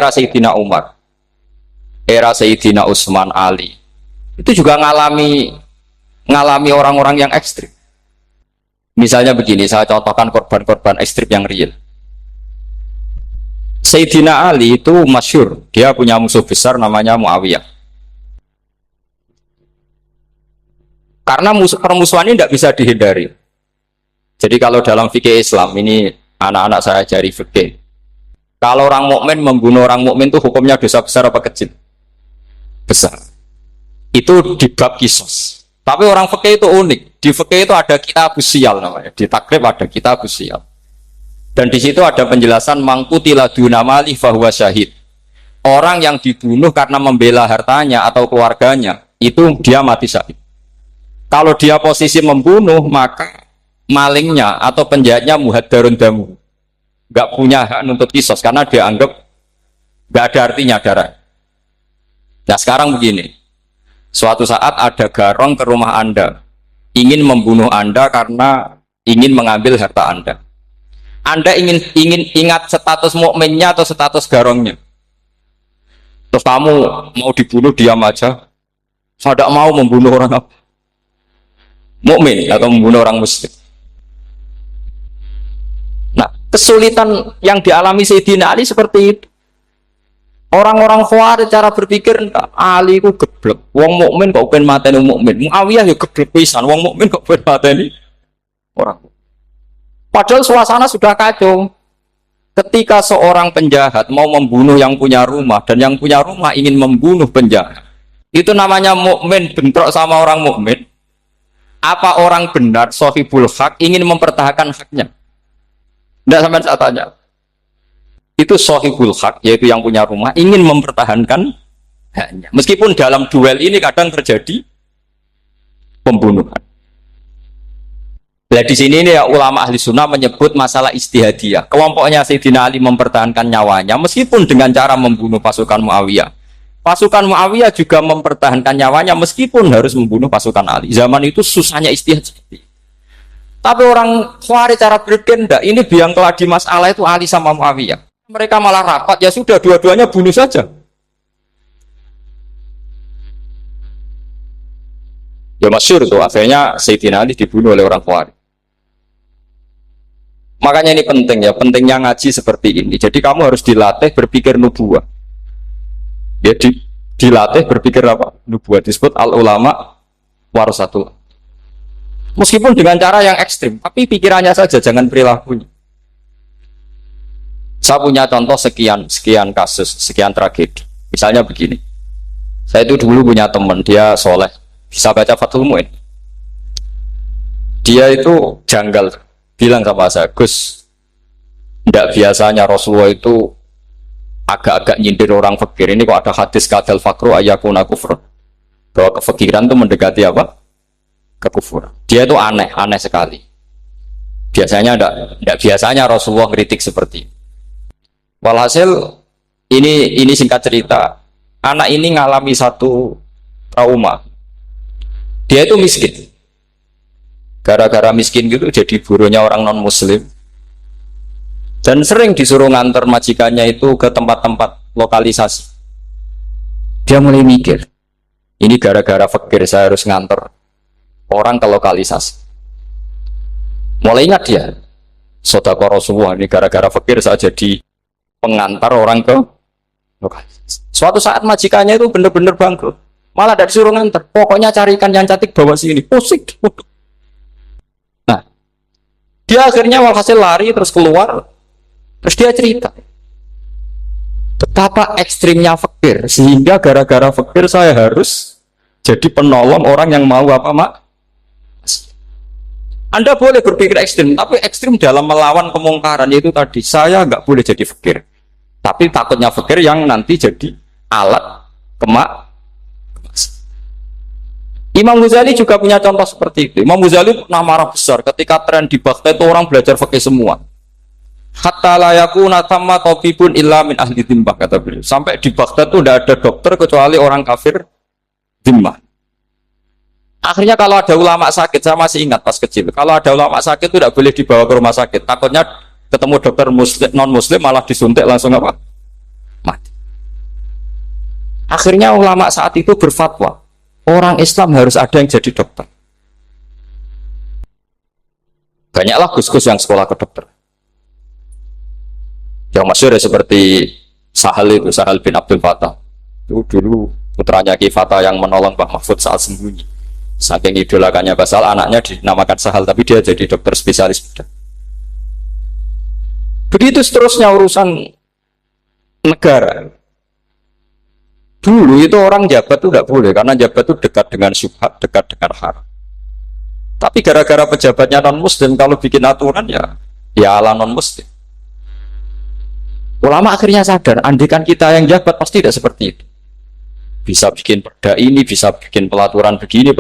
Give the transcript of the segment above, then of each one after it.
era Sayyidina Umar, era Sayyidina Utsman, Ali, itu juga ngalami orang-orang yang ekstrim. Misalnya begini, saya contohkan korban-korban ekstrim yang real. Sayyidina Ali itu masyhur, dia punya musuh besar namanya Muawiyah. Karena permusuhan ini tidak bisa dihindari. Jadi kalau dalam fikih Islam, ini anak-anak saya ajari fikih. Kalau orang mukmin membunuh orang mukmin itu hukumnya dosa besar apa kecil? Besar. Itu di bab kisos. Tapi orang fikih itu unik. Di fikih itu ada kitabus siyal namanya. Di takrib ada kitabus siyal. Dan di situ ada penjelasan mangkutila duna mali fahuwa syahid. Orang yang dibunuh karena membela hartanya atau keluarganya, itu dia mati syahid. Kalau dia posisi membunuh, maka malingnya atau penjahatnya muhaddarun damu, nggak punya hak nuntut kisos karena dia anggap nggak ada artinya darah. Nah sekarang begini, suatu saat ada garong ke rumah Anda, ingin membunuh Anda karena ingin mengambil harta Anda. Anda ingin ingat status mukminnya atau status garongnya. Terus kamu mau dibunuh diam aja. Saya tidak mau membunuh orang mukmin atau membunuh orang muslim. Nah, kesulitan yang dialami Sayyidina Ali seperti itu. Orang-orang Khawarij cara berpikir Ali ku geblek. Wong mukmin kok pengen mateni mukmin. Muawiyah ya geblek pisan. Wong mukmin kok pengen mateni orang. Padahal suasana sudah kacau. Ketika seorang penjahat mau membunuh yang punya rumah dan yang punya rumah ingin membunuh penjahat, itu namanya mukmin bentrok sama orang mukmin. Apa orang benar sahibul hak ingin mempertahankan haknya? Tidak sampai saya tanya. Itu sahibul hak, yaitu yang punya rumah ingin mempertahankan haknya. Meskipun dalam duel ini kadang terjadi pembunuhan. Nah di sini ini ya, ulama ahli sunnah menyebut masalah ijtihadiyah. Kelompoknya Sayyidina Ali mempertahankan nyawanya meskipun dengan cara membunuh pasukan Muawiyah. Pasukan Muawiyah juga mempertahankan nyawanya meskipun harus membunuh pasukan Ali. Zaman itu susahnya ijtihad seperti itu. Tapi orang Khawarij cara berpikir enggak, ini biang keladi masalah itu Ali sama Muawiyah. Mereka malah rapat, ya sudah dua-duanya bunuh saja. Ya masyhur tuh, akhirnya Sayyidina Ali dibunuh oleh orang Khawarij. Makanya ini penting ya, pentingnya ngaji seperti ini. Jadi kamu harus dilatih berpikir nubuwah. Ya dilatih berpikir apa? Nubuwah disebut al-ulama warasatul. Meskipun dengan cara yang ekstrim, tapi pikirannya saja, jangan perilakunya. Saya punya contoh sekian kasus, sekian tragedi. Misalnya begini. Saya itu dulu punya teman, dia soleh, bisa baca Fathul Mu'in. Dia itu janggal. Bilang sama saya, Gus, tidak biasanya Rasulullah itu agak-agak nyindir orang fakir. Ini kok ada hadis kadal fakru ayakuna kufur, bahwa kefakiran itu mendekati apa? Kekufuran. Dia itu aneh sekali. Biasanya tidak biasanya Rasulullah kritik seperti ini. Walhasil ini singkat cerita, anak ini ngalami satu trauma. Dia itu miskin. Gara-gara miskin gitu jadi burunya orang non muslim dan sering disuruh nganter majikannya itu ke tempat-tempat lokalisasi. Dia mulai mikir, ini gara-gara fakir saya harus nganter orang ke lokalisasi. Mulai ingat dia, sedekah Rasulullah, ini gara-gara fakir saya jadi pengantar orang ke lokalisasi. Suatu saat majikannya itu benar-benar bangkrut, malah tidak disuruh nganter, pokoknya carikan yang cantik bawa sini. Pusing. Dia akhirnya walhasil lari terus keluar, terus dia cerita betapa ekstrimnya fakir sehingga gara-gara fakir saya harus jadi penolong orang yang mau apa mak. Anda boleh berpikir ekstrim, tapi ekstrim dalam melawan kemungkaran itu tadi. Saya nggak boleh jadi fakir, tapi takutnya fakir yang nanti jadi alat kemak. Imam Ghazali juga punya contoh seperti itu. Imam Ghazali pernah marah besar ketika tren di Baghdad itu orang belajar fikih semua. Hatta la yakuna thamma tabibun illa min ahli dhimmah, kata beliau. Sampai di Baghdad itu tidak ada dokter kecuali orang kafir dhimmah. Akhirnya kalau ada ulama sakit, saya masih ingat pas kecil, kalau ada ulama sakit itu tidak boleh dibawa ke rumah sakit. Takutnya ketemu dokter muslim, non muslim malah disuntik langsung apa? Mati. Akhirnya ulama saat itu berfatwa, orang Islam harus ada yang jadi dokter. Banyaklah gus-gus yang sekolah ke dokter. Yang masyhur seperti Sahal bin Abdul Fattah. Itu dulu putranya Ki Fatah yang menolong Mbah Mahfud saat sembunyi. Saking idolakannya Basal, anaknya dinamakan Sahal, tapi dia jadi dokter spesialis bedah. Begitu seterusnya urusan negara. Dulu itu orang jabat itu tidak boleh, karena jabat itu dekat dengan syubhat, dekat dengan haram. Tapi gara-gara pejabatnya non-muslim, kalau bikin aturan ya ala non-muslim. Ulama akhirnya sadar, andikan kita yang jabat pasti tidak seperti itu. Bisa bikin perda ini, bisa bikin pelaturan begini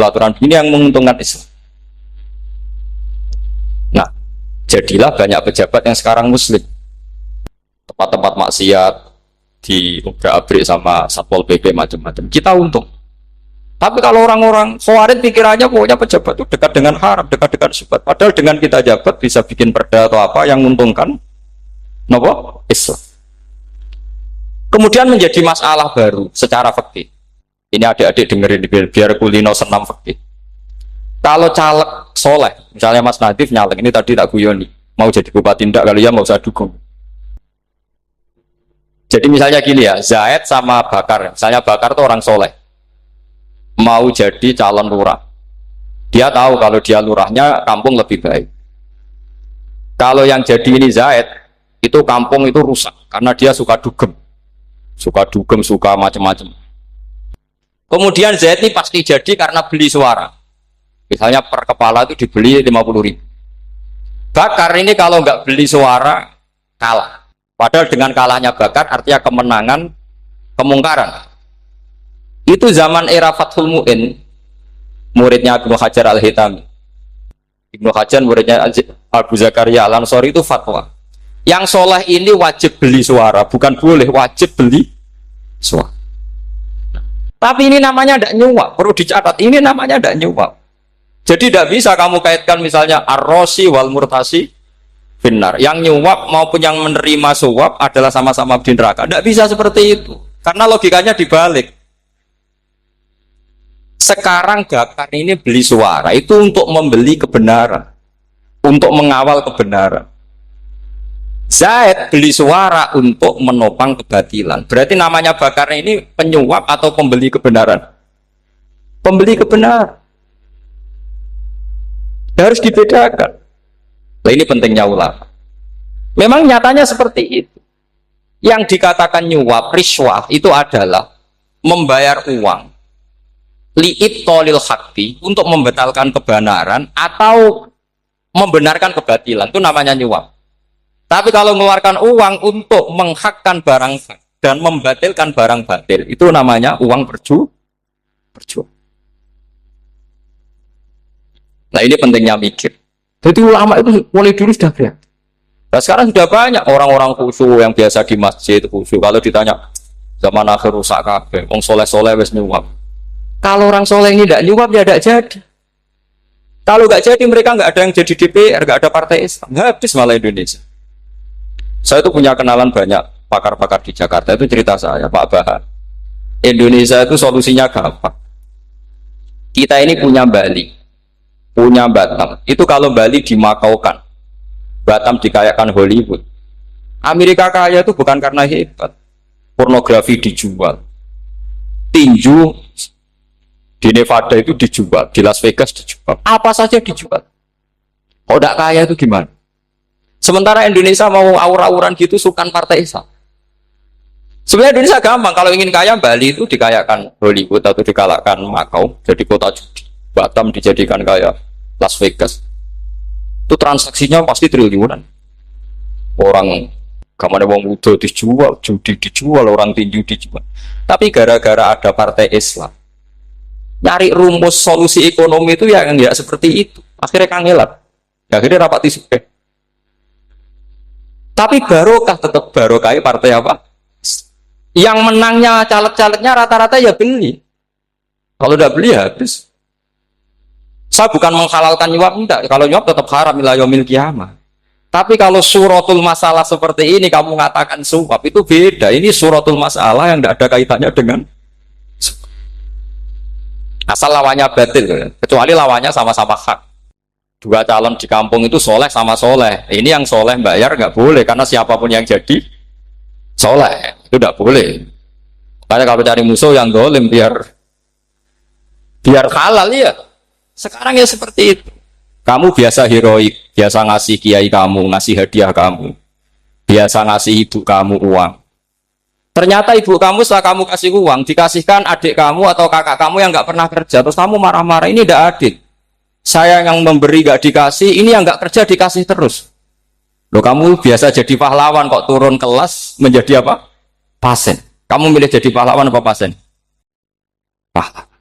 yang menguntungkan Islam. Nah, jadilah banyak pejabat yang sekarang muslim. Tempat-tempat maksiat di obrak-abrik sama Satpol PP macam-macam. Kita untung. Tapi kalau orang-orang Khawarij pikirannya pokoknya pejabat itu dekat dengan haram, dekat dengan syubhat. Padahal dengan kita jabat bisa bikin perda atau apa yang menguntungkan Islam. Kemudian menjadi masalah baru secara fikih. Ini adik-adik dengerin biar kulino senam fikih. Kalau caleg soleh, misalnya Mas Nadif nyalek, ini tadi tak guyoni, mau jadi bupati ndak kali ya, mau saya dukung. Jadi misalnya gini ya, Zaid sama Bakar, misalnya Bakar itu orang soleh, mau jadi calon lurah. Dia tahu kalau dia lurahnya kampung lebih baik. Kalau yang jadi ini Zaid, itu kampung itu rusak karena dia suka dugem, suka macam-macam. Kemudian Zaid ini pasti jadi karena beli suara. Misalnya per kepala itu dibeli 50.000. Bakar ini kalau nggak beli suara kalah. Padahal dengan kalahnya Bakar artinya kemenangan kemungkaran. Itu zaman era Fathul Mu'in, muridnya Ibnu Hajar Al-Hitami. Ibnu Hajar muridnya Abu Zakaria Al-Ansori itu fatwa. Yang soleh ini wajib beli suara, bukan boleh, wajib beli suara. Tapi ini namanya tidak nyuap, perlu dicatat. Ini namanya tidak nyuap. Jadi tidak bisa kamu kaitkan misalnya ar-rosi wal murtasi finnar. Yang nyuap maupun yang menerima suap adalah sama-sama di neraka. Tidak bisa seperti itu. Karena logikanya dibalik. Sekarang Bakar ini beli suara itu untuk membeli kebenaran, untuk mengawal kebenaran. Zaid beli suara untuk menopang kebatilan. Berarti namanya Bakar ini penyuap atau pembeli kebenaran? Pembeli kebenaran. Harus dibedakan. Nah, ini pentingnya ulama. Memang nyatanya seperti itu. Yang dikatakan nyuap, riswah itu adalah membayar uang li'ib tolil hakti untuk membatalkan kebenaran atau membenarkan kebatilan. Itu namanya nyuap. Tapi kalau mengeluarkan uang untuk menghakkan barang hak dan membatalkan barang batil, itu namanya uang perjuangan. Nah ini pentingnya mikir. Jadi ulama itu mulai dulu sudah berat. Nah sekarang sudah banyak orang-orang khusyuk yang biasa di masjid khusyuk. Kalau ditanya zaman akhir rusak kabeh, wong soleh-soleh wis nyuap. Kalau orang soleh ini tidak nyuap ya tidak jadi. Kalau nggak jadi mereka nggak ada yang jadi DPR, nggak ada partai Islam, habis malah Indonesia. Saya itu punya kenalan banyak pakar-pakar di Jakarta, itu cerita saya Pak Bahar. Indonesia itu solusinya gampang. Kita ini punya Bali, punya Batam. Itu kalau Bali dimakaukan, Batam dikayakan Hollywood. Amerika kaya itu bukan karena hebat. Pornografi dijual, tinju di Nevada itu dijual, di Las Vegas dijual, apa saja dijual. Kalau tidak kaya itu gimana? Sementara Indonesia mau aur-auran gitu sukan partai Islam. Sebenarnya Indonesia gampang, kalau ingin kaya Bali itu dikayakan Hollywood atau dikalahkan Makau jadi kota judi. Batam dijadikan kaya Las Vegas. Itu transaksinya pasti triliunan. Orang kamane wong muda dijual, judi dijual, orang tinju dijual. Tapi gara-gara ada partai Islam, nyari rumus solusi ekonomi itu yang enggak seperti itu. Akhirnya kangelan. Akhirnya rapat isu. Tapi barokah, tetap barokah partai apa? Yang menangnya caleg-calegnya rata-rata ya beli. Kalau tidak beli ya habis. Saya bukan menghalalkan nyuap, enggak. Kalau nyuap tetap haram ila yaumil qiyamah. Tapi kalau suratul masalah seperti ini kamu mengatakan suap itu beda. Ini suratul masalah yang tidak ada kaitannya dengan Asal lawannya batil, kecuali lawannya sama-sama hak. Dua calon di kampung itu soleh sama soleh. Ini yang soleh bayar nggak boleh karena siapapun yang jadi soleh itu nggak boleh. Karena kalau cari musuh yang dolim biar halal ya. Sekarang ya seperti itu. Kamu biasa heroik, biasa ngasih kiai kamu, ngasih hadiah kamu, biasa ngasih ibu kamu uang. Ternyata ibu kamu setelah kamu kasih uang, dikasihkan adik kamu atau kakak kamu yang nggak pernah kerja, terus kamu marah-marah, ini tidak adil. Saya yang memberi nggak dikasih, ini yang nggak kerja dikasih terus. Loh, kamu biasa jadi pahlawan kok turun kelas menjadi apa? Pasien. Kamu milih jadi pahlawan apa pasien? Pahlawan.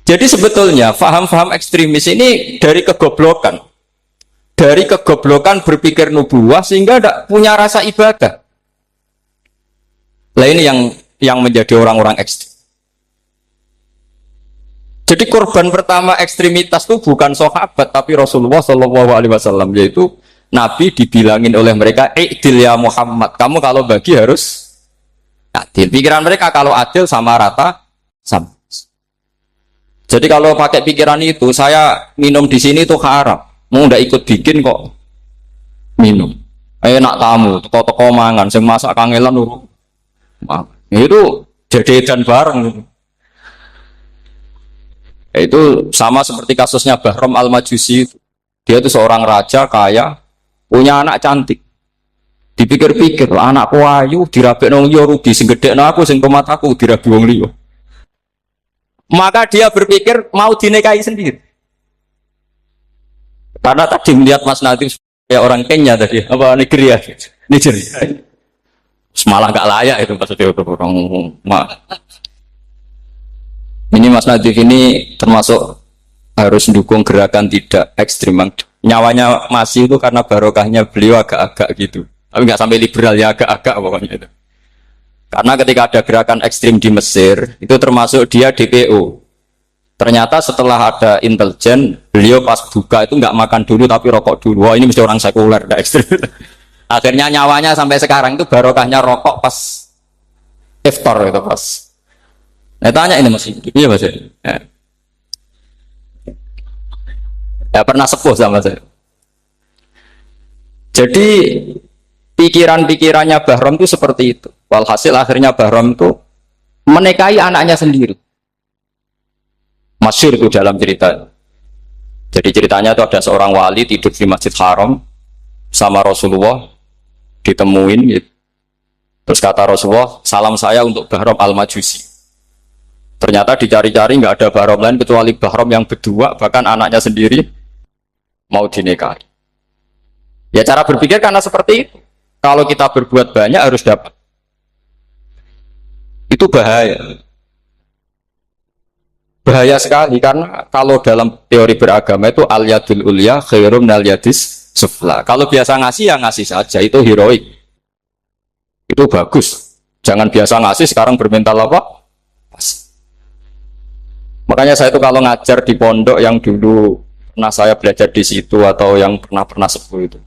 Jadi sebetulnya faham-faham ekstremis ini dari kegoblokan. Dari kegoblokan berpikir nubuwah sehingga tidak punya rasa ibadah. Nah ini yang menjadi orang-orang ekstrem. Jadi korban pertama ekstremitas itu bukan sahabat tapi Rasulullah Shallallahu Alaihi Wasallam, yaitu Nabi dibilangin oleh mereka, "I'dil ya Muhammad, kamu kalau bagi harus adil." Pikiran mereka kalau adil sama rata sama. Jadi kalau pakai pikiran itu, saya minum di sini itu haram. Mau ndak ikut bikin kok minum. Enak tamu, toko-toko mangan, sing masak kangelan lho. Itu jadedan bareng. Itu sama seperti kasusnya Bahram Al-Majusi. Dia itu seorang raja kaya, punya anak cantik. Dipikir-pikir, anakku ayu dirabek nang liya rugi, sing gedhekno aku sing pemataku dirabi wong liya. Maka dia berpikir mau dinikahi sendiri. Karena tadi melihat Mas Nadif kayak orang Kenya tadi, apa Nigeria. Semalah gak layak itu maksudnya untuk orang. Ini Mas Nadif ini termasuk harus mendukung gerakan tidak ekstrim. Nyawanya masih itu karena barokahnya beliau agak-agak gitu. Tapi nggak sampai liberal ya, agak-agak pokoknya itu. Karena ketika ada gerakan ekstrim di Mesir, itu termasuk dia DPO. Ternyata setelah ada intelijen, beliau pas buka itu nggak makan dulu tapi rokok dulu. Wah ini mesti orang sekuler, nggak ekstrim. Akhirnya nyawanya sampai sekarang itu barokahnya rokok pas iftar itu pas. Nah tanya ini masih hidup, iya mas ya. Ya pernah sepuh sama saya. Jadi pikiran-pikirannya Bahram itu seperti itu. Walhasil akhirnya Bahram itu menikahi anaknya sendiri. Masyhur itu dalam cerita. Jadi ceritanya itu ada seorang wali tidur di Masjid Haram sama Rasulullah, ditemuin gitu. Terus kata Rasulullah, salam saya untuk Bahram Al-Majusi. Ternyata dicari-cari nggak ada Bahram lain kecuali Bahram yang berdua, bahkan anaknya sendiri mau dinikahi. Ya cara berpikir karena seperti itu. Kalau kita berbuat banyak harus dapat. Itu bahaya. Bahaya sekali karena kalau dalam teori beragama itu al-yadul ulya khairum minal yadis sufla. Kalau biasa ngasih ya ngasih saja, itu heroik. Itu bagus. Jangan biasa ngasih sekarang bermental apa? Makanya saya itu kalau ngajar di pondok yang dulu pernah saya belajar di situ atau yang pernah sepuh itu,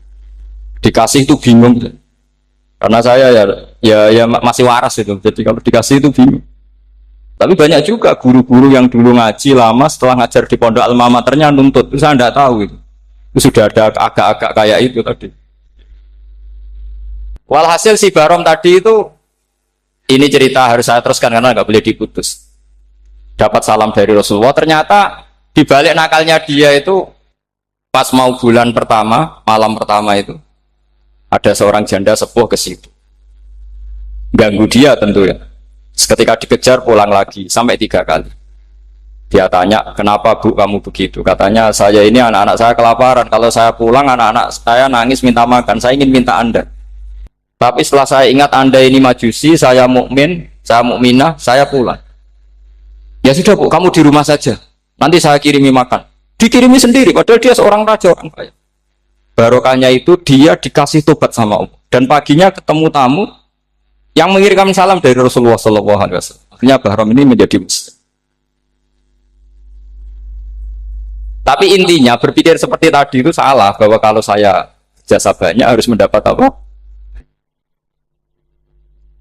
dikasih itu bingung. Karena saya ya masih waras itu. Jadi kalau dikasih itu bingung. Tapi banyak juga guru-guru yang dulu ngaji lama setelah ngajar di pondok alma maternya nuntut. Itu saya tidak tahu itu. Itu sudah ada agak-agak kayak itu tadi. Walhasil si Bahram tadi itu, ini cerita harus saya teruskan karena nggak boleh diputus. Dapat salam dari Rasulullah. Ternyata di balik nakalnya dia itu pas mau bulan pertama, malam pertama itu ada seorang janda sepuh ke situ. Ganggu dia tentu ya. Ketika dikejar pulang lagi sampai 3 kali. Dia tanya, kenapa bu kamu begitu? Katanya saya ini anak-anak saya kelaparan. Kalau saya pulang anak-anak saya nangis minta makan. Saya ingin minta Anda. Tapi setelah saya ingat Anda ini majusi, saya mukmin, saya mukminah, saya pulang. Ya sudah bu, kamu di rumah saja. Nanti saya kirimi makan. Dikirimi sendiri, padahal dia seorang raja orang kaya. Barokahnya itu dia dikasih tobat sama Allah. Dan paginya ketemu tamu yang mengirimkan salam dari Rasulullah SAW. Akhirnya Bahram ini menjadi muslim. Tapi intinya berpikir seperti tadi itu salah, bahwa kalau saya jasa banyak harus mendapat apa?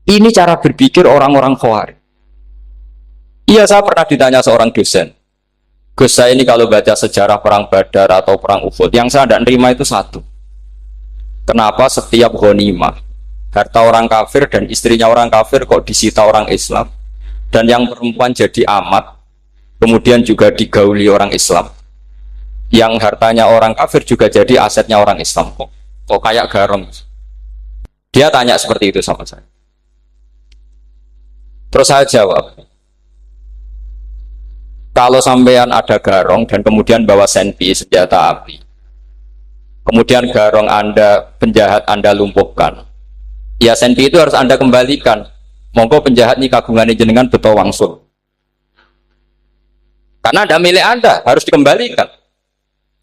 Ini cara berpikir orang-orang Khawarij. Iya, saya pernah ditanya seorang dosen, Gus, saya ini kalau baca sejarah perang Badar atau perang Uhud, yang saya tidak nerima itu satu. Kenapa setiap ghanimah harta orang kafir dan istrinya orang kafir kok disita orang Islam, dan yang perempuan jadi amat, kemudian juga digauli orang Islam, yang hartanya orang kafir juga jadi asetnya orang Islam, kok kayak garong. Dia tanya seperti itu sama saya. Terus saya jawab, kalau sampean ada garong dan kemudian bawa senpi senjata api, kemudian garong Anda, penjahat Anda lumpuhkan, ya senpi itu harus Anda kembalikan. Monggo penjahat ini kagungan jenengan beto wangsul, karena ada milik Anda, harus dikembalikan.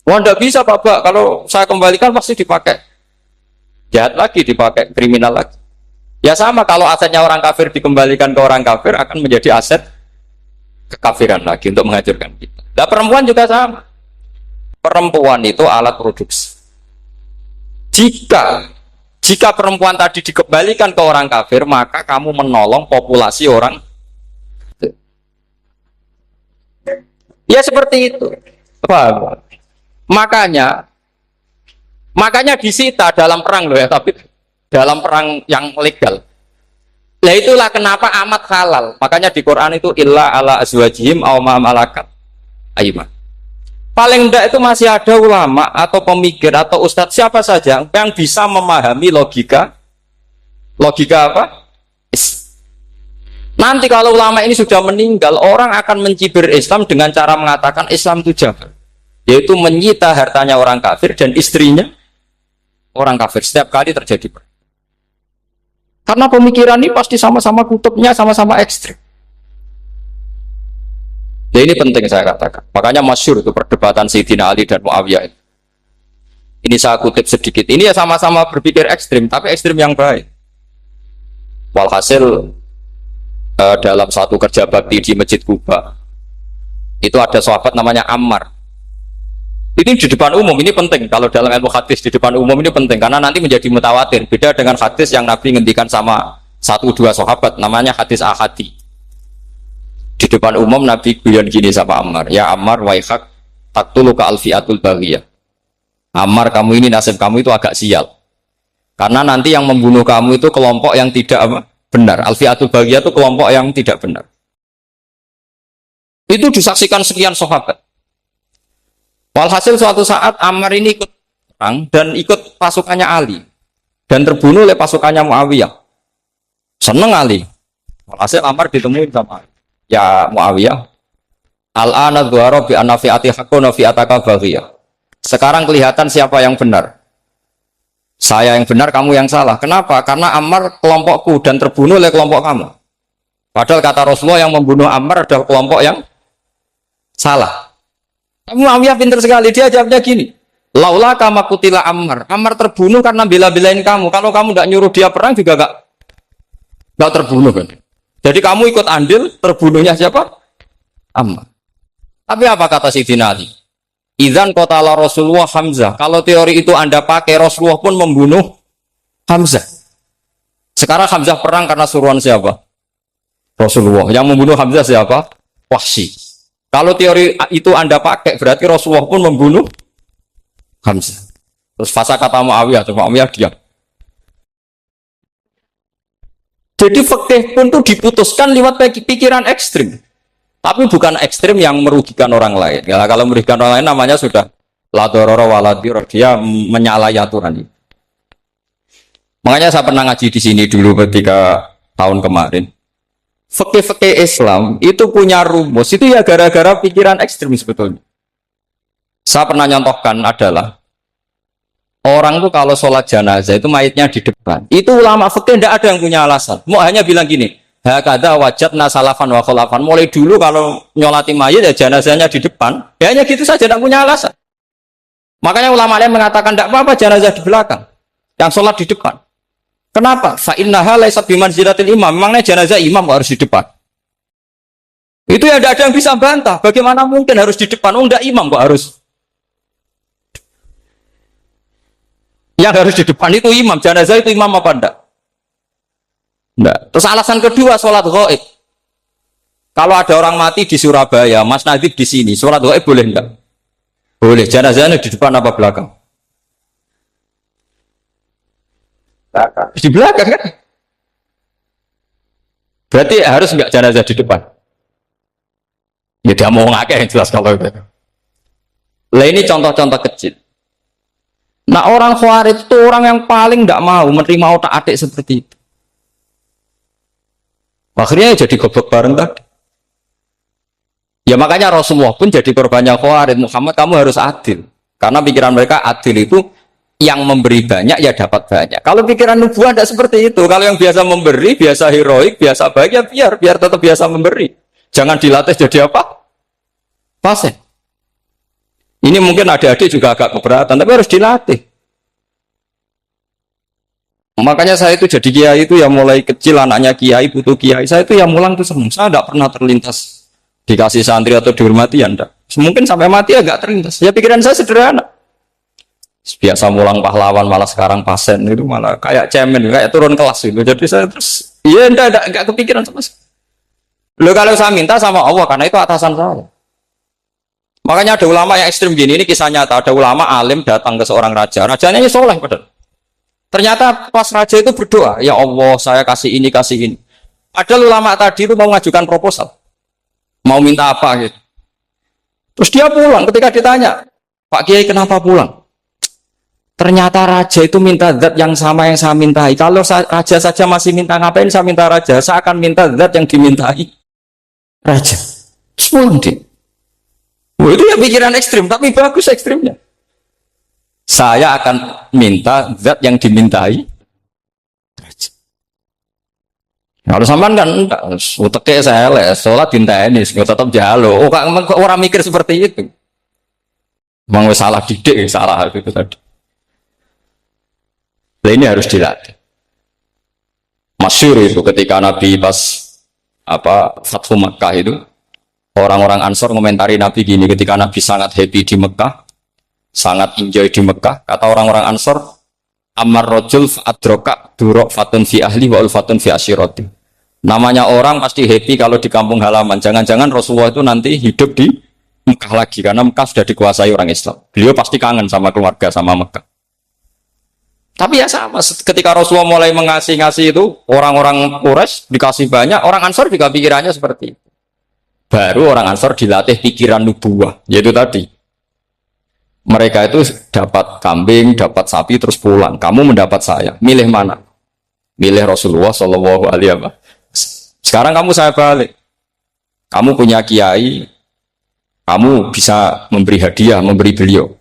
Wah, tidak bisa Pak, kalau saya kembalikan pasti dipakai jahat lagi, dipakai kriminal lagi. Ya sama, kalau asetnya orang kafir dikembalikan ke orang kafir akan menjadi aset kekafiran lagi untuk menghancurkan kita. Nah, perempuan juga sama. Perempuan itu alat produksi. Jika perempuan tadi dikembalikan ke orang kafir, maka kamu menolong populasi orang. Ya seperti itu. Paham? Makanya disita dalam perang loh ya, tapi dalam perang yang legal. Nah itulah kenapa amat halal. Makanya di Quran itu illa ala azwajihim aw ma malakat ayman. Paling enggak itu masih ada ulama atau pemikir atau ustadz siapa saja yang bisa memahami logika apa? Nanti kalau ulama ini sudah meninggal, orang akan mencibir Islam dengan cara mengatakan Islam itu jahat, yaitu menyita hartanya orang kafir dan istrinya orang kafir setiap kali terjadi perang. Karena pemikiran ini pasti sama-sama kutubnya, sama-sama ekstrim. Ya ini penting saya katakan. Makanya masyhur itu perdebatan Sayyidina Ali dan Muawiyah. Ini saya kutip sedikit. Ini ya sama-sama berpikir ekstrim, tapi ekstrim yang baik. Walhasil dalam satu kerja bakti di Masjid Kuba, itu ada sahabat namanya Ammar. Ini di depan umum, ini penting. Kalau dalam ilmu hadis di depan umum ini penting, karena nanti menjadi mutawatir. Beda dengan hadis yang Nabi ngendikan sama 1-2 sahabat, namanya hadis ahadi. Di depan umum Nabi guyon gini sama Ammar, ya Ammar waihak taktulu ka alfiatul baghiyah. Ammar, kamu ini nasib kamu itu agak sial. Karena nanti yang membunuh kamu itu kelompok yang tidak benar. Alfiatul baghiyah itu kelompok yang tidak benar. Itu disaksikan sekian sahabat. Walhasil suatu saat Ammar ini ikut perang dan ikut pasukannya Ali dan terbunuh oleh pasukannya Muawiyah. Seneng Ali. Walhasil Ammar ditemuin sama Ali. Ya Muawiyah, al-ana dhuhara bi anna fi'ati haqqun wa fi'ataka baghiyah. Sekarang kelihatan siapa yang benar. Saya yang benar, kamu yang salah. Kenapa? Karena Ammar kelompokku dan terbunuh oleh kelompok kamu. Padahal kata Rasulullah yang membunuh Ammar adalah kelompok yang salah. Muawiyah pintar sekali, dia jawabnya gini, laula kama kutila Ammar. Ammar terbunuh karena bela-belain kamu. Kalau kamu tidak nyuruh dia perang juga gak terbunuh kan. Jadi kamu ikut andil, terbunuhnya siapa? Ammar. Tapi apa kata Sayyidina Ali? Idzan qatala Rasulullah Hamzah. Kalau teori itu Anda pakai, Rasulullah pun membunuh Hamzah. Sekarang Hamzah perang karena suruhan siapa? Rasulullah. Yang membunuh Hamzah siapa? Wahsy. Kalau teori itu Anda pakai, berarti Rasulullah pun membunuh Hamzah. Terus fasa kata Muawiyah, diam. Jadi fikih pun itu diputuskan lewat pikiran ekstrim. Tapi bukan ekstrim yang merugikan orang lain. Ya, kalau merugikan orang lain namanya sudah la dororo wa la dirar, dia menyalahi aturan. Makanya saya pernah ngaji di sini dulu ketika tahun kemarin. Fikih-fikih Islam itu punya rumus, itu ya gara-gara pikiran ekstrim sebetulnya. Saya pernah nyontohkan adalah orang tuh kalau sholat jenazah itu mayitnya di depan. Itu ulama fikih tidak ada yang punya alasan. Mau hanya bilang gini, hakadha wajadna salafan wa khulafan. Mulai dulu kalau nyolati mayit ya jenazahnya di depan. Ya hanya gitu saja, tidak punya alasan. Makanya ulama lain mengatakan tidak apa-apa jenazah di belakang, yang sholat di depan. Kenapa? Fa innaha laysat bimanzilatil imam. Memangnya jenazah imam harus di depan. Itu ya tidak ada yang bisa bantah. Bagaimana mungkin harus di depan? Oh enggak, imam kok harus. Yang harus di depan itu imam. Jenazah itu imam apa enggak? Enggak. Terus alasan kedua, sholat ghaib. Kalau ada orang mati di Surabaya, Mas Nadib di sini, sholat gaib boleh enggak? Boleh. Jenazahnya di depan apa belakang? Belakang. Di belakang kan? Berarti harus enggak jenazah di depan? Ya dia mau ngakeh yang jelas kalau itu. Lah ini contoh-contoh kecil. Nah orang Khawarij itu orang yang paling tidak mau menerima otak adik seperti itu. Akhirnya jadi goblok bareng tadi. Ya makanya Rasulullah pun jadi korbannya Khawarij. Muhammad kamu harus adil. Karena pikiran mereka adil itu yang memberi banyak ya dapat banyak. Kalau pikiran nubuah tidak seperti itu. Kalau yang biasa memberi, biasa heroik, biasa baik ya biar tetap biasa memberi. Jangan dilatih jadi apa? Pasien. Ini mungkin adik-adik juga agak keberatan, tapi harus dilatih. Makanya saya itu jadi kiai itu ya mulai kecil anaknya kiai butuh kiai. Saya itu ya mulang itu senang. Saya tidak pernah terlintas dikasih santri atau dihormati ya enggak. Mungkin sampai mati agak terlintas. Ya pikiran saya sederhana. Biasa mulang pahlawan malah sekarang pasien itu malah kayak cemen, kayak turun kelas gitu. Jadi saya terus ya enggak kepikiran sama sekali. Loh kalau saya minta sama Allah karena itu atasan saya. Makanya ada ulama yang ekstrim gini, ini kisah nyata. Ada ulama alim datang ke seorang raja. Rajanya ini soleh padahal. Ternyata pas raja itu berdoa, ya Allah saya kasih ini, kasih ini. Padahal ulama tadi itu mau mengajukan proposal. Mau minta apa gitu. Terus dia pulang ketika ditanya, Pak Kiai kenapa pulang? Ternyata raja itu minta zat yang sama yang saya mintai. Kalau raja saja masih minta, ngapain saya minta raja? Saya akan minta zat yang dimintai raja. Terus pulang dia. Oh, itu ya pikiran ekstrim, tapi bagus ekstrimnya. Saya akan minta zat yang dimintai. Kalau sampean kan uteknya saya les, sholat dinteni, tetap jalo. Oh, orang mikir seperti itu. Mau salah didik, salah itu tadi. Nah, ini harus dilatih. Masyhur itu ketika Nabi pas Fathu Makkah itu. Orang-orang Ansor komentari Nabi gini, ketika Nabi sangat happy di Mekah, sangat enjoy di Mekah, kata orang-orang Ansor, Ammar rojul fa'adroka durok fatun fi ahli wa ulfatun fi asyiroti. Namanya orang pasti happy kalau di kampung halaman. Jangan-jangan Rasulullah itu nanti hidup di Mekah lagi, karena Mekah sudah dikuasai orang Islam. Beliau pasti kangen sama keluarga, sama Mekah. Tapi ya sama, ketika Rasulullah mulai mengasih-ngasih itu, orang-orang Quraisy dikasih banyak, orang Ansor juga pikirannya seperti itu. Baru orang Ansor dilatih pikiran nubuah, yaitu tadi mereka itu dapat kambing, dapat sapi terus pulang. Kamu mendapat saya, milih mana? Milih Rasulullah Shallallahu Alaihi Wasallam. Sekarang kamu saya balik. Kamu punya kiai, kamu bisa memberi hadiah, memberi beliau.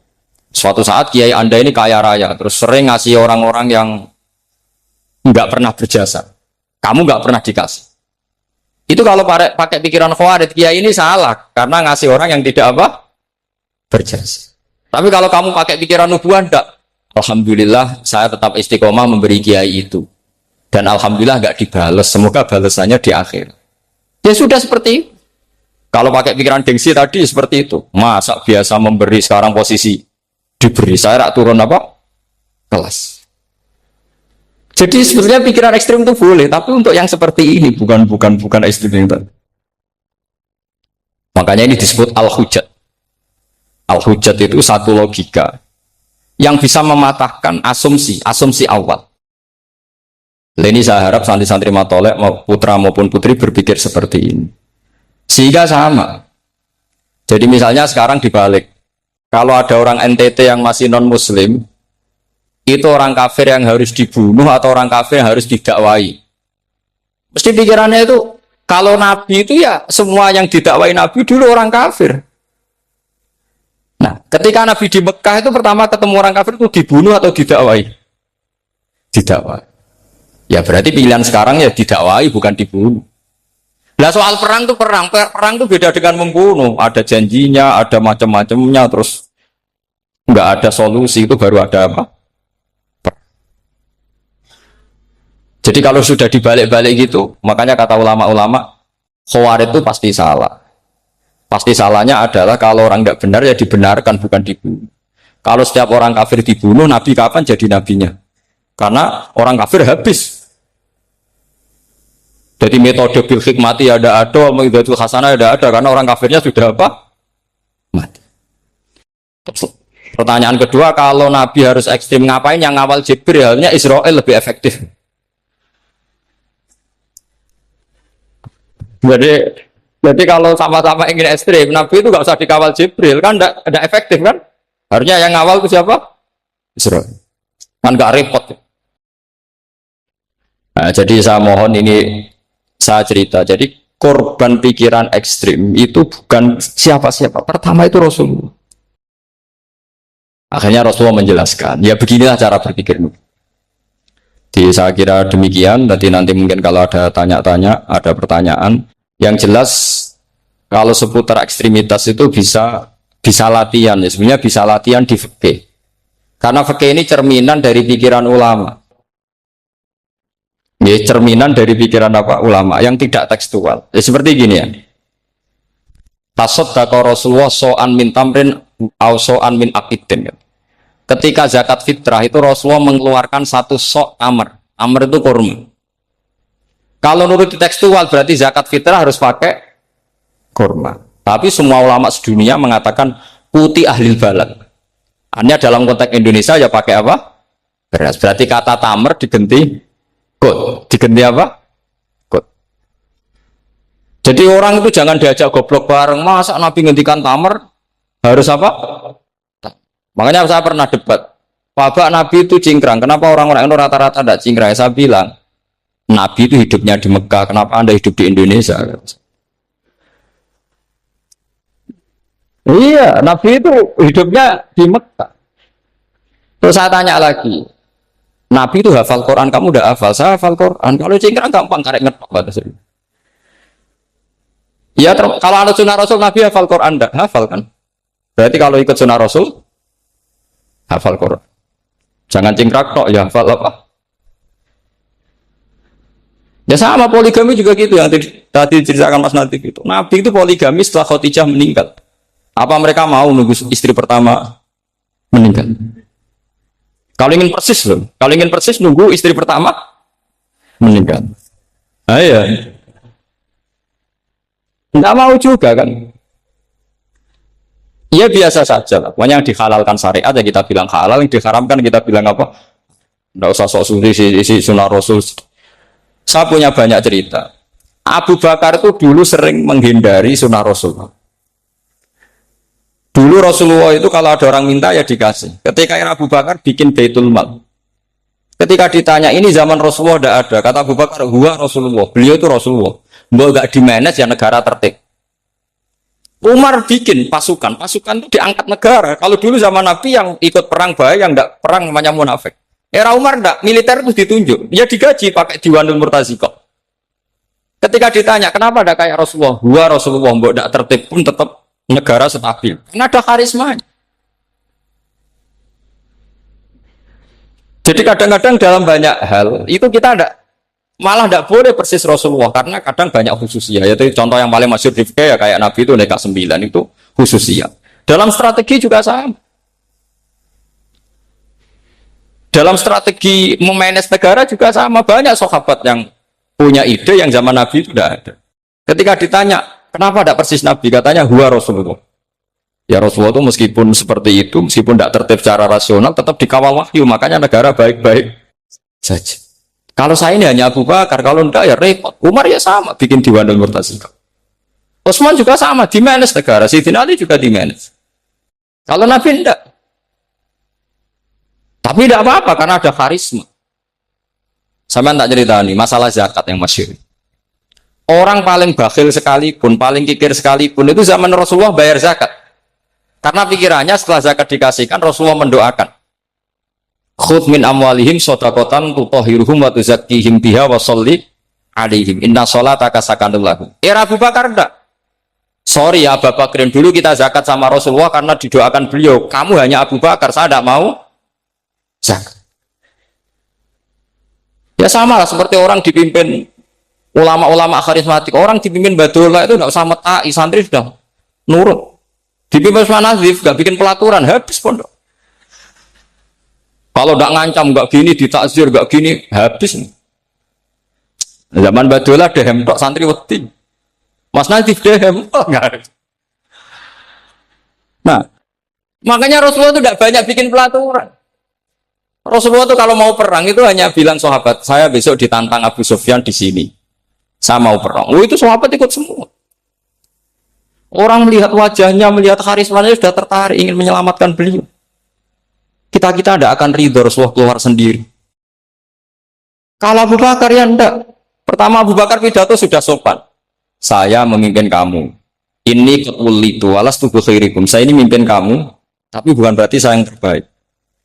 Suatu saat kiai Anda ini kaya raya, terus sering ngasih orang-orang yang nggak pernah berjasa. Kamu nggak pernah dikasih. Itu kalau pakai pikiran Khawarij, kiai ini salah karena ngasih orang yang tidak berjasa. Tapi kalau kamu pakai pikiran nubuah, enggak. Alhamdulillah saya tetap istiqomah memberi kiai itu. Dan alhamdulillah enggak dibalas. Semoga balasannya di akhir. Ya sudah seperti itu. Kalau pakai pikiran gengsi tadi seperti itu. Masa biasa memberi sekarang posisi diberi, saya turun kelas. Jadi sebetulnya pikiran ekstrim itu boleh, tapi untuk yang seperti ini bukan ekstrim yang tadi. Makanya ini disebut al-hujjat. Al-hujjat itu satu logika yang bisa mematahkan asumsi awal. Ini saya harap santri-santri matolek putra maupun putri berpikir seperti ini. Sehingga sama. Jadi misalnya sekarang dibalik. Kalau ada orang NTT yang masih non-muslim, itu orang kafir yang harus dibunuh atau orang kafir yang harus didakwai. Mesti pikirannya itu, kalau Nabi itu ya semua yang didakwai Nabi dulu orang kafir. Nah, ketika Nabi di Mekah itu pertama ketemu orang kafir itu dibunuh atau didakwai? Didakwai. Ya berarti pilihan sekarang ya didakwai bukan dibunuh. Nah soal perang itu perang itu beda dengan membunuh. Ada janjinya, ada macam-macamnya, terus nggak ada solusi, itu baru ada apa? Jadi kalau sudah dibalik-balik gitu, makanya kata ulama-ulama, Khawarij itu pasti salah. Pasti salahnya adalah kalau orang nggak benar ya dibenarkan, bukan dibunuh. Kalau setiap orang kafir dibunuh, Nabi kapan jadi nabinya? Karena orang kafir habis. Jadi metode bil hikmati ada, al-mau'izatul hasanah ada, karena orang kafirnya sudah apa? Mati. Pertanyaan kedua, kalau Nabi harus ekstrim ngapain yang ngawal Jibril? Halnya Israel lebih efektif. Jadi kalau sama-sama ingin ekstrim, Nabi itu nggak usah dikawal Jibril, kan enggak efektif kan? Harusnya yang ngawal itu siapa? Israel. Kan nggak repot. Nah, jadi saya mohon ini saya cerita. Jadi korban pikiran ekstrim itu bukan siapa-siapa. Pertama itu Rasulullah. Akhirnya Rasulullah menjelaskan, ya beginilah cara berpikirmu. Jadi saya kira demikian. Nanti mungkin kalau ada tanya-tanya, ada pertanyaan. Yang jelas kalau seputar ekstremitas itu bisa latihan. Ya sebenarnya bisa latihan di fikih. Karena fikih ini cerminan dari pikiran ulama. Ya, cerminan dari pikiran apa ulama yang tidak tekstual. Ya, seperti gini ya. Tasaddaqa Rasulullah so'an min tamrin au so'an min aqidin. Ketika zakat fitrah itu Rasulullah mengeluarkan satu sok tamr. Tamr itu kurma. Kalau menurut tekstual berarti zakat fitrah harus pakai kurma. Tapi semua ulama sedunia mengatakan putih ahli balad. Hanya dalam konteks Indonesia ya pakai apa? Beras. Berarti kata tamr diganti kut. Diganti apa? Kut. Jadi orang itu jangan diajak goblok bareng. Masa Nabi ngendikan tamr harus apa? Makanya saya pernah debat. Pak Nabi itu cingkrang. Kenapa orang-orang itu rata-rata tidak cingkrang? Saya bilang Nabi itu hidupnya di Mekah, kenapa Anda hidup di Indonesia? Iya, Nabi itu hidupnya di Mekah. Terus saya tanya lagi, Nabi itu hafal Quran, kamu udah hafal? Saya hafal Quran. Kalau cingkrang gampang, karek ngetok. Ya, kalau ada sunnah Rasul, Nabi hafal Quran, enggak? Hafal kan? Berarti kalau ikut sunnah Rasul, hafal Quran. Jangan cingkrak tok, ya hafal apa? Ya sama poligami juga gitu yang tadi diceritakan Mas Natif itu. Nabi itu poligami setelah Khadijah meninggal. Apa mereka mau nunggu istri pertama meninggal? Kalau ingin persis nunggu istri pertama meninggal. Nah, iya. Enggak mau juga kan? Ya biasa saja lah. Pokoknya yang dihalalkan syariat ya kita bilang halal, yang diharamkan kita bilang apa? Enggak usah sok suci isi sunnah Rasul. Saya punya banyak cerita. Abu Bakar itu dulu sering menghindari sunnah Rasul. Dulu Rasulullah itu kalau ada orang minta ya dikasih. Ketika Abu Bakar bikin Baitul Mal. Ketika ditanya ini zaman Rasulullah tidak ada. Kata Abu Bakar, huwa Rasulullah. Beliau itu Rasulullah. Mbak gak di-manage ya negara tertib. Umar bikin pasukan itu diangkat negara. Kalau dulu zaman Nabi yang ikut perang bahaya, yang tidak perang namanya munafik. Era Umar enggak, militer itu ditunjuk. Dia digaji pakai Diwanul Murtaziqah. Ketika ditanya, kenapa ada kayak Rasulullah? Huwa Rasulullah, mbok enggak tertib pun tetap negara stabil. Karena ada karisma. Jadi kadang-kadang dalam banyak hal, itu kita malah enggak boleh persis Rasulullah. Karena kadang banyak khususnya. Yaitu contoh yang paling masyhur di fikih ya kayak Nabi itu Neka 9 itu khususnya. Dalam strategi juga sama. Dalam strategi memanage negara juga sama. Banyak sahabat yang punya ide yang zaman Nabi itu tidak ada. Ketika ditanya, kenapa tidak persis Nabi? Katanya, huwa Rasulullah. Ya Rasulullah itu meskipun seperti itu, meskipun tidak tertib secara rasional, tetap dikawal wahyu. Makanya negara baik-baik saja. Kalau saya ini hanya Abu Bakar, kalau tidak ya repot. Umar ya sama, bikin Diwanul Murtaziqah. Utsman juga sama, di-manage negara. Sayyidina Ali juga di-manage. Kalau Nabi tidak. Tapi tidak apa-apa karena ada karisma. Sama tak cerita nih masalah zakat yang masyhur. Orang paling bakhil sekalipun, paling kikir sekalipun itu zaman Rasulullah bayar zakat. Karena pikirannya setelah zakat dikasihkan Rasulullah mendoakan. Khudh min amwalihim shadaqatan tutahhiruhum wa tuzakkihim biha wa sholli alaihim. Inna sholataka sakanul lahum. Era Abu Bakar enggak. Sorry ya Abu Bakrin, dulu kita zakat sama Rasulullah karena didoakan beliau. Kamu hanya Abu Bakar, saya tidak mau zakat. Ya sama lah seperti orang dipimpin ulama-ulama karismatik. Orang dipimpin Badullah itu tidak usah metai, santri sudah nurut. Dipimpin Usman Nazif, gak bikin pelaturan, habis pondok. Kalau tidak ngancam, gak gini, ditakzir, gak gini, habis. Zaman Badola dehem tok santri wedi. Mas Nadif dehem enggak. Nah, makanya Rasulullah itu tidak banyak bikin pelaturan. Rasulullah itu kalau mau perang itu hanya bilang sahabat, saya besok ditantang Abu Sufyan di sini. Saya mau perang. Oh, itu sahabat ikut semua. Orang melihat wajahnya, melihat karismanya sudah tertarik ingin menyelamatkan beliau. Kita tidak akan ridho Rasulullah keluar sendiri. Kalau Abu Bakar ya enggak. Pertama Abu Bakar pidato sudah sopan. Saya memimpin kamu. Ini keulitu walas tubuh khairikum. Saya ini memimpin kamu, tapi bukan berarti saya yang terbaik.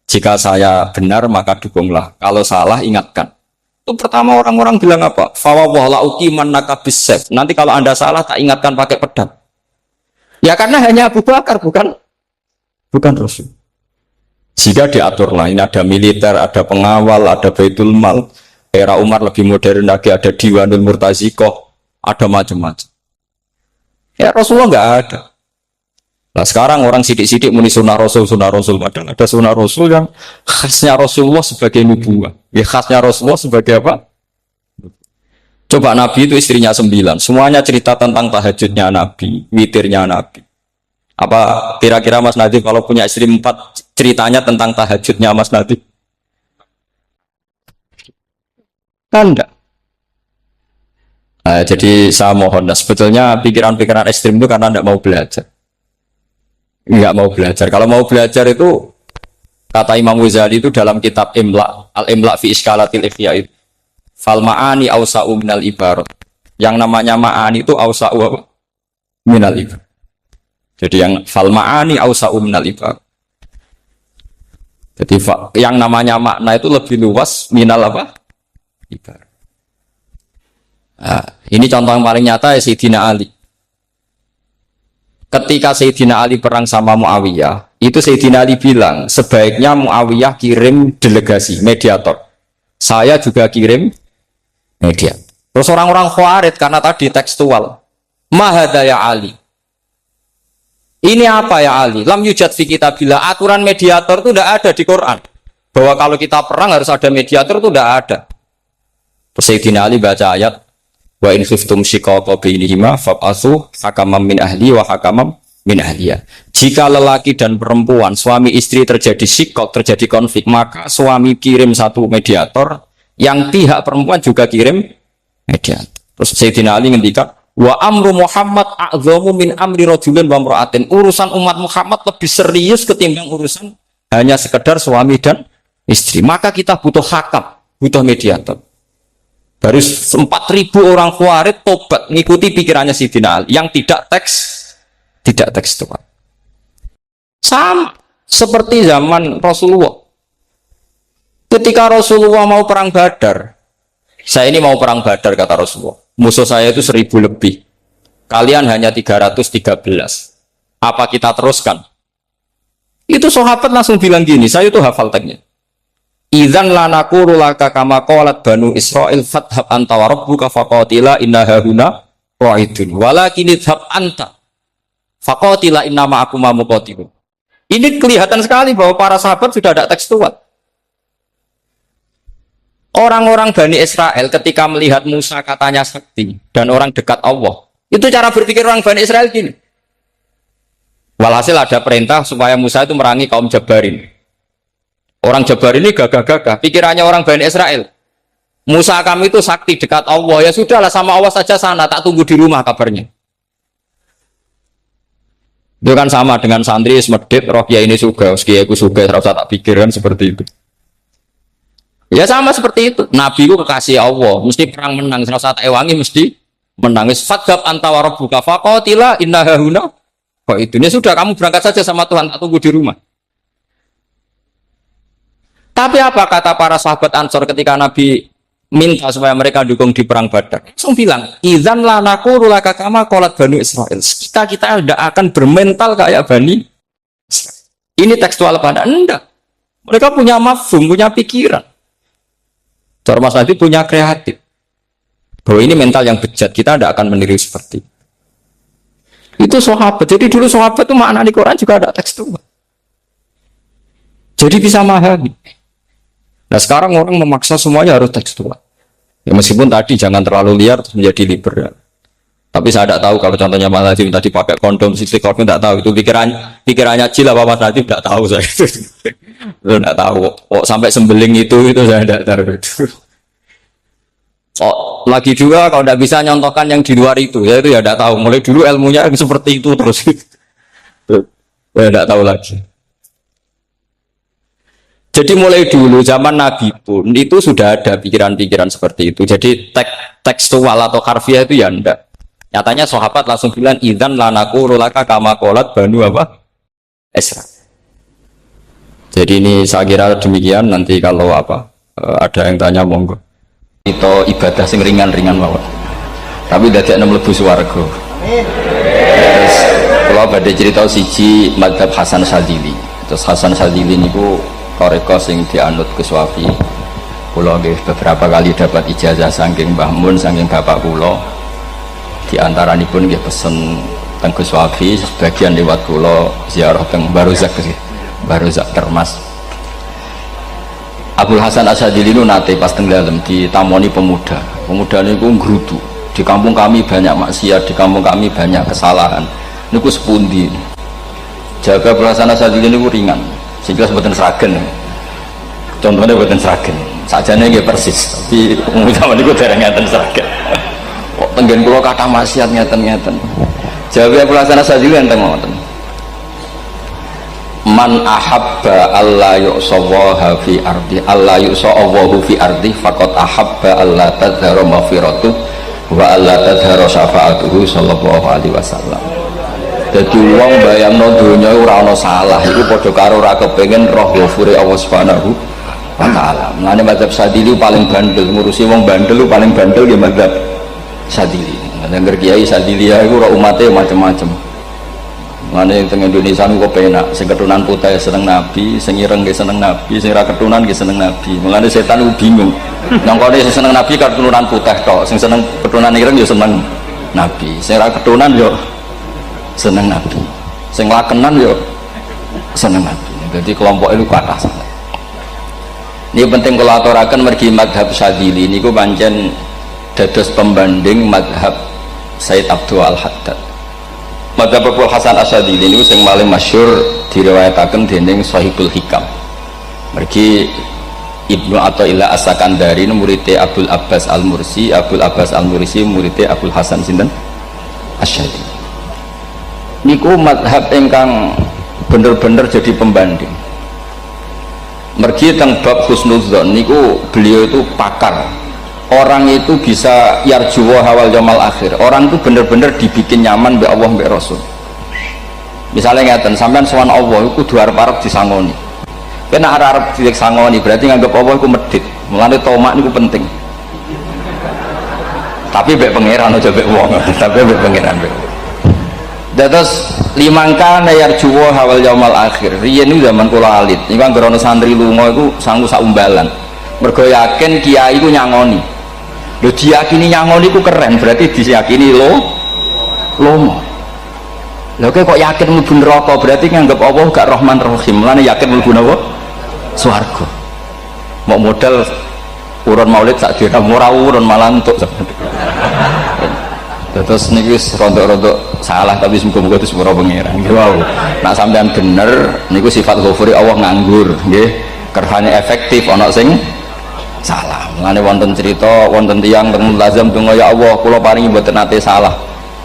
Jika saya benar maka dukunglah. Kalau salah ingatkan. Itu pertama orang-orang bilang apa? Fawwala uqiman nakabisef. Nanti kalau Anda salah tak ingatkan pakai pedang. Ya karena hanya Abu Bakar bukan Rasul. Jika diaturlah, ini ada militer, ada pengawal, ada Baitul Mal. Era Umar lebih modern lagi, ada Diwanul Murtazikoh, ada macam-macam. Ya Rasulullah nggak ada. Nah sekarang orang sidik-sidik muni sunnah Rasul, padahal ada sunnah Rasul yang khasnya Rasulullah sebagai nubuwah. Ya khasnya Rasulullah sebagai apa? Coba Nabi itu istrinya 9, semuanya cerita tentang tahajudnya Nabi, witirnya Nabi. Apa kira-kira Mas Nadif kalau punya istri 4 ceritanya tentang tahajudnya Mas Nadif? Kan enggak. Nah, jadi saya mohon, sebetulnya pikiran-pikiran ekstrim itu karena enggak mau belajar. Enggak mau belajar. Kalau mau belajar itu kata Imam Ghazali itu dalam kitab Imla, Al-Imla fi Iskalatil Ikhya itu. Fal ma'ani awsa'u minal ibarat. Yang namanya ma'ani itu awsa'u minal ibarat. Jadi yang fal ma'ani awsa'u minal ibarat. Jadi yang namanya makna itu lebih luas minal apa? Ibarat. Nah, ini contoh yang paling nyata ya Sayyidina Ali. Ketika Sayyidina Ali perang sama Muawiyah, itu Sayyidina Ali bilang, sebaiknya Muawiyah kirim delegasi, mediator. Saya juga kirim mediator. Terus orang-orang Khawarij karena tadi tekstual. Mahada ya Ali. Ini apa ya Ali? Lam yujad fi kitabillah. Aturan mediator itu tidak ada di Quran. Bahwa kalau kita perang harus ada mediator itu tidak ada. Terus Sayyidina Ali baca ayat wa in khiftum shiqaqa bainihima fab'atsu hakaman min ahli wa hakaman min ahliya. Jika lelaki dan perempuan, suami istri terjadi shiqaq, terjadi konflik, maka suami kirim satu mediator, yang pihak perempuan juga kirim mediator. Terus Sayyidina Ali ngendikan wa amru Muhammad a'dhamu min amri rajulin wa imra'atin. Urusan umat Muhammad lebih serius ketimbang urusan hanya sekedar suami dan istri. Maka kita butuh hakam, butuh mediator. Baru 4.000 orang Khawarij tobat ngikuti pikirannya Sayyidina Ali yang tidak tekstual. Sama seperti zaman Rasulullah. Ketika Rasulullah mau perang Badar, saya ini mau perang Badar kata Rasulullah. Musuh saya itu 1.000 lebih. Kalian hanya 313. Apa kita teruskan? Itu sahabat langsung bilang gini, saya itu hafal teksnya. Idzan lanaqulu laka kama qalat banu Israil fathab anta wa rabbuka faqatila inna hahuna qa'idun walakin idhab anta faqatila inna ma'akum muqatilun. Ini kelihatan sekali bahwa para sahabat sudah ada tekstual. Orang-orang Bani Israel ketika melihat Musa katanya sakti dan orang dekat Allah, itu cara berpikir orang Bani Israel gini. Walhasil ada perintah supaya Musa itu merangi kaum Jabarin. Orang Jabar ini gagah-gagah, pikirannya orang Bani Israel. Musa kami itu sakti dekat Allah, ya sudahlah sama Allah saja sana, tak tunggu di rumah kabarnya. Itu kan sama dengan santri semedit, roh kiai ini suga, kiai aku suga, serasa tak pikiran seperti itu. Ya sama seperti itu. Nabi itu kekasih Allah, mesti perang menang, serasa tak ewangi mesti menang. Fadhab anta wa rabbuka faqatila inna hahuna. Kok itu? Ya sudah kamu berangkat saja sama Tuhan, tak tunggu di rumah. Tapi apa kata para sahabat Ansor ketika Nabi minta supaya mereka dukung di perang Badar? Langsung bilang, idzan lanaqulu laka kama qalat banu Israil. Kita tidak akan bermental kayak Bani Israil. Ini tekstual pada enggak. Mereka punya mafhum, punya pikiran. Cara Mas Nabi punya kreatif. Bahwa ini mental yang bejat, kita tidak akan meniru seperti itu sahabat. Jadi dulu sahabat itu makna di Quran juga ada tekstual. Jadi bisa memahami. Nah sekarang orang memaksa semuanya harus tekstual. Ya meskipun tadi jangan terlalu liar terus menjadi liberal. Tapi saya tidak tahu kalau contohnya Mas Najib tadi pakai kondom, sisi kondom tidak tahu itu pikirannya Jil apa Mas Najib tidak tahu saya. Tidak tahu. Oh, sampai sembeling itu saya tidak tahu. Oh, lagi juga kalau tidak bisa nyontohkan yang di luar itu, ya itu ya tidak tahu. Mulai dulu ilmunya seperti itu terus. Saya tidak tahu lagi. Jadi mulai dulu zaman Nabi pun itu sudah ada pikiran-pikiran seperti itu. Jadi tekstual atau harfiah itu ya enggak. Nyatanya sahabat langsung bilang idzan lanaku rulaka kama qolat banu apa? Esra. Jadi ini saya kira demikian, nanti kalau apa ada yang tanya monggo. Itu ibadah sing ringan-ringan mawon. Tapi dadekno mlebu swarga. Terus kalau badhe cerita siji madzhab Hasan Syadzili. Terus Hasan Syadzili niku toreko sing dianut Gus Wafi. Kula nggih beberapa kali dapat ijazah saking Mbah Mun saking bapak kula. Di antaranipun nggih pesen teng Gus Wafi, sebagian lewat kula ziarah teng Baruzak nggih. Baruzak Termas. Abdul Hasan Asyadzili nu nate pas teng dalem ditamoni pemuda. Pemuda niku ngrutu. Di kampung kami banyak maksiat, di kampung kami banyak kesalahan. Niku sepundi. Jaga Abdul Hasan Asyadzili niku ringan. Sing jelas mboten sragen. Contohnya mboten sragen. Sajane nggih persis, tapi umumnya niku dereng ngeten sragen. Kok tenggen kula kathah maksiat ngeten-ngeten. Jawabe Abdul Syadzili enten ngoten. Man ahabba alla yu'sawaha fi ardi alla yu'sawahu fi ardi faqad ahabba alla tadhara maghfiratu wa alla tadhara syafaatuhu sallallahu alaihi wasallam. Dadi wong bayangno donya ora ana salah iku padha karo ora kepengin roh ghafure Allah Subhanahu wa taala. Mulane madzhab Syadzili paling bandel, ngurusi wong bandel paling bandel nggih madzhab Syadzili. Nangger kiai Syadzili iku ora umate macam-macam. Mulane teng Indonesia niku penak, sing keturunan putih seneng Nabi, sing ireng nggih seneng Nabi, sing ora keturunan nggih seneng Nabi. Mulane setan niku bingung. Nangkone sing seneng Nabi keturunan putih tok, sing seneng keturunan ireng ya seneng Nabi, sing ora keturunan ya seneng Nabi, sing lakenan ya seneng Nabi. Jadi kelompok itu kathah sangat. Ini penting kalau aturaken mergi madhab Syadzili niku pancen dados pembanding madhab Sayyid Abdul Al-Haddad. Madhab Abdul Hasan Asyadzili niku sing paling masyhur diriwayataken dening Shahibul Hikam. Mergi Ibnu Athaillah As-Sakandari muridé Abdul Abbas Al-Mursi, Abdul Abbas Al-Mursi muridé Abdul Hasan sinten Asyadzili. Niku madhab ingkang bener-bener jadi pembanding. Mergi teng bab husnudzon niku beliau itu pakar. Orang itu bisa yarjuwa hawal yaumil akhir. Orang itu bener-bener dibikin nyaman mbek Allah mbek Rasul. Misalnya ngeten, sampean sowan Allah iku kudu arep-arep disangoni. Kena arep disangoni berarti nganggep Allah iku medhit. Mulane tomak niku penting. Tapi mbek pangeran aja mbek wong, tapi mbek pangeran mbek. Dados limangka nayar juwa hawal yaumal akhir. Riyen niku zaman kula alit. Niku anggere ana santri lunga iku sanggu sak umbalan. Mergo yakin kiai iku nyangoni. Lho diyakini nyangoni iku keren, berarti diyakini lomo. Lho kok yakin mlebu neraka, berarti nganggep Allah gak Rahman Rahim. Mulane yakin mlebu neraka swarga. Mau modal urun maulid sak dirham ora urun malah entuk. Terus niki rontok-rontok salah tapi semoga-moga itu sepuro pengiran. Wow. Nak sampean bener niku sifat ghafuri Allah nganggur, nggih. Kerhane efektif ana sing salah. Mulane wonten cerita wonten tiyang teng mulazam donga ya Allah kula paringi mboten nate salah.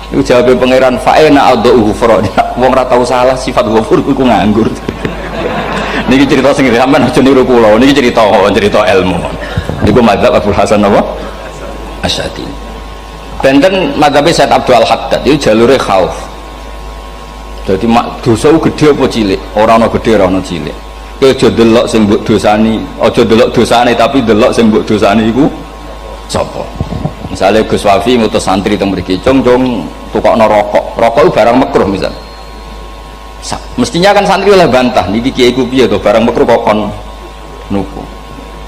Niku jawabe pangeran fa'ina adhu ghufra. Wong ora tau salah sifat ghafur iku nganggur. Niki cerita sing sampean aja niru kula. Niki cerita ilmu. Niku madzhab Abdul Hasan apa? Asyadzili. Benten madhabe Sayyid Abdul Al-Haddad itu jalure khauf. Jadi dosa gede apa cilik? Ora ana gede ora ana cilik. Kowe aja delok sing mbok dosani, aja delok dosane tapi delok sing mbok dosani iku sapa. Misale Gus Wafi ngutus santri teng mriki, "Cung, tukokno rokok." Rokok itu barang makruh misal. Mestinya kan santri oleh bantah, niki kiai ku piye to barang makruh kok kon nuku.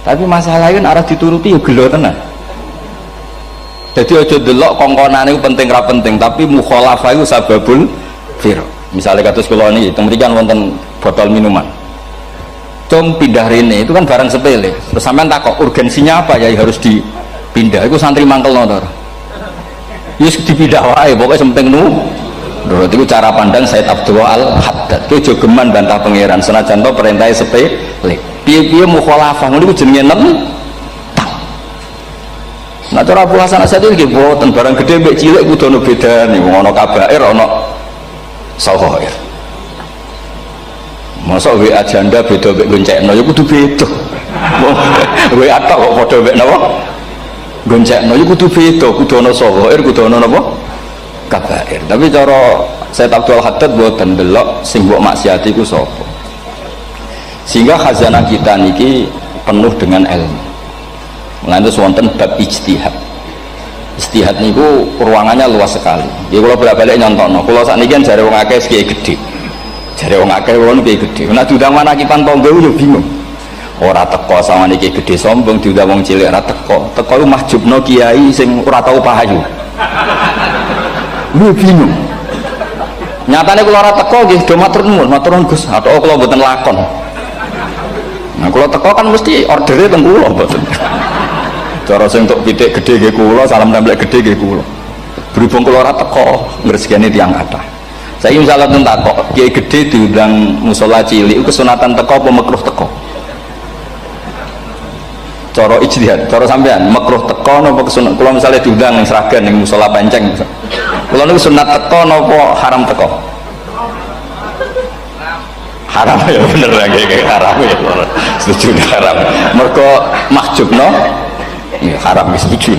Tapi masalahnya arah dituruti ya gelo tenan. Jadi aja delok kongkonane itu penting ra penting, tapi mukhalafah itu sababul fir. Misalnya kados kula niki teng mriki wonten botol minuman. Cung pindah rene itu kan barang sepele. Terus sampean takok urgensinya apa ya harus pindah iku santri mangkelno to wis dipindah wae pokoke penting nu menurut itu cara pandang Said Abdul Al-Haddad itu jogeman bantah pangeran senajan to perintahnya sepele piye-piye mukhalafah ngono iku jenenge nentang. Nah cara Abu Hasan Asy'ari iki boten barang gede mbek cilik kudu ono bedane wong ana kabair ana sahair. Masa WA janda beda mbek goncekno ya kudu beda. WA tok kok padha mbek napa? Goncekno ya kudu beda, kudu ana sahair, kudu ana napa? Kabair. Tapi cara Said Abdul Haddad boten delok sing mbok maksiati ku sapa. Sehingga khazanah kita niki penuh dengan ilmu. Mulane wonten bab ijtihad. Ijtihad niku ruangannya luas sekali. Ya kula bolak-balik nyontokno. Kula sakniki kan jare wong akeh kiai gedhe. Jare wong akeh wong kiai gedhe. Nek diundang manakipan tangga yo bingung. Ora teko samane kiai gedhe sombong diundang wong cilik ora teko. Teko ku mahjubno kiai sing ora tau pahayu. Lu bingung. Nyatane kula ora teko nggih do matur nuwun Gus. Atok kula mboten lakon. Nah kalau teko kan mesti ordernya teng kula mboten. Cara sing entuk pitik gedhe nggih kula, salam templek gedhe nggih kula. Berhubung kula ora teko ngresikane tiyang kathah. Saiki misalnya teng takok, kiai gedhe diundang musala cilik kesunatan teko apa makruh teko? Cara ijtihad, cara sampean makruh teko napa kesunat? Kula misalnya diundang ning Sragen ning musala Panceng. Kula niku sunat teko napa haram teko? Haram ya bener kayak haram ya setuju haram mergo mahjubno ya haram setuju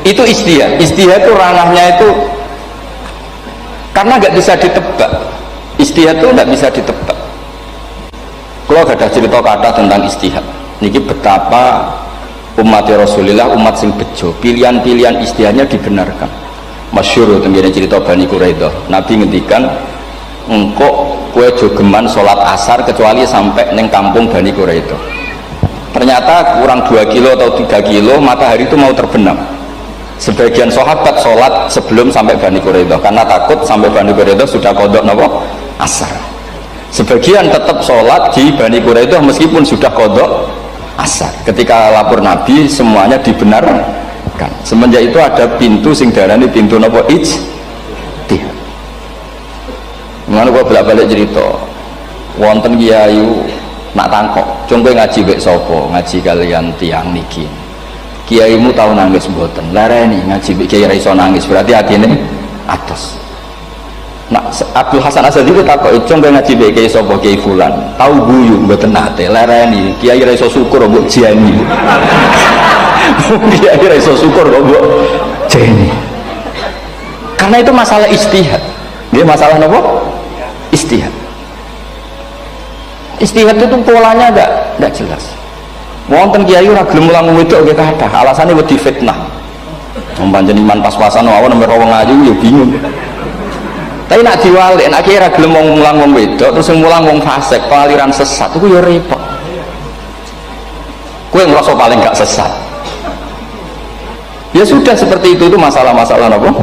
itu istihad itu ranahnya itu karena nggak bisa ditebak istihad itu nggak bisa ditebak. Kalau gak ada cerita kata tentang istihad niki betapa umat Rasulullah umat sing bejo pilihan-pilihan istihadnya dibenarkan. Masyhur tentang cerita Bani Quraidah. Nabi ngendikan engkau kue jogeman sholat asar kecuali sampai neng kampung Bani Quraidah. Ternyata kurang 2 kilo atau 3 kilo matahari itu mau terbenam. Sebagian sahabat sholat sebelum sampai Bani Quraidah karena takut sampai Bani Quraidah sudah kodok nopo asar. Sebagian tetap sholat di Bani Quraidah meskipun sudah kodok asar. Ketika lapor Nabi semuanya dibenarkan. Semenjak itu ada pintu sing darani pintu napa ijtihad. Ngono kok bolak-balik cerita. Wonten kiai nak tangkok, "Cung kowe ngaji mek sapa? Ngaji kalian tiang niki." Kiaimu tau nangis mboten? Lareni ngaji mek kiai ra iso nangis, berarti atine atos. Nak Abdul Hasan Asy'ari takok, "Cung kowe ngaji mek kiai sapa? Kiai fulan." Tau guyu mboten nate. Lareni kiai ra iso syukur mbok jani. Dia kira iso syukur kok mbok jeni. Karena itu masalah istihad. Dia masalah apa? Istihad. Istihad itu polanya enggak jelas. Wonten kiai ora gelem mulang wedok nggih kathah, alasane wedi fitnah. Wong pancen iman pas-pasan awan nomor wong ayu ya bingung. Tapi nak diwalik, nak kiai ora gelem mulang wong wedok terus sing mulang wong fasik, aliran sesat iku ya repot. Kowe ngrasa paling gak sesat. Ya sudah seperti itu masalah-masalah apa?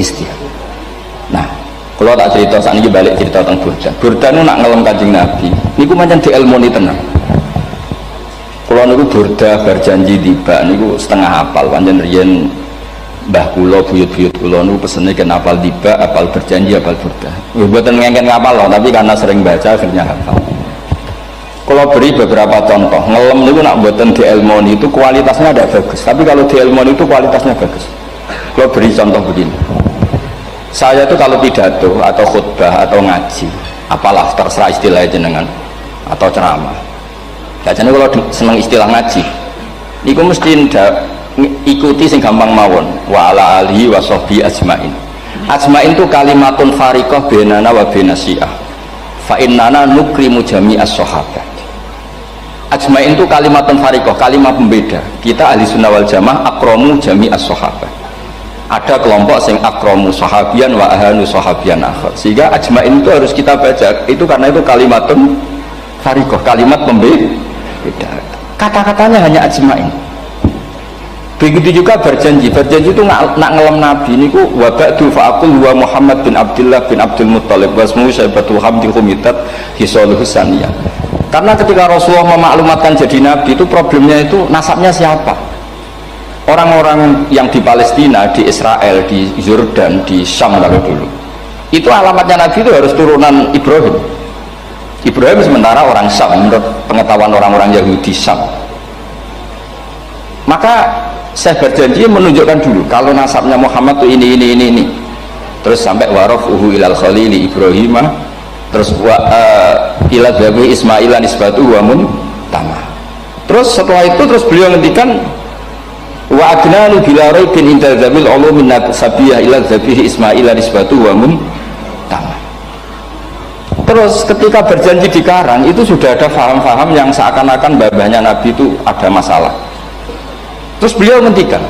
Istihad. Nah, kalau tak cerita saat ini balik cerita tentang Burda. Burda itu nak ngelem Kanjeng Nabi. Niku macam diilmoni tenang. Kalau niku Burda berjanji tiba, niku setengah hafal. Pancen riyen mbah kula buyut-buyut kula niku pesene kan hafal tiba, hafal berjanji, hafal Burda. Mboten ngengken hafal loh, tapi karena sering baca akhirnya hafal. Kalau beri beberapa contoh, ngelem itu nak buatan di ilmoni itu kualitasnya ada bagus, tapi kalau di ilmoni itu kualitasnya bagus. Kalau beri contoh begini, saya itu kalau pidato atau khutbah atau ngaji, apalah terserah istilah jenengan atau ceramah. Biasanya kalau senang istilah ngaji, itu mesti ikuti sing gampang mawon. Wa ala alihi wa sahbihi ajmain. Ajmain itu kalimatun fariqah bainana wa bainas syiah. Fa innana nukrimu jami'as sahabat. Ajmain itu kalimatun fariqah, kalimat pembeda. Kita ahli sunnah wal jamaah akramu jami'as sahabat. Ada kelompok sing akramu sahabian wa ahanu sahabian akhir. Sehingga ajmain itu harus kita baca. Itu karena itu kalimatun fariqah, kalimat pembeda. Kata-katanya hanya ajmain. Begitu juga berjanji. Berjanji itu nak ngelem Nabi niku wa ba'du fa'aqul wa Muhammad bin Abdullah bin Abdul Muttalib wasmu Syaibatul Hamdi Humitat Hisaluhus Saniyah. Karena ketika Rasulullah memaklumatkan jadi nabi itu problemnya itu nasabnya siapa? Orang-orang yang di Palestina, di Israel, di Yordan, di Syam kalau dulu. Itu alamatnya nabi itu harus turunan Ibrahim. Ibrahim sementara orang Syam menurut pengetahuan orang-orang Yahudi Syam. Maka saya berjanji menunjukkan dulu kalau nasabnya Muhammad itu ini. Terus sampai warafuhu ilal khalili Ibrahim, terus ila dhabi Ismail nisbatu wa tama. Terus setelah itu terus beliau ngendikan wa adnalu bila raibin inda dzabil ulumin sabiyah ila dhabihi Ismail nisbatu wa tama. Terus ketika berjanji di Karang itu sudah ada faham-faham yang seakan-akan babahnya Nabi itu ada masalah. Terus beliau ngendikan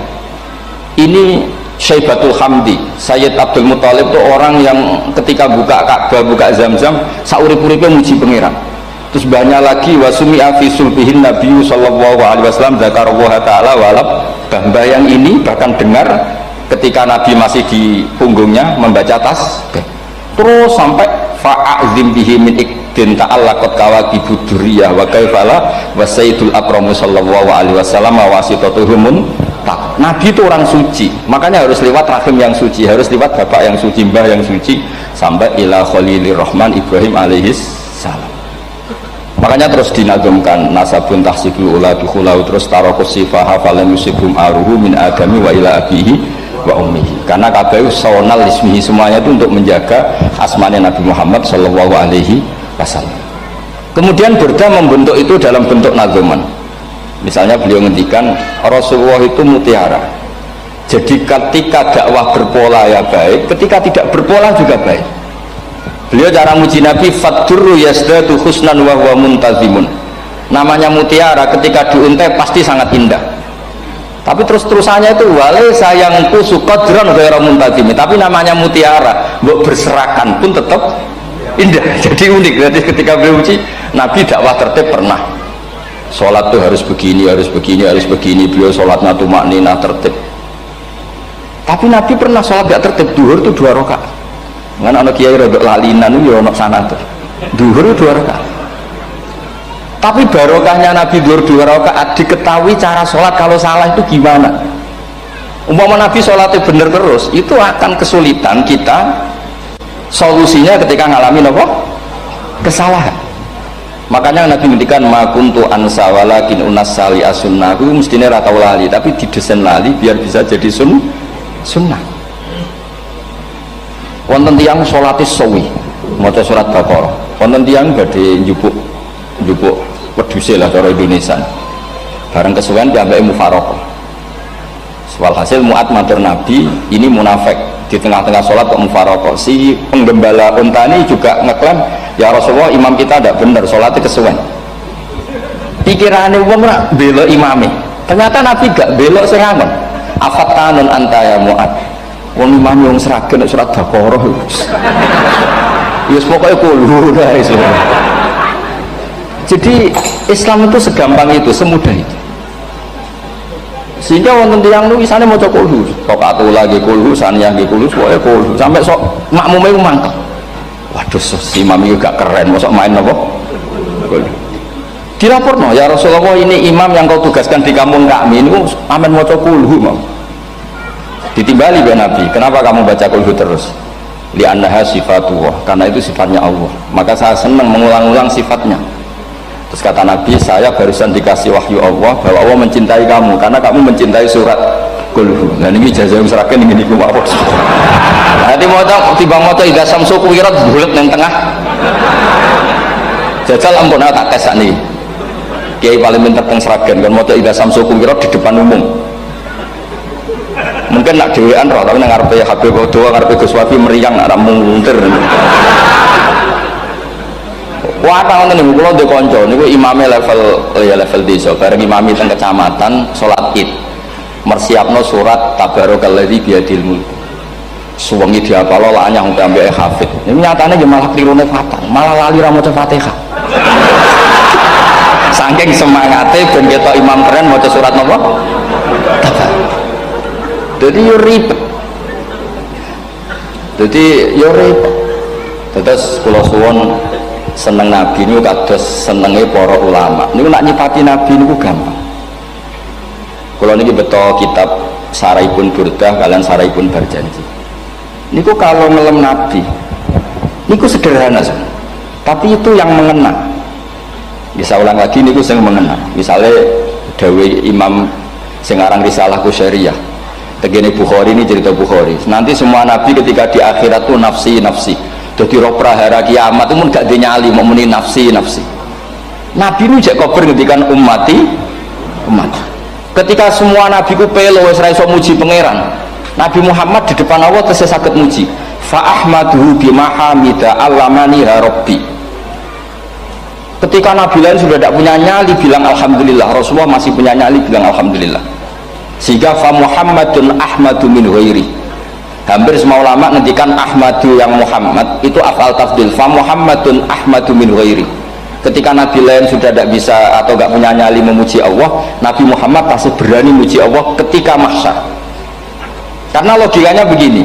ini Syaibatul Hamdi, Sayyid Abdul Muthalib itu orang yang ketika buka Ka'bah, buka Zam-Zam, saurip-uripnya muji pangeran. Terus banyak lagi wasumi'a fi sulbihin Nabi sallallahu alaihi wasallam zakarallahu taala walab, mbah yang ini bahkan dengar ketika Nabi masih di punggungnya membaca tasbih. Terus sampai fa'azim bihi min ikdin ta'allaqat kawakibud duriyah wa kaifala wa sayyidul akramu sallallahu alaihi wasallam wasitatuhumun. Nabi itu orang suci, makanya harus lewat rahim yang suci, harus lewat bapak yang suci, mbah yang suci, sampai ila khalilir rahman Ibrahim alaihis salam. Makanya terus dinagumkan nasabun tahsibul ula bikhulau, terus tarokus sifaha falam yusibum aruhu min agami wa ila abihi wa ummihi. Karena kabeh sonal ismihi, semuanya itu untuk menjaga asmanya Nabi Muhammad sallallahu alaihi wasallam. Kemudian Burda membentuk itu dalam bentuk nazuman. Misalnya beliau ngendikan Rasulullah itu mutiara. Jadi ketika dakwah berpola ya baik, ketika tidak berpola juga baik. Beliau cara muji Nabi fadurru yazdatu husnan wa huwa muntazimun. Namanya mutiara ketika diuntai pasti sangat indah. Tapi terus-terusannya itu wale sayangku suqadran ghairu muntazimi. Tapi namanya mutiara, mbok berserakan pun tetap indah. Jadi unik. Berarti ketika beliau muji Nabi dakwah tertib pernah. Sholat tuh harus begini, harus begini, harus begini. Beliau sholatnya tumakninah tertib. Tapi Nabi pernah sholat gak tertib. Duhur tuh 2 rakaat. Kan anak kiai rodok lalinan itu ya anak sana tuh. Duhur itu 2 rakaat. Tapi barokahnya Nabi duhur 2 rakaat diketahui cara sholat kalau salah itu gimana. Umpama Nabi sholatnya bener terus, itu akan kesulitan kita solusinya ketika ngalamin apa? Kesalahan. Makanya Nabi ngendikan ma kuntu ansa walakin unassali as-sunnah. Itu mestinya ra tau lali, tapi didesain lali biar bisa jadi sunnah. Wonten tiyang salate suwi maca surat Baqarah. Wonten tiyang badhe njupuk wedhuse lah cara Indonesia. Bareng kesuwen piyambake mufaraqah. Walhasil Mu'ad matur Nabi, ini munafik di tengah-tengah sholat kok mufaraqah. Si penggembala unta ini juga ngeklaim, ya Rasulullah imam kita tidak benar, sholatnya kesuwen. Pikirannya wong ora bela imame. Ternyata Nabi gak belok serangan. Afat tanun anta ya Mu'ad. Wong imam wong seragen surat Baqarah. Ya pokoknya kulo dah iso. Jadi Islam itu segampang itu, semudah itu. Sehingga wonten tiyang nulisane maca kulhu, rakaat lagi kulhu, saniyah nggih kulhu, pokoke kulhu sampai sok makmume mangkel. Waduh, si imam iki gak keren, mosok main apa? Kulhu. Dilaporno, ya Rasulullah ini imam yang kau tugaskan di kampung kami ini aman maca kulhu mau. Ditimbali be Nabi, kenapa kamu baca kulhu terus? Li'annaha sifatullah, karena itu sifatnya Allah. Maka saya senang mengulang-ulang sifatnya. Terus kata Nabi, saya barusan dikasih wahyu Allah bahwa Allah mencintai kamu karena kamu mencintai surat kulhu. Nah ini jazah yang serahkan ini ku apa? Nanti mau tiba mau idza samsu kuwirat bulet nang tengah. Jajal ampun tak tes sak niki. Kiai paling pinter teng Sragen kan mau idza samsu kuwirat di depan umum. Mungkin nak dhewean roh tapi nang ngarepe Habib Doa ngarepe Gus Wafi meriang nak muntir. Wah, tahun ini kalau di konco, ini imamnya level desa, bareng imami teng kecamatan, sholat id, mersiapno surat tabarokalladzi biadil mulk. Suwengi diapalo lanyah untuk ambil hafid. Ini nyatanya dia malah klirune fatal, malah lali ra maca Fatihah. Saking semangatnya ben ketok imam keren maca surat napa? Jadi yo ribet. Terus kula suwun seneng Nabi niku kados senenge para ulama. Niku nak nyipati Nabi niku gampang. Kula niki beto kitab Saraipun Burdah kalian Saraipun Berjanji. Niku kalau ngelem Nabi niku sederhana saja. Tapi itu yang mengena. Bisa ulang lagi niku sing mengena. Misalnya dawuh Imam sing aran Risalah Qusyariyah. Tegene Bukhari ini cerita Bukhari. Nanti semua nabi ketika di akhirat tuh nafsi. Jadi roh prahara kiamat itu pun gak dinyali mau muni nafsi. Nabi itu jak kober ngendikan umat. Ketika semua nabi ku pelo wis ra iso muji pangeran, Nabi Muhammad di depan Allah tesih saged muji. Fa ahmaduhu bima hamida allamani rabbi. Ketika nabi lain sudah tidak punya nyali bilang alhamdulillah, Rasulullah masih punya nyali bilang alhamdulillah. Sehingga fa Muhammadun ahmadu min ghairi. Hampir semua ulama ngendikan ahmadu yang Muhammad itu afal tafdil. Fa Muhammadun ahmadu min ghairi. Ketika nabi lain sudah tidak bisa atau tidak punya nyali memuji Allah, Nabi Muhammad pasti berani memuji Allah ketika mahsyar. Karena logikanya begini,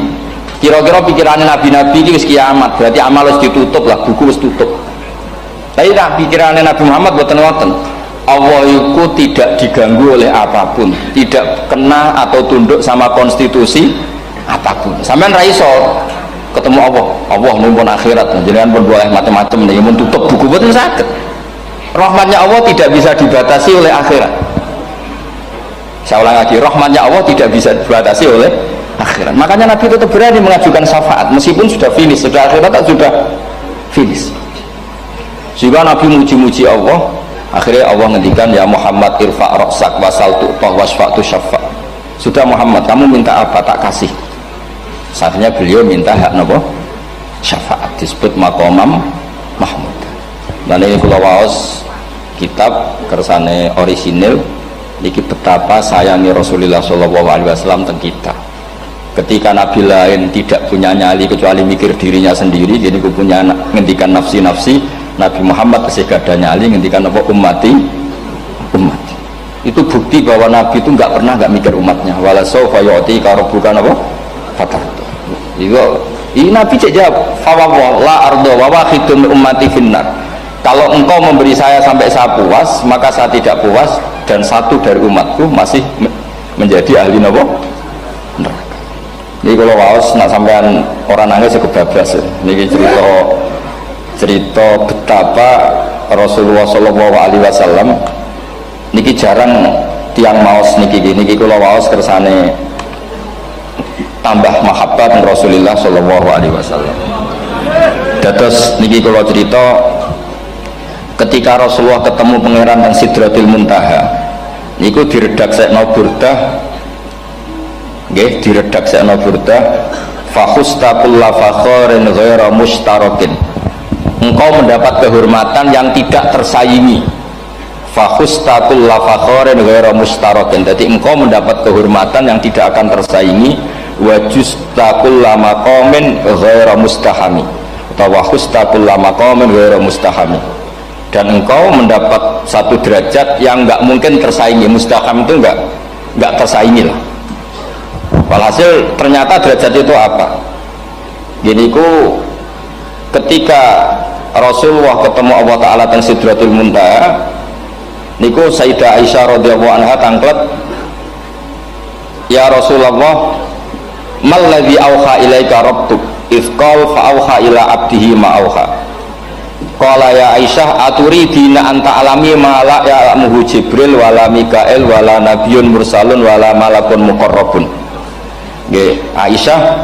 kira-kira pikirannya nabi-nabi ini kiamat, berarti amal harus ditutup lah, buku harus tutup. Tapi nah, pikirannya Nabi Muhammad boten-boten, Allah itu tidak diganggu oleh apapun, tidak kena atau tunduk sama konstitusi apapun. Sampean ra iso ketemu Allah numpun akhirat, jenengan pun boleh macam-macam nih, mun tutup buku boten saged. Rahmatnya Allah tidak bisa dibatasi oleh akhirat. Saya ulang lagi, rahmatnya Allah tidak bisa dibatasi oleh akhirat. Makanya Nabi tetap berani mengajukan syafaat meskipun sudah finish, sudah akhirat sudah finish. Juga Nabi muji-muji Allah, akhirnya Allah ngendikan ya Muhammad irfa' ra'sak wasal tu'tah wasfa'tu syafa'. Sudah Muhammad, kamu minta apa tak kasih. Saatnya beliau minta hak nopo syafaat, disebut maqamam mahmud. Dan ini kula waos kitab kersane orisinil iki betapa sayangi Rasulullah SAW teng kita. Ketika nabi lain tidak punya nyali kecuali mikir dirinya sendiri, jadi aku punya ngendikan nafsi, Nabi Muhammad kasih gada nyali ngendikan apa umat. Itu bukti bahwa nabi itu nggak pernah nggak mikir umatnya. Wala sawfa yu'tika rabbuka apa fatar. Ini nabi cek jawab fawwah la ardo wa wahidun ummati finnar. Kalau engkau memberi saya sampai saya puas, maka saya tidak puas dan satu dari umatku masih menjadi ahli neraka. Ini kalau waos nak sampean orang nangis kebablas. Ini cerita betapa Rasulullah SAW. Niki jarang tiang maos niki kalau waos kersane tambah mahabbat Rasulullah SAW. Dados niki kalau cerita ketika Rasulullah ketemu pangeran dan Sidratil Muntaha niku diredaksekno Burdah nggih diredaksekno Burdah fakhusta kulla fakhorin ghaira mustarakin, engkau mendapat kehormatan yang tidak tersaingi. Fakhusta kulla fakhorin ghaira mustarakin, jadi engkau mendapat kehormatan yang tidak akan tersaingi. Wajusta kulla maqamin ghaira mustahami atau wakhusta kulla maqamin ghaira mustahami, dan engkau mendapat satu derajat yang nggak mungkin tersaingi. Mustaham itu nggak tersaingi lah. Walhasil ternyata derajat itu apa? Gini ku ketika Rasulullah ketemu Allah Ta'ala teng Sidratul Muntaha niku Sayyidah Aisyah radhiyallahu anha tangklet, ya Rasulullah mal ladzi auha ilaika rabbuk ifqal fa auha ila abdihi ma auha. Qala ya Aisyah aturidina anta alami ma la ya'lamuhu Jibril wala Mikael wala nabiyyun mursalun wala malakun muqarrabun. Nggih, Aisyah,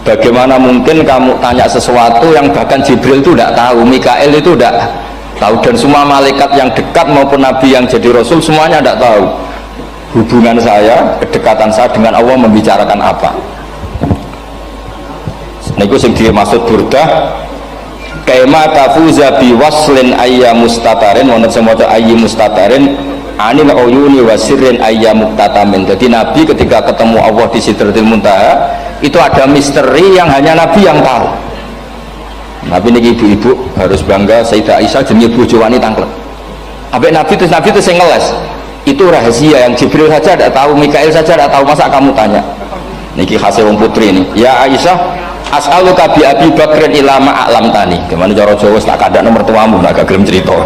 bagaimana mungkin kamu tanya sesuatu yang bahkan Jibril itu tidak tahu, Mikael itu tidak tahu, dan semua malaikat yang dekat maupun nabi yang jadi rasul semuanya tidak tahu hubungan saya, kedekatan saya dengan Allah membicarakan apa. Niku sing dimaksud Burdah kaima tafuza bi waslin ayya mustatarin, wonten sing maca ayyi mustatarin anil uyuni wa sirrin ayya muktatamin. Jadi Nabi ketika ketemu Allah di Sidratul Muntaha itu ada misteri yang hanya Nabi yang tahu. Nabi niki ibu-ibu harus bangga, Sayyidah Aisyah jenenge bojo wanita tangklet. Ambek Nabi itu sing ngeles. Itu rahasia yang Jibril saja tidak tahu, Mikael saja tidak tahu, masa kamu tanya? Niki khase wong putri ini. Ya Aisyah, as'aluka bi Abi Bakrin ila ma a'lam tani. Gimana cara Jawa tak kadakno mertuamu nak gak gelem crita.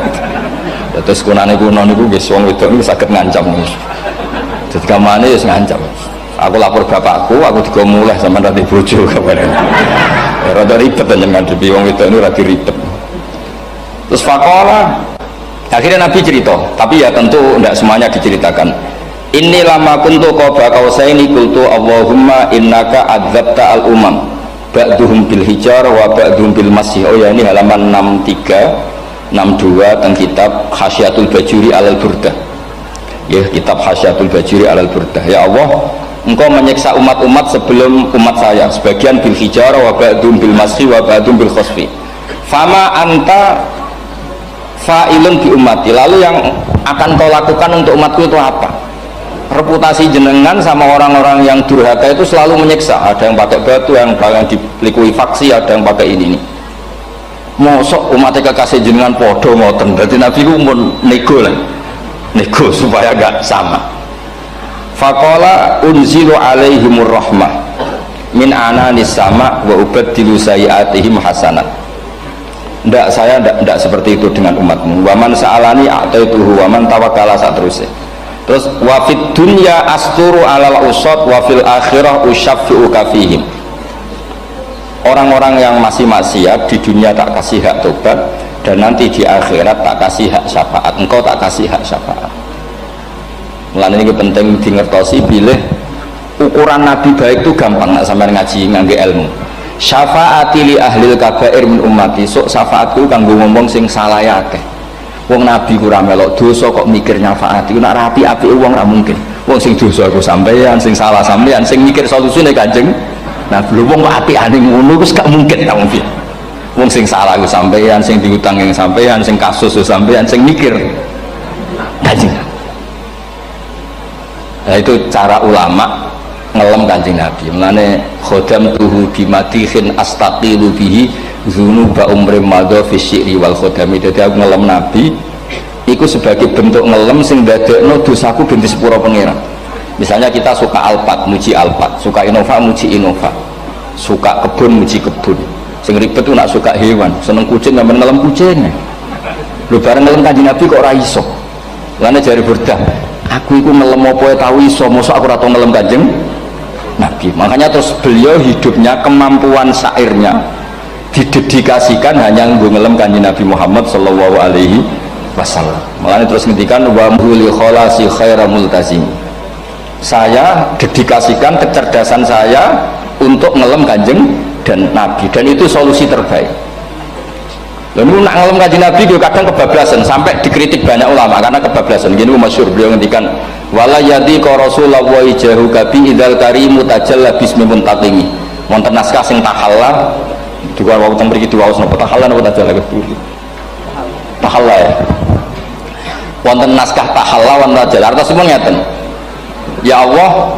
Terus kunane kuno niku nggih wong wedok niku saged ngancam. Jadi kamane wis ngancam. Aku lapor bapakku, aku juga mulai sama nanti bojo kabarnya. Rada ribet jenengan ngadepi wong wedok niku rada ribet. Terus faqala akhirnya Nabi cerita, tapi ya tentu tidak semuanya diceritakan. Inni lama kuntu qaba qausaini qultu Allahumma innaka adzabta al umam ba'duhum bil hijar wa ba'duhum bil masih. Oh ya, ini halaman 63 62 tentang kitab Hasyiatul Bajuri alal Burdah. Ya, kitab Hasyiatul Bajuri alal Burdah. Ya Allah, engkau menyiksa umat-umat sebelum umat saya, sebagian bil hijar wa ba'duhum bil masih wa ba'duhum bil khosfi. Fama anta fa'ilun bi ummati, lalu yang akan kau lakukan untuk umatku itu apa? Reputasi jenengan sama orang-orang yang durhaka itu selalu menyiksa. Ada yang pakai batu, yang dilikuifaksi, ada yang pakai ini. Mosok umatnya kekasih jenengan podo ngoten. Berarti Nabi ku mun nego lah, nego supaya gak sama. Faqala unzilu alaihimur rahmah min ananis sama wa ubaddilu sayiatihim hasanat. Ndak, saya ndak seperti itu dengan umatmu. Waman sa'alani a'taituhu waman tawakkala saterusé. Terus wa fid dunya asturu alal usad wa fil akhirah usyaffi'u kafihim. Orang-orang yang masih maksiat di dunia tak kasih hak tobat, dan nanti di akhirat tak kasih hak syafaat. Engkau tak kasih hak syafaat. Mulane ini penting dingertosi bilih ukuran Nabi baik itu gampang nak sampean ngaji ngangge ilmu. Syafaati li ahlil kabair min ummati, sok syafaatku kanggo ngomong sing salah akeh. Wong Nabi ku ra melok dosa kok mikir nyafaati, nek rapi apike wong ra mungkin. Wong sing dosa aku sampeyan, sing salah sampeyan, sing mikir solusine Kanjeng. Nah, belum wong apikane ngono wis gak mungkin ta wong piye. Wong sing salah ku sampeyan, sing diutang yang sampeyan, sing kasus sampeyan, sing mikir Kanjeng. Nah, itu cara ulama ngelem Kanjeng Nabi. Mulane khodam tuhu bimatihin astaqilu bihi dzunuba umri madha fi syi'ri wal khodami. Dadi aku ngelem Nabi iku sebagai bentuk ngelem sing ndadekno dosaku ben disepuro pangeran. Misalnya kita suka Alphard, muji Alphard, suka Innova, muji Innova, suka kebun, muji kebun. Sing ribet tuh nak suka hewan, seneng kucing nggak ngelem kucing. Lu bareng ngelem Kanjeng Nabi kok ora iso. Lane jari Burdah, aku iku ngelem apa tau iso, mosok aku ora tau ngelem Kanjeng Nabi. Makanya terus beliau hidupnya, kemampuan syairnya didedikasikan hanya untuk ngelem Kanjeng Nabi Muhammad sallallahu alaihi wasallam. Makanya terus ngendikan wa muli kholasi khaira multazim. Saya dedikasikan kecerdasan saya untuk ngelem Kanjeng dan Nabi, dan itu solusi terbaik. Lalu nak ngelem Kanjeng Nabi itu kadang kebablasan, sampai dikritik banyak ulama karena kebablasan. Gini masyhur beliau ngendikan wala yadi ka rasulullah jahu kabi idzal karimu tajalla bismi muntaqimi. Wonten naskah sing tahalla juga wau teng mriki diwaos napa tahalla napa tajalla keturi. Tahalla ya. Wonten naskah tahalla wonten tajalla. Artosipun ngeten. Ya Allah,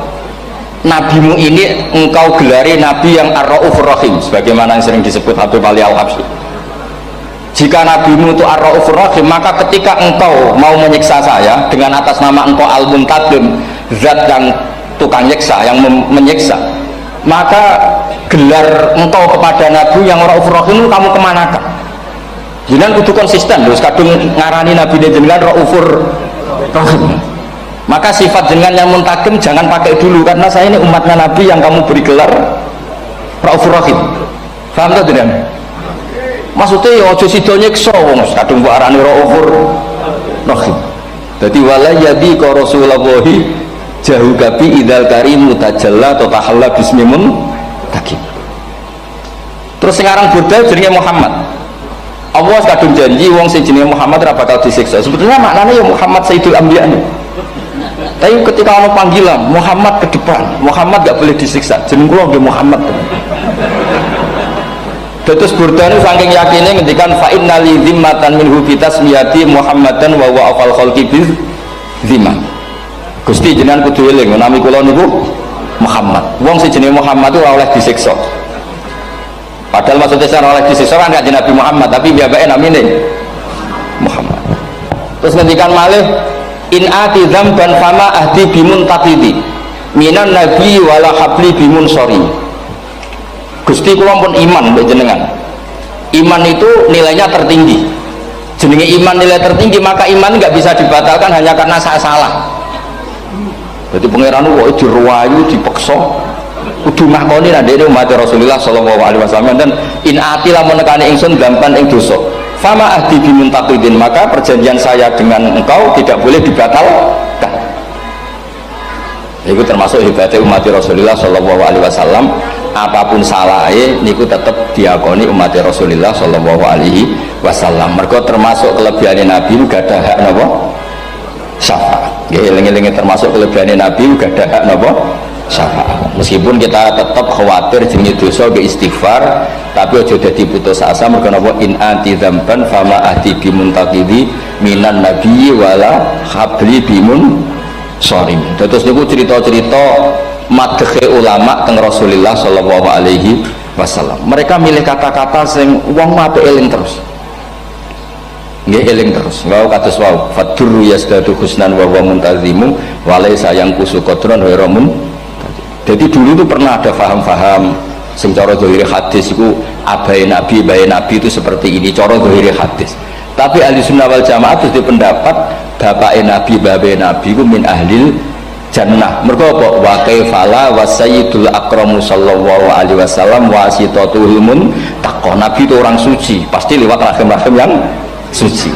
nabimu ini engkau gelari nabi yang ar-raufur rahim, sebagaimana yang sering disebut Habib Ali Al-Habsyi. Jika nabimu itu ar-raufur rahim, maka ketika engkau mau menyiksa saya dengan atas nama engkau al-muntadim, zat yang tukang nyiksa, yang menyiksa, maka gelar engkau kepada nabi yang ar-raufur rahim kamu kemanakan? Jangan kudu konsisten, terus kadung ngarani nabi jenengan raufur rahim. Maka sifat jenengan yang muntakim jangan pakai dulu, karena saya ini umatnya Nabi yang kamu beri gelar Raufur Rahim. Paham tak tidak? Maksudnya ya ojo sido nyiksa wong kadung mbok arani Raufur Rahim. Dadi wala yadi ka Rasulullah jahu kabi idzal karim mutajalla tatahalla bismimun takim. Terus sekarang Burdah jenenge Muhammad. Allah kadung janji wong sing jenenge Muhammad ora bakal disiksa. Sebetulnya maknanya ya Muhammad Sayyidul Anbiya. Tapi ketika orang panggilan Muhammad ke depan, Muhammad gak boleh disiksa. Jeneng kula nggih Muhammad. Terus Burdah itu saking yakinnya ngendikan fa inna li zimmatan minhu bi tasmiyati Muhammadan wa huwa afal khalqi bi zimmah. Gusti jenengan kudu eling nami kula niku Muhammad. Wong sing jenenge Muhammad itu ora oleh disiksa. Padahal maksudnya ora oleh disiksa kan gak Nabi Muhammad, tapi biabake namine Muhammad. Terus ngendikan malih in ati dzamban fama ahdi bimun tatidi minan nabi wala habli bimunsori. Gusti kula pun iman mbek jenengan. Iman itu nilainya tertinggi. Jenenge iman nilai tertinggi, maka iman nggak bisa dibatalkan hanya karena saya salah. Jadi pangeran kok diruwayu, dipeksa, kudu ngakoni nek dene umat Rasulullah sallallahu alaihi wasallam dan in atila menekani ingsun gampan ing dosa. Fama ahdi bimuntaqidin, maka perjanjian saya dengan engkau tidak boleh dibatalkan. Itu termasuk hebatnya umat Rasulullah sallallahu alaihi wasallam. Apapun salahnya niku tetap diakoni umat Rasulullah sallallahu alaihi wasallam. Mergo termasuk kelebihan Nabi gak ada hak napa? Syafaat. Nggih eling-eling termasuk kelebihan Nabi gak ada hak napa? Syafaat. Meskipun kita tetap khawatir jenenge dosa ke istighfar, tapi aja dadi putus asa mergo napa in anti dzamban fama ahdi bimuntaqidi minan nabi wala habli bimun sorim. Terus niku cerita-cerita madhe ulama teng Rasulullah sallallahu alaihi wasallam. Mereka milih kata-kata sing wong apik eling terus. Nggih eling terus. Wau kados wau fadurru yasdadu husnan wa huwa muntazimu wa laysa yanqusu qadran wa ramun. Jadi dulu itu pernah ada faham-faham sing cara zahir hadis iku abai nabi itu seperti ini cara zahir hadis. Tapi ahli sunnah wal jamaah itu pendapat bapak nabi babe nabi ku min ahlil jannah. Mergo apa? Wa kaifala wa sayyidul akramu sallallahu alaihi wasallam wa asitatul mun taqwa. Nabi itu orang suci, pasti lewat rahim-rahim yang suci.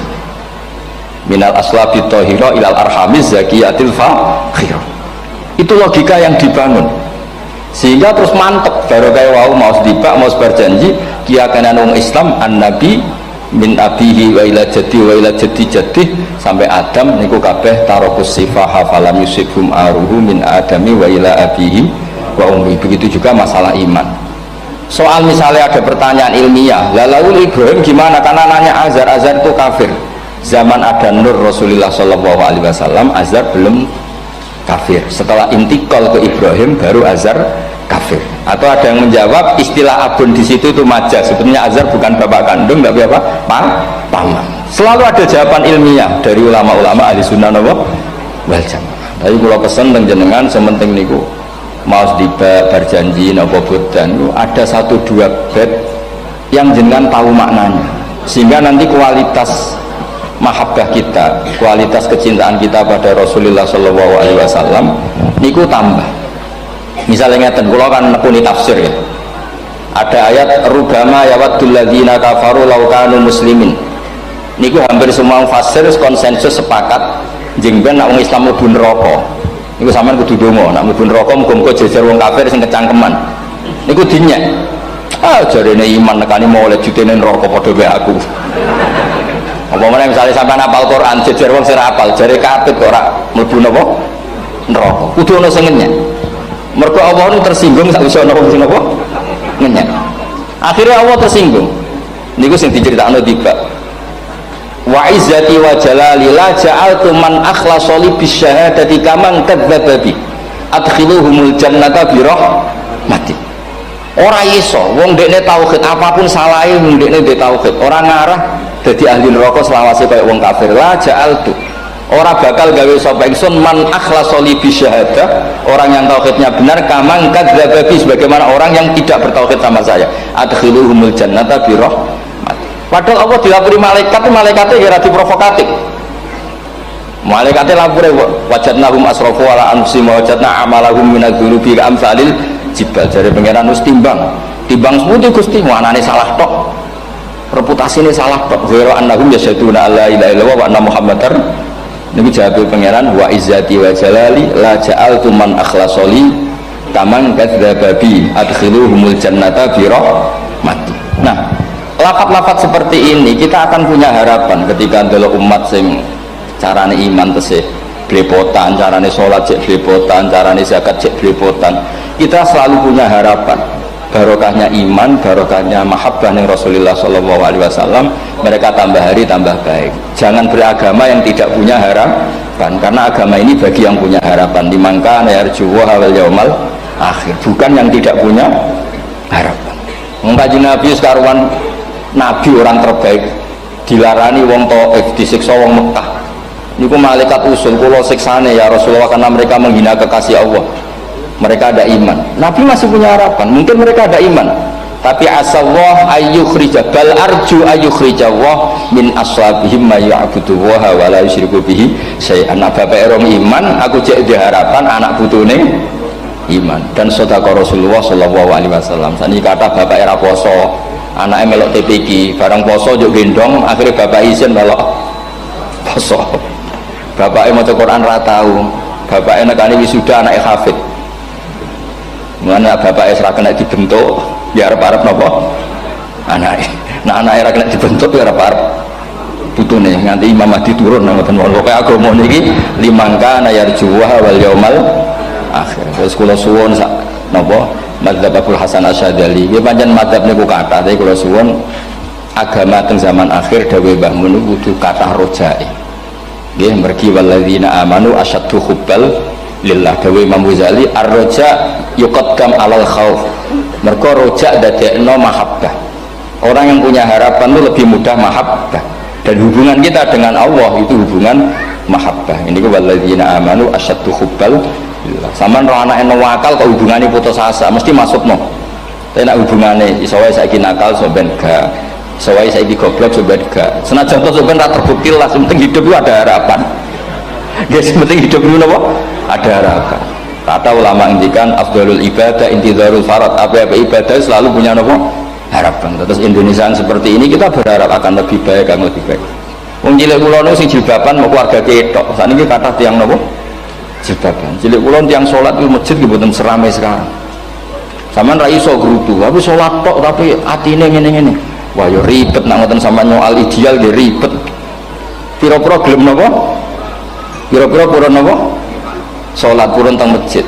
Minal aslabi thahira ilal arhamiz zakiyatil fakhir. Itu logika yang dibangun. Sehingga terus mantep baru kayak wau mau sedibak mau berjanji kiakan wong Islam an nabi min abihi wa ila jaddi sampai Adam niku kabeh tarokus sifaha falam yusibhum aruhu min adami wa ila abihi wa ummi. Begitu juga masalah iman. Soal misalnya ada pertanyaan ilmiah, lalu Ibrahim gimana? Karena nanya Azar itu kafir. Zaman ada Nur Rasulullah sallallahu alaihi wasallam, Azar belum kafir. Setelah intikal ke Ibrahim baru Azar kafir. Atau ada yang menjawab istilah abun di situ itu majaz. Sebetulnya Azar bukan bapak kandung, tapi apa? Paman. Selalu ada jawaban ilmiah dari ulama-ulama ahli sunnah wal jamaah. Tapi kalau pesan teng jenengan sementing niku mau sedibak berjanji napa bodan ada 1-2 bait yang jenengan tahu maknanya, sehingga nanti kualitas mahabbah kita, kualitas kecintaan kita pada Rasulullah sallallahu alaihi wasallam niku tambah. Misalnya ngeten kula kan nekuni tafsir ya. Ada ayat rubama yawaddul ladzina kafaru law kanu muslimin. Niku hampir semua fasir konsensus sepakat jengben nek wong Islam mlebu neraka. Niku sampean kudu donga nek mlebu neraka muga-muga jejer wong kafir sing kecangkeman. Niku dinyek. Jarene iman nekani mau oleh jutene neraka padha wae aku. Apa meneh misalnya sampean hafal Quran jejer wong sing hafal jare kapit kok ora mlebu napa neraka. Kudu ana sing ngenyek. Mergo Allah itu tersinggung sak iso ana wong sing napa ngenyek. Akhirnya Allah tersinggung. Niku sing diceritakno tiba. Wa izzati wa jalali la ja'altu man akhlasa li bisyahadati kaman kadzdzaba bi adkhiluhumul jannata bi rahmati. Ora iso wong dekne tauhid apapun salahe wong dekne ndek tauhid ora ngarah dadi ahli neraka selawase kaya wong kafir. La ja'altu ora bakal gawe sapa ingsun man akhlasa li bisyahadah orang yang tauhidnya benar kaman kadzdzaba bi sebagaimana orang yang tidak bertauhid sama saya adkhiluhumul jannata bi rahmati. Padahal Allah dilapori malaikat, malaikatnya kira provokatif. Malaikatnya lapor wajadnahum asrafu ala anfusihim wajadna amalahum minadz-dzunubi ka'amsalil jibal. Dari pangeran wis timbang seputi Gusti, anane salah tok. Reputasine salah tok. Ghairu annahum yasyaduna alla ilaha illallah wa anna muhammadar. Niku jawab pangeran wa izzati wa jalali la ja'altu man akhlasoli kaman kadzdzaba bi adkhiluhumul jannata bi rahmati. Nah, lafaz-lafaz seperti ini kita akan punya harapan ketika ndelok umat sing carane iman tesih blepotan, carane sholat cek blepotan, carane zakat cek blepotan. Kita selalu punya harapan barokahnya iman, barokahnya mahabbah ning Rasulullah sallallahu alaihi wasallam, mereka tambah hari tambah baik. Jangan beragama yang tidak punya harapan, karena agama ini bagi yang punya harapan. Dimangka yarjuwa wal yaumal akhir, bukan yang tidak punya harapan. Mengkaji Nabi sekaruan Nabi orang terbaik dilarani wong Taif, disiksa wong Mekah. Niku malaikat usul kula siksane ya Rasulullah karena mereka menghina kekasih Allah. mereka ada iman. Nabi masih punya harapan, mungkin mereka ada iman. Tapi asallah ayyukhrija bal arju ayyukhrijawah min ashabihim may ya'budu wa la yusyriku bihi syai'an. Bapak erong iman, aku cek di harapan anak putune iman. Dan sedekah Rasulullah sallallahu alaihi wasallam. Sani kata bapak era poso, anake melok TPQ, barang poso yo gendong, akhirnya bapak izin melok poso. Bapake maca Quran ra tau, bapake nekani wisuda anake hafid. Mana bapake ora kena dibentuk, ya arep-arep napa? Anake. Nah anake ora kena dibentuk ya arep-arep putune nganti Imam Mahdi turun nang ngoten wae. Pokoke agama niki limangka yarjuha wal yaumal akhir. Terus kula suwun sak napa? Madzhab Abdul Hasan Asyadzali. Nggih pancen madzhab niku kathah, tapi kula suwun agama teng zaman akhir dawuh Mbah Mun kudu kathah rojae. Nggih mergi walladzina amanu asyaddu hubbal lillah. Dawuh Imam Ghazali ar-raja yuqaddam alal khauf. Mergo roja dadekno mahabbah. Orang yang punya harapan itu lebih mudah mahabbah. Dan hubungan kita dengan Allah itu hubungan mahabbah. Ini ku walladzina amanu asyaddu hubbal lillah. Sampeyan ro anake nawakal kok hubungane putus asa mesti masukno. Tapi nek hubungane iso wae saiki nakal so ben gak. Iso wae saiki goblok so ben gak. Senajan to ben ra terbukti lah, penting hidup itu ada harapan. Guys, penting hidup itu apa? Ada harapan. Kata ulama ngendikan afdhalul ibadah intizarul farad. Apa-apa ibadah selalu punya apa? Harapan. Terus Indonesia seperti ini kita berharap akan lebih baik, akan lebih baik. Wong cilik kula niku sing jilbaban mau keluarga ketok. Saniki kathah tiyang napa? Jilbaban. Cilik kula tiyang salat di masjid nggih mboten seramai sekarang. Sampeyan ra iso grutu, tapi salat tok tapi atine ngene-ngene. Wah yo ribet nek ngoten sampeyan nyoal ideal nggih ribet. Pira-pira gelem napa? Pira-pira purun napa? Salat purun teng masjid.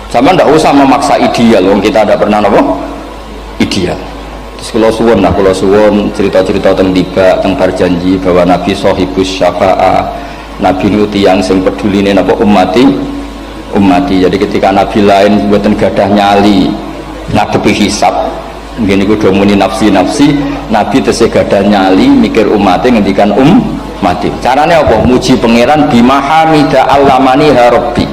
Sampeyan ndak usah memaksa ideal, wong kita ndak pernah napa? Ideal. Terus kula suwun cerita-cerita teng tiba teng berjanji bahwa Nabi sahibus syafa'ah. Nabi itu tiyang sing peduline napa ummati. Jadi ketika Nabi lain mboten gadah nyali ngadepi hisab. Ngene iku do muni nafsi-nafsi, Nabi tesih gadah nyali mikir umate ngendikan mati. Carane apa? Muji pangeran bimahamida allamani rabbi.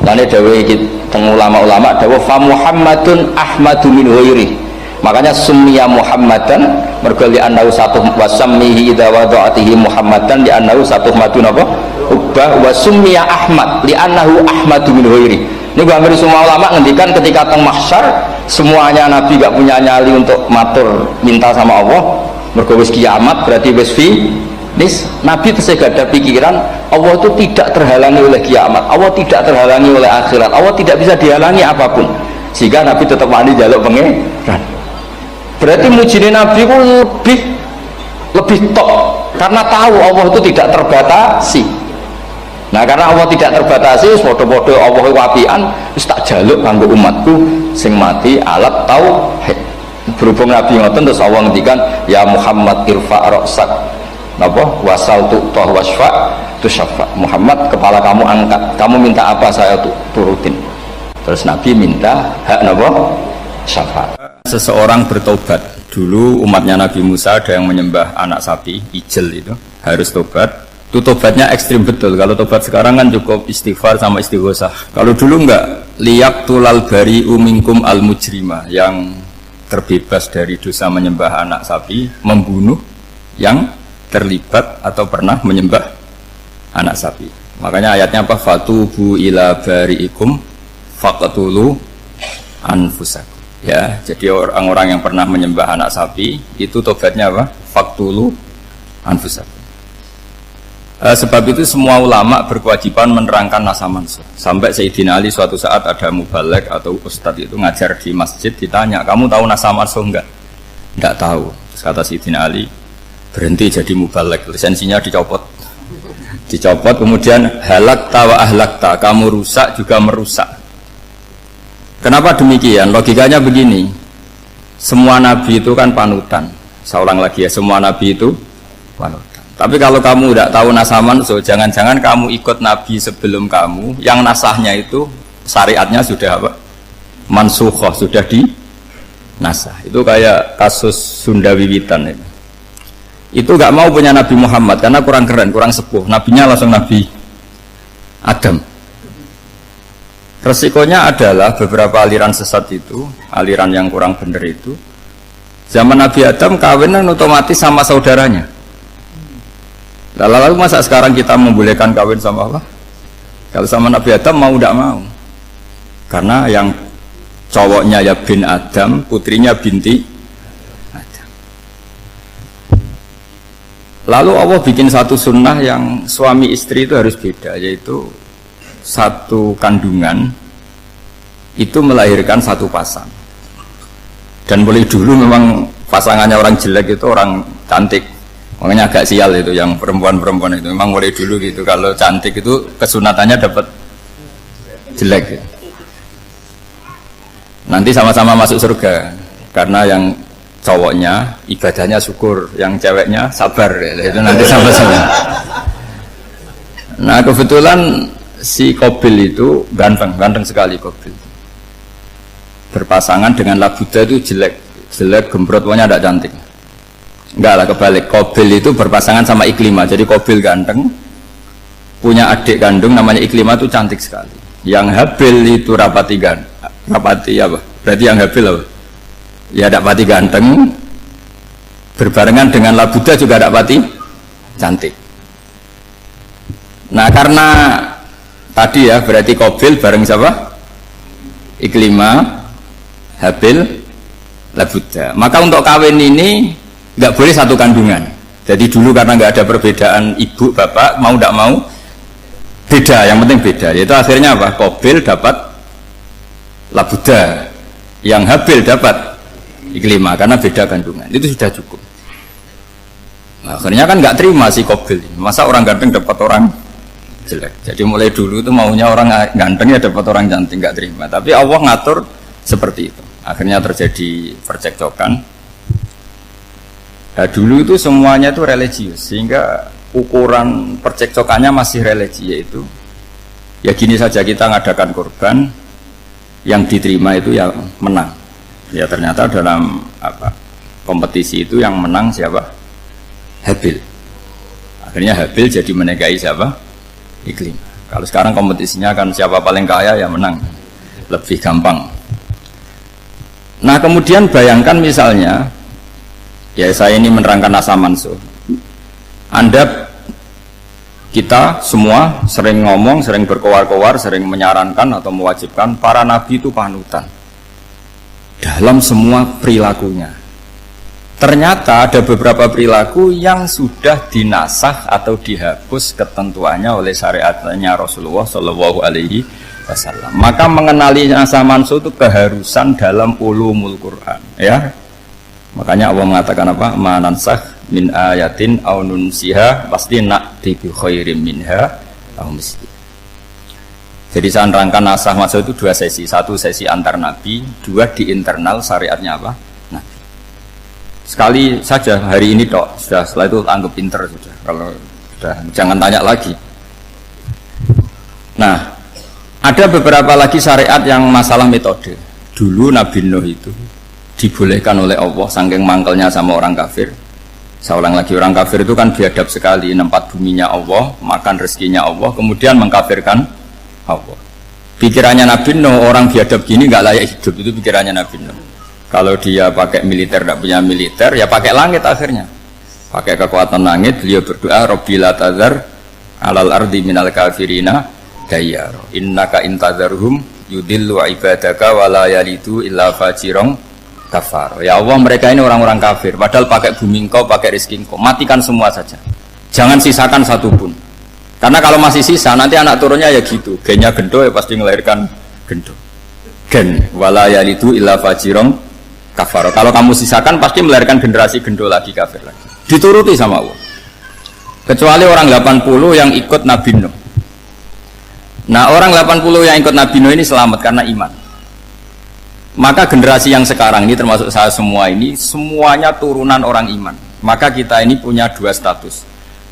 Lane dawuh iki teng ulama-ulama dawuh fa Muhammadun ahmadu min ghairi. Makanya summiya Muhammadan mergo li annahu satu wasammihi idza wada'atihi Muhammadan li annahu satu madun apa? Ubah wa summiya Ahmad li annahu ahmadu min ghairi. Ini hampir semua ulama ngendikan ketika teng mahsyar semuanya Nabi gak punya nyali untuk matur minta sama Allah mergo wis kiamat berarti wis Nabi tesih gak ada pikiran Allah itu tidak terhalangi oleh kiamat, Allah tidak terhalangi oleh akhirat, Allah tidak bisa dihalangi apapun, sehingga Nabi tetap wani jaluk pangeran. Berarti mujine Nabi itu lebih tok karena tahu Allah itu tidak terbatasi. Nah karena Allah tidak terbatasi, podo-podo Allah wapian, wis tak jaluk kanggo umatku sing mati alat tauhid. Berhubung Nabi ngoten terus Allah ngendikan ya Muhammad irfa' ra'sak napa wasal tu'tah wasfa' tusyafa. Muhammad kepala kamu angkat, kamu minta apa saya turutin. Terus Nabi minta hak napa syafaat. Seseorang bertobat. Dulu umatnya Nabi Musa ada yang menyembah anak sapi, ijel itu, harus tobat. Itu tobatnya ekstrim betul. Kalau tobat sekarang kan cukup istighfar sama istighosah. Kalau dulu enggak, liyak tulal bari umingkum al mujrima, yang terbebas dari dosa menyembah anak sapi, membunuh yang terlibat atau pernah menyembah anak sapi. Makanya ayatnya apa? Fatubu ila bari'ikum faqtulu anfusakum. Ya, jadi orang-orang yang pernah menyembah anak sapi itu tobatnya apa? Faqtulu anfusakum. Sebab itu semua ulama berkewajiban menerangkan nasa mansuh. Sampai Sayyidina Ali suatu saat ada mubalek atau ustadz itu ngajar di masjid, ditanya, kamu tahu nasa mansuh enggak? Enggak tahu. Terus kata Sayyidina Ali, berhenti jadi mubalek, lisensinya dicopot. Dicopot, kemudian halakta wa ahlakta, kamu rusak juga merusak. Kenapa demikian? Logikanya begini, semua nabi itu kan panutan. Saya ulang lagi ya, semua nabi itu panutan. Tapi kalau kamu tidak tahu nasaman, so jangan-jangan kamu ikut nabi sebelum kamu, yang nasahnya itu syariatnya sudah apa? Mansukhoh, sudah di nasah. Itu kayak kasus Sunda Wiwitan itu. Itu gak mau punya Nabi Muhammad karena kurang keren, kurang sepuh. Nabinya langsung Nabi Adam. Resikonya adalah beberapa aliran sesat itu, aliran yang kurang benar itu, zaman Nabi Adam kawinan otomatis sama saudaranya. Lalu masa sekarang kita membolehkan kawin sama apa? Kalau sama Nabi Adam mau tidak mau, karena yang cowoknya ya bin Adam, putrinya binti Adam. Lalu Allah bikin satu sunnah yang suami istri itu harus beda, yaitu satu kandungan itu melahirkan satu pasang. Dan boleh dulu memang pasangannya orang jelek itu orang cantik, makanya agak sial itu yang perempuan-perempuan itu memang mulai dulu gitu. Kalau cantik itu kesunatannya dapat jelek gitu. Nanti sama-sama masuk surga karena yang cowoknya ibadahnya syukur, yang ceweknya sabar gitu. Itu nanti sama-sama. Nah kebetulan si Qabil itu ganteng sekali. Qabil berpasangan dengan Labuda itu jelek gembrot, pokoknya tidak cantik. Enggak lah, kebalik. Qabil itu berpasangan sama Iklimah. Jadi Qabil ganteng, punya adik kandung namanya Iklimah, itu cantik sekali. Yang Habil itu rapati apa? Berarti yang Habil apa? Ya dapati ganteng, berbarengan dengan Labuda juga dapati cantik. Nah karena tadi ya berarti Qabil bareng siapa? Iklimah, Habil, Labuda. Maka untuk kawin ini nggak boleh satu kandungan. Jadi dulu karena nggak ada perbedaan ibu bapak, mau tidak mau beda, yang penting beda. Yaitu akhirnya apa? Qabil dapat Labuda, yang Habil dapat Iklimah karena beda kandungan. Itu sudah cukup. Nah, akhirnya kan nggak terima si Qabil. Masa orang ganteng dapat orang jelek. Jadi mulai dulu itu maunya orang ganteng ya dapat orang cantik, nggak terima. Tapi Allah ngatur seperti itu. Akhirnya terjadi percekcokan. Nah, dulu itu semuanya itu religius, sehingga ukuran percekcokannya masih religi, yaitu ya gini saja, kita ngadakan korban, yang diterima itu yang menang. Ya ternyata dalam kompetisi itu yang menang siapa? Habil. Akhirnya Habil jadi menikahi siapa? Iklimah. Kalau sekarang kompetisinya kan siapa paling kaya ya menang, lebih gampang. Nah kemudian bayangkan misalnya, ya saya ini menerangkan asa mansuh. Kita semua sering ngomong, sering berkoar-koar, sering menyarankan atau mewajibkan para nabi itu panutan dalam semua perilakunya. Ternyata ada beberapa perilaku yang sudah dinasah atau dihapus ketentuannya oleh syariatnya Rasulullah Shallallahu Alaihi Wasallam. Maka mengenali asa mansuh itu keharusan dalam ulumul Quran, ya. Makanya Allah mengatakan apa? Manansah min ayatin aw nunsiha pasti na'ti bi khairim minha aw misli. Jadi saya nerangkan nasah masuk itu dua sesi. Satu sesi antar nabi, dua di internal syariatnya apa? Nabi. Sekali saja hari ini tok, sudah setelah itu anggap pinter sudah. Kalau sudah jangan tanya lagi. Nah, ada beberapa lagi syariat yang masalah metode. Dulu Nabi Nuh itu dibolehkan oleh Allah saking mangkelnya sama orang kafir. Saya ulang lagi, orang kafir itu kan biadab sekali, nempat buminya Allah, makan rezekinya Allah, kemudian mengkafirkan Allah. Pikirannya Nabi Nuh, orang biadab gini nggak layak hidup, itu pikirannya Nabi Nuh. Kalau dia pakai militer, tidak punya militer, ya pakai langit akhirnya. Pakai kekuatan langit, beliau berdoa, Rabbi la tazar alal ardi minal kafirina dayyar. Innaka intazarhum yudillu ibadaka wala yalidu illa fajirong kafar. Ya Allah, mereka ini orang-orang kafir, padahal pakai bumi engkau, pakai rezeki engkau, matikan semua saja, jangan sisakan satu pun. Karena kalau masih sisa nanti anak turunnya ya gitu, gennya gendo ya pasti melahirkan gendo, gen wala yalidu illa fajirong kafar. Kalau kamu sisakan pasti melahirkan generasi gendo lagi, kafir lagi, dituruti sama Allah. Kecuali orang 80 yang ikut Nabi Nuh. Nah orang 80 yang ikut Nabi Nuh ini selamat karena iman. Maka generasi yang sekarang ini termasuk saya semua ini semuanya turunan orang iman. Maka kita ini punya dua status.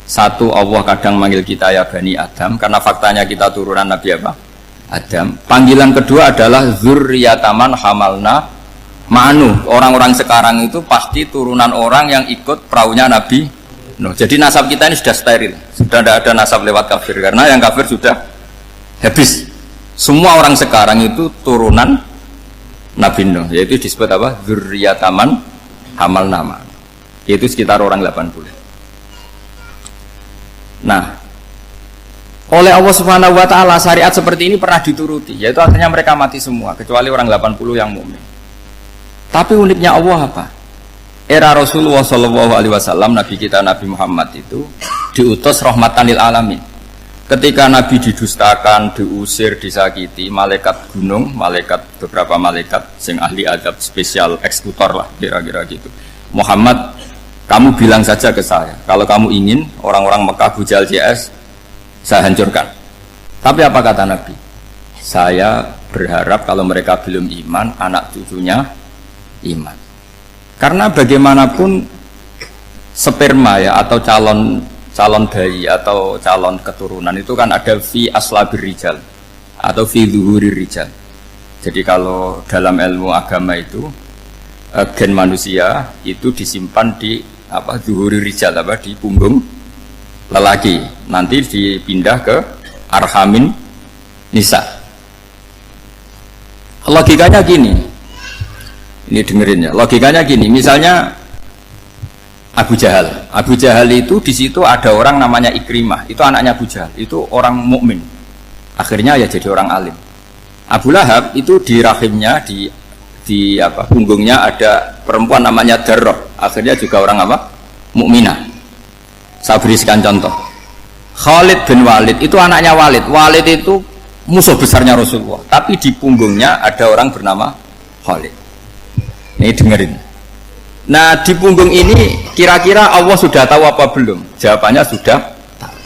Satu, Allah kadang manggil kita ya Bani Adam karena faktanya kita turunan Nabi apa? Adam. Panggilan kedua adalah zurriyataman hamalna ma'anu. Orang-orang sekarang itu pasti turunan orang yang ikut perahunya Nabi Nuh. Jadi nasab kita ini sudah steril. Sudah tidak ada nasab lewat kafir karena yang kafir sudah habis. Semua orang sekarang itu turunan Nabi Nuh, yaitu disebut apa? Dzurriyyataman hamalna. Yaitu sekitar orang 80. Nah, oleh Allah Subhanahu wa taala syariat seperti ini pernah dituruti, yaitu akhirnya mereka mati semua kecuali orang 80 yang mukmin. Tapi uniknya Allah apa? Era Rasulullah sallallahu alaihi wasallam, Nabi kita Nabi Muhammad itu diutus rahmatan lil alamin. Ketika Nabi didustakan, diusir, disakiti, malaikat gunung, beberapa malaikat sing ahli adab spesial eksekutor lah kira-kira gitu. Muhammad, kamu bilang saja ke saya, kalau kamu ingin orang-orang Mekah Bujal CS saya hancurkan. Tapi apa kata Nabi? Saya berharap kalau mereka belum iman, anak cucunya iman. Karena bagaimanapun sperma ya atau calon bayi atau calon keturunan itu kan ada fi aslabir rijal atau fi zuhurir rijal. Jadi kalau dalam ilmu agama itu gen manusia itu disimpan di zuhurir rijal di punggung lelaki, nanti dipindah ke arhamin nisa. Logikanya gini, ini dengerin ya. Logikanya gini, misalnya Abu Jahal itu di situ ada orang namanya Ikrimah, itu anaknya Abu Jahal, itu orang mukmin. Akhirnya ya jadi orang alim. Abu Lahab itu di rahimnya di punggungnya ada perempuan namanya Darrah, akhirnya juga orang mukminah. Saya berikan contoh. Khalid bin Walid itu anaknya Walid. Walid itu musuh besarnya Rasulullah, tapi di punggungnya ada orang bernama Khalid. Ini dengerin. Nah, di punggung ini kira-kira Allah sudah tahu apa belum? Jawabannya sudah tahu.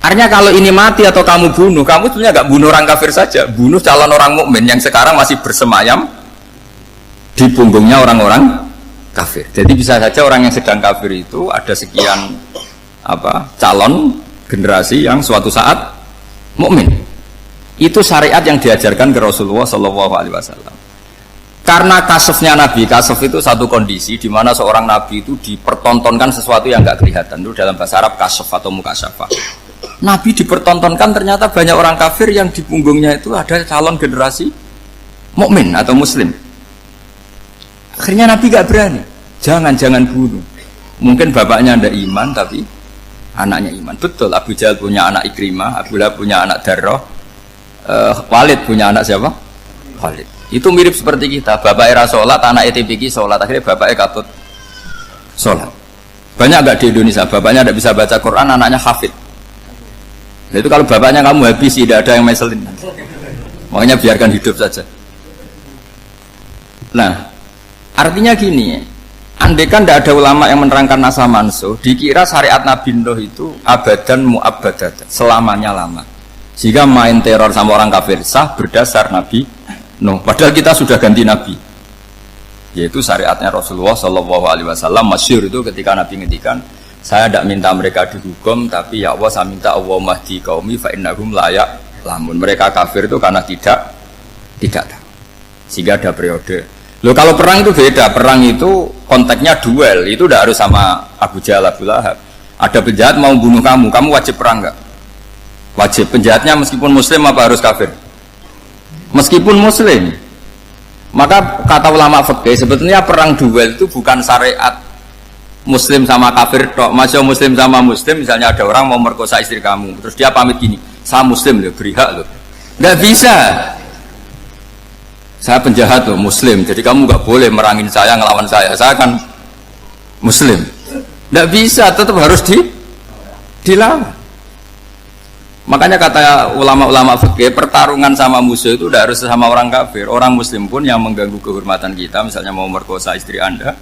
Artinya kalau ini mati atau kamu bunuh, kamu sebenarnya nggak bunuh orang kafir saja, bunuh calon orang mukmin yang sekarang masih bersemayam di punggungnya orang-orang kafir. Jadi bisa saja orang yang sedang kafir itu ada sekian calon generasi yang suatu saat mukmin. Itu syariat yang diajarkan ke Rasulullah Shallallahu Alaihi Wasallam. Karena kasofnya Nabi, kasof itu satu kondisi di mana seorang Nabi itu dipertontonkan sesuatu yang nggak kelihatan. Itu dalam bahasa Arab kasof atau mukasyafa. Nabi dipertontonkan ternyata banyak orang kafir yang di punggungnya itu ada calon generasi mukmin atau Muslim. Akhirnya Nabi nggak berani. Jangan bunuh. Mungkin bapaknya ada iman tapi anaknya iman. Betul, Abu Jahal punya anak Ikrimah, Abu Lahab punya anak Darrah, Walid punya anak siapa? Walid. Itu mirip seperti kita, bapak era sholat, anak ETPK sholat, akhirnya bapaknya katut sholat. Banyak gak di Indonesia, bapaknya tidak bisa baca Quran, anaknya hafid. Nah, itu kalau bapaknya kamu habis, tidak ada yang meselin. Makanya biarkan hidup saja. Nah, artinya gini, andaikan tidak ada ulama yang menerangkan nasa mansuh, dikira syariat Nabi Nuh itu abadan mu'abbadat, selamanya lama. Sehingga main teror sama orang kafir sah berdasar Nabi Nuh. Padahal kita sudah ganti Nabi, yaitu syariatnya Rasulullah Shallallahu Alaihi Wasallam. Masyhur itu ketika Nabi ngendikan, saya tidak minta mereka dihukum, tapi ya Allah saya minta Allah mahdi qaumi fa innahum layak lamun. Mereka kafir itu karena tidak tahu. Sehingga ada periode. Loh kalau perang itu beda, perang itu konteksnya duel, itu tidak harus sama Abu Jahal, Abu Lahab. Ada penjahat mau bunuh kamu wajib perang nggak? Wajib. Penjahatnya meskipun Muslim apa harus kafir? Meskipun Muslim. Maka kata ulama fikih sebetulnya perang duel itu bukan syariat Muslim sama kafir tok. Masih Muslim sama Muslim, misalnya ada orang mau merkosa istri kamu, terus dia pamit gini, saya Muslim loh, beri hak loh. Nggak bisa. Saya penjahat loh, Muslim, jadi kamu nggak boleh merangin saya, ngelawan saya kan Muslim. Nggak bisa, tetap harus dilawan. Makanya kata ulama-ulama fikih, pertarungan sama musuh itu tidak harus sama orang kafir. Orang Muslim pun yang mengganggu kehormatan kita, misalnya mau merkosa istri Anda,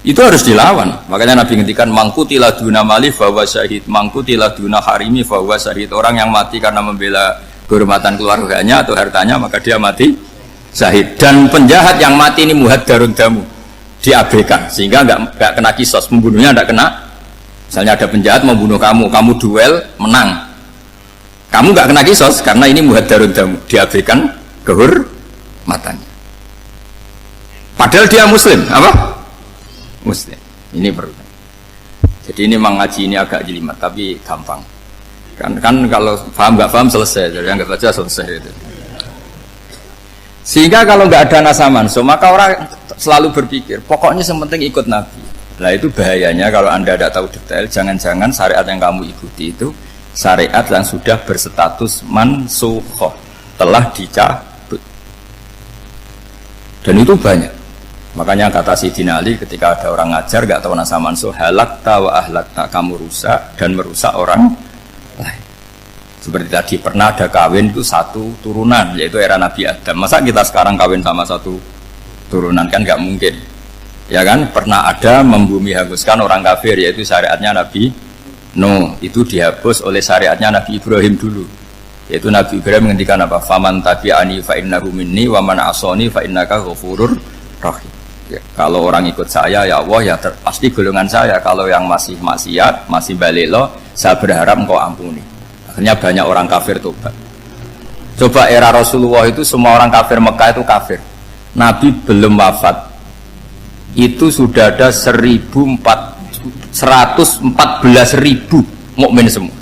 itu harus dilawan. Makanya Nabi ngendikan, mangkutila duna mali fahuwa syahid, mangkutila duna harimi fahuwa syahid. Orang yang mati karena membela kehormatan keluarganya atau hartanya, maka dia mati syahid. Dan penjahat yang mati ini muhaddarun damu, diabaikan sehingga nggak kena kisos, membunuhnya nggak kena. Misalnya ada penjahat membunuh kamu duel menang, kamu nggak kena kisos karena ini muhaddarun damu, diabaikan kehormatannya. Padahal dia Muslim, apa? Muslim. Ini perlu. Jadi ini mengaji ini agak jelimet tapi gampang. Kan kalau paham nggak paham selesai, jadi anggap aja selesai itu. Sehingga kalau nggak ada nasa mansuh, maka orang selalu berpikir, pokoknya yang penting ikut Nabi. Nah itu bahayanya kalau Anda tidak tahu detail, jangan-jangan syariat yang kamu ikuti itu syariat yang sudah berstatus mansukhoh, telah dicabut. Dan itu banyak. Makanya kata Sayyidina Ali ketika ada orang ngajar gak tahu nasa mansuh, halakta wa ahlakta, kamu rusak dan merusak orang lain. Seperti tadi pernah ada kawin itu satu turunan, yaitu era Nabi Adam. Masa kita sekarang kawin sama satu turunan, kan gak mungkin. Ya kan, pernah ada membumi hanguskan orang kafir, yaitu syariatnya Nabi Nuh, itu dihapus oleh syariatnya Nabi Ibrahim dulu. Yaitu Nabi Ibrahim menghentikan apa? Faman tabi'ani fa innahu minni wa man asani fa innaka ghafurur rahim. Ya, kalau orang ikut saya ya Allah ya pasti golongan saya. Kalau yang masih maksiat, masih balelo, saya berharap engkau ampuni. Akhirnya banyak orang kafir tobat. Coba era Rasulullah itu semua orang kafir Mekah itu kafir. Nabi belum wafat itu sudah ada 114.000 mukmin semua.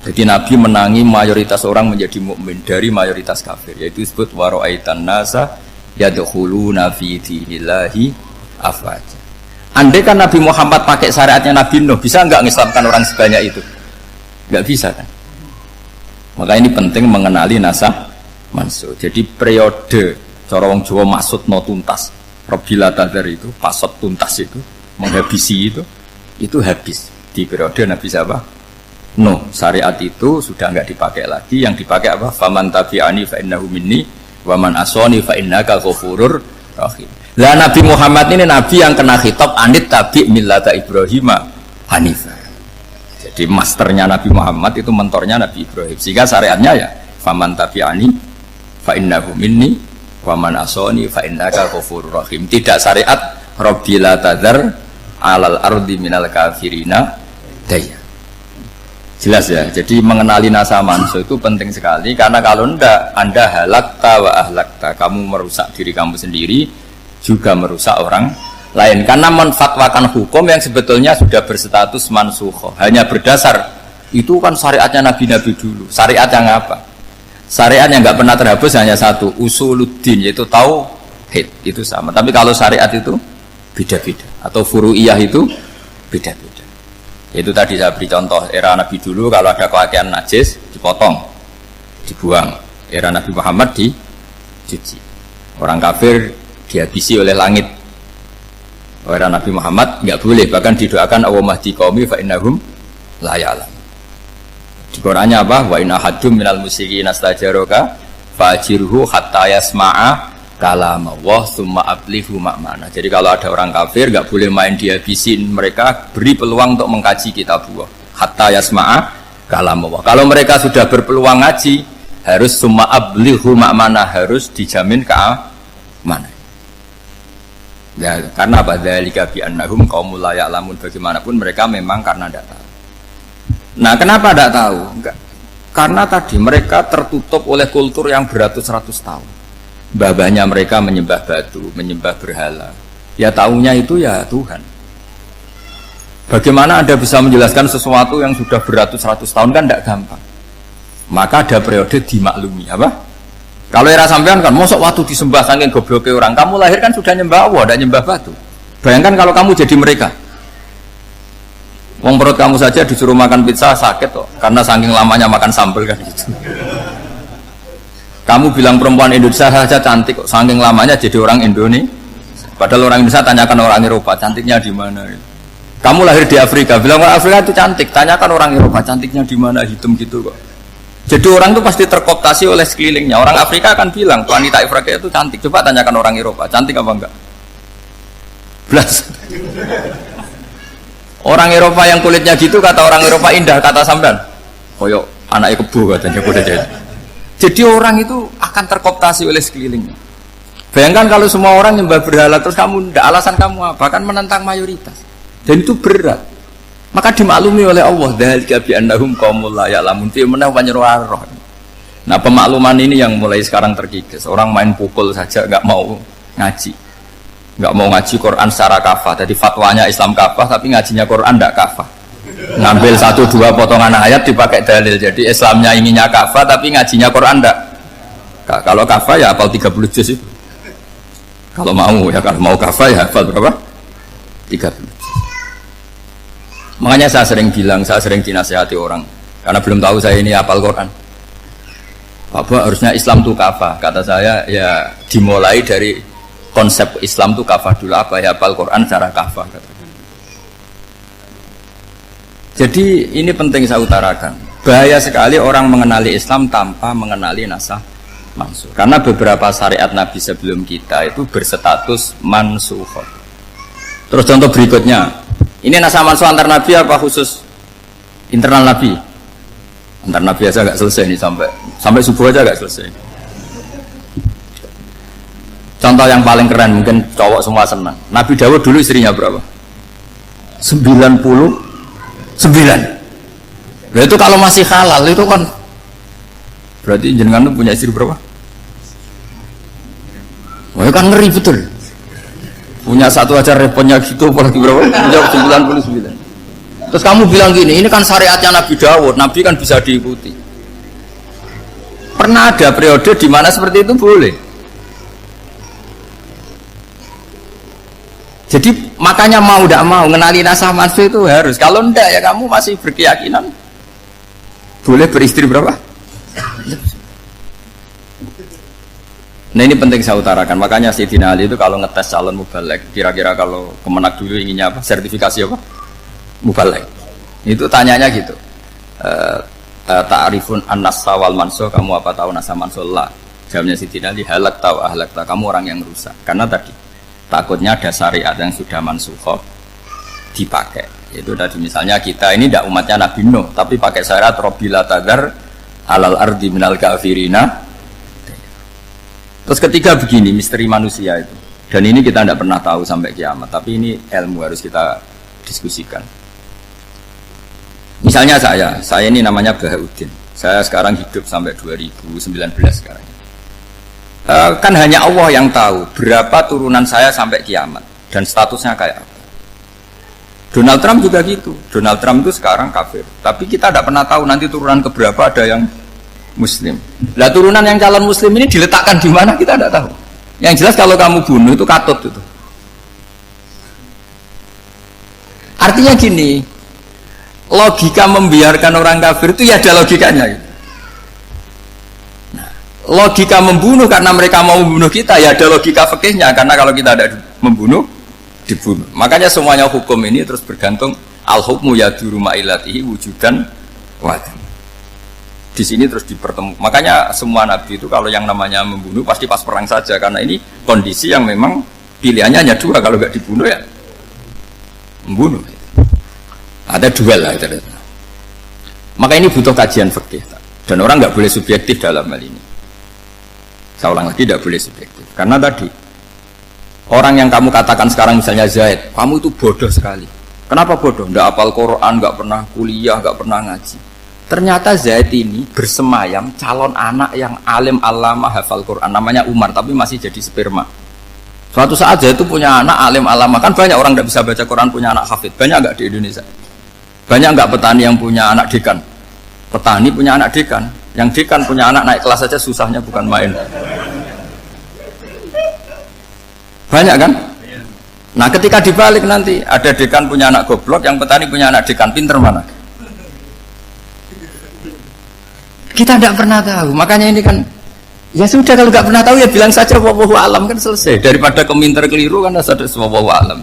Jadi Nabi menangi mayoritas orang menjadi mukmin dari mayoritas kafir, yaitu disebut wara'aitan nasa yadkhuluna fi dinillahi afwaja. Andai kan Nabi Muhammad pakai syariatnya Nabi Nuh, bisa enggak mengislamkan orang sebanyak itu? Enggak bisa kan? Maka ini penting mengenali nasah mansuh. Jadi periode cara wong Jawa maksud no tuntas. Robila tadar itu, pasot tuntas itu, menghabisi itu habis di periode Nabi siapa? No, syariat itu sudah enggak dipakai lagi. Yang dipakai apa? Faman tabi'ani fa innahu minni wa man asani fa innaka ghafurur rahim. Lah Nabi Muhammad ini nabi yang kena khitab anit tabi' millata Ibrahim hanifah. Jadi masternya Nabi Muhammad itu mentornya Nabi Ibrahim. Sehingga syariatnya ya faman tabi'ani fa innahu minni wa man asani fa innaka ghafurur rahim. Tidak syariat rabbila tadzar alal ardi minal kafirina daya. Jelas ya, jadi mengenali nasa mansuh itu penting sekali, karena kalau tidak Anda halakta wa ahlakta, kamu merusak diri kamu sendiri juga merusak orang lain, karena menfatwakan hukum yang sebetulnya sudah berstatus mansukh hanya berdasar itu kan syariatnya nabi-nabi dulu. Syariat yang apa? Syariat yang nggak pernah terhapus hanya satu, usuluddin, yaitu tauhid, itu sama. Tapi kalau syariat itu beda-beda, atau furu'iyah itu beda-beda. Itu tadi saya beri contoh, era Nabi dulu kalau ada pakaian najis dipotong, dibuang. Era Nabi Muhammad dicuci. Orang kafir dihabisi oleh langit. Era Nabi Muhammad nggak boleh, bahkan didoakan Allahumma hdi qaumi fa innahum la ya'lamun. Di Qur'annya apa? Wa in ahadum minal musyrikin astajaraka fajirhu hatta yasma'a kalam Allah summa ablihu makmana. Jadi kalau ada orang kafir nggak boleh main dihabisin, mereka beri peluang untuk mengkaji kitabullah hatta yasma'a kalam Allah. Kalau mereka sudah berpeluang ngaji, harus summa ablihu makmana, harus dijamin keamanan. Ya, karena apa? Dzalika bi annahum qaumul la ya'lamun, bagaimanapun mereka memang karena tidak tahu. Nah, kenapa tidak tahu? Enggak. Karena tadi mereka tertutup oleh kultur yang beratus-ratus tahun. Babanya mereka menyembah batu, menyembah berhala. Ya taunya itu ya Tuhan. Bagaimana Anda bisa menjelaskan sesuatu yang sudah beratus-ratus tahun, kan tidak gampang. Maka ada periode dimaklumi, apa? Kalau era sampean kan, mosok waktu disembah saking gobloknya orang, kamu lahir kan sudah nyembah Allah, tidak nyembah batu. Bayangkan kalau kamu jadi mereka. Wong perut kamu saja disuruh makan pizza sakit kok, karena saking lamanya makan sambal kan gitu. Kamu bilang perempuan Indonesia saja cantik kok, saking lamanya jadi orang Indonesia. Padahal orang Indonesia tanyakan orang Eropa, cantiknya di mana? Kamu lahir di Afrika, bilang orang Afrika itu cantik, tanyakan orang Eropa, cantiknya di mana, hitam gitu kok. Jadi orang itu pasti terkooptasi oleh sekelilingnya. Orang Afrika akan bilang wanita Afrika itu cantik. Coba tanyakan orang Eropa, cantik apa enggak? Belas. Orang Eropa yang kulitnya gitu kata orang Eropa indah, kata sampean. Koyok anaknya kebo katanya kuda jadi. Jadi orang itu akan terkooptasi oleh sekelilingnya. Bayangkan kalau semua orang nyembah berhala terus kamu tidak, alasan kamu apa? Kan menentang mayoritas. Dan itu berat. Maka dimaklumi oleh Allah, dzalika bi annahum qaumul la ya'lamun, fi manah panyeruarah. Nah, pemakluman ini yang mulai sekarang terkikis. Orang main pukul saja enggak mau ngaji. Enggak mau ngaji Quran secara kafah. Jadi fatwanya Islam kafah tapi ngajinya Quran enggak kafah. Ngambil 1-2 potongan ayat dipakai dalil. Jadi Islamnya inginnya kafah tapi ngajinya Quran enggak Kalau kafah ya hafal 30 juz itu. Kalau mau kafah ya hafal berapa? 30 juz. Makanya saya sering dinasihati orang karena belum tahu saya ini hafal Quran. Bapak harusnya Islam itu kafah. Kata saya ya dimulai dari konsep Islam itu kafah dulu, apa ya hafal Quran secara kafah. Jadi ini penting saya utarakan. Bahaya sekali orang mengenali Islam tanpa mengenali nasakh mansukh. Karena beberapa syariat Nabi sebelum kita itu berstatus mansukh. Terus contoh berikutnya, ini nasakh mansukh antar Nabi apa khusus internal Nabi? Antar Nabi aja nggak selesai nih sampai subuh aja nggak selesai. Contoh yang paling keren mungkin cowok semua senang. Nabi Dawud dulu istrinya berapa? 99. Nah, itu kalau masih halal itu kan berarti jenengan tuh punya istri berapa? Wah, kan ngeri betul. Punya satu aja repotnya gitu, apalagi berapa? Punya 99. Terus kamu bilang gini, ini kan syariatnya Nabi Dawud, Nabi kan bisa diikuti. Pernah ada periode di mana seperti itu boleh. Jadi makanya mau tidak mau ngenali nasakh mansukh itu harus. Kalau enggak ya kamu masih berkeyakinan boleh beristri berapa? Nah ini penting saya utarakan. Makanya Sayyidina Ali itu kalau ngetes calon mubaligh, kira-kira kalau Kemenak dulu inginnya apa? Sertifikasi apa? Mubaligh. Itu tanyanya gitu. Ta'rifun an-nasakh wal mansukh, kamu apa tahu nasakh mansukh? La. Jawabnya Sayyidina Ali, halak tahu ahlak tahu, kamu orang yang rusak. Karena tadi takutnya ada syariat yang sudah mansukh dipakai. Itu tadi misalnya kita ini tidak umatnya Nabi Nuh, tapi pakai syariat Robbila tadar alal ardi minal kafirina. Terus ketiga begini, misteri manusia itu. Dan ini kita tidak pernah tahu sampai kiamat, tapi ini ilmu harus kita diskusikan. Misalnya saya ini namanya Bahauddin. Saya sekarang hidup sampai 2019 sekarang. Kan hanya Allah yang tahu berapa turunan saya sampai kiamat dan statusnya kayak apa. Donald Trump juga gitu. Donald Trump itu sekarang kafir, tapi kita tidak pernah tahu nanti turunan keberapa ada yang Muslim. Lah turunan yang calon Muslim ini diletakkan di mana kita tidak tahu. Yang jelas kalau kamu bunuh itu katut itu. Artinya gini, logika membiarkan orang kafir itu ya ada logikanya. Gitu. Logika membunuh karena mereka mau membunuh kita ya ada logika fikihnya, karena kalau kita ada membunuh dibunuh. Makanya semuanya hukum ini terus bergantung al-hukmu yaduru ma'ilatihi wujudan wadan. Di sini terus dipertemukan. Makanya semua nabi itu kalau yang namanya membunuh pasti pas perang saja, karena ini kondisi yang memang pilihannya hanya dua, kalau nggak dibunuh ya membunuh. Ada duel lah. Maka ini butuh kajian fikih dan orang nggak boleh subjektif dalam hal ini. Saya ulang lagi, tidak boleh subjektif. Karena tadi orang yang kamu katakan sekarang misalnya Zaid, kamu itu bodoh sekali. Kenapa bodoh? Nggak hafal Quran, nggak pernah kuliah, nggak pernah ngaji. Ternyata Zaid ini bersemayam calon anak yang alim alama hafal Quran, namanya Umar, tapi masih jadi sperma. Suatu saat Zaid itu punya anak alim alama, kan banyak orang nggak bisa baca Quran punya anak hafid, banyak nggak di Indonesia? Banyak nggak petani yang punya anak dekan? Petani punya anak dekan. Yang dekan punya anak naik kelas saja susahnya bukan main. Banyak kan? Nah ketika dibalik nanti ada dekan punya anak goblok, yang petani punya anak dekan pinter mana? Kita tidak pernah tahu. Makanya ini kan ya sudah, kalau nggak pernah tahu ya bilang saja wallahu alam, kan selesai. Daripada keminter keliru kan ada wallahu alam.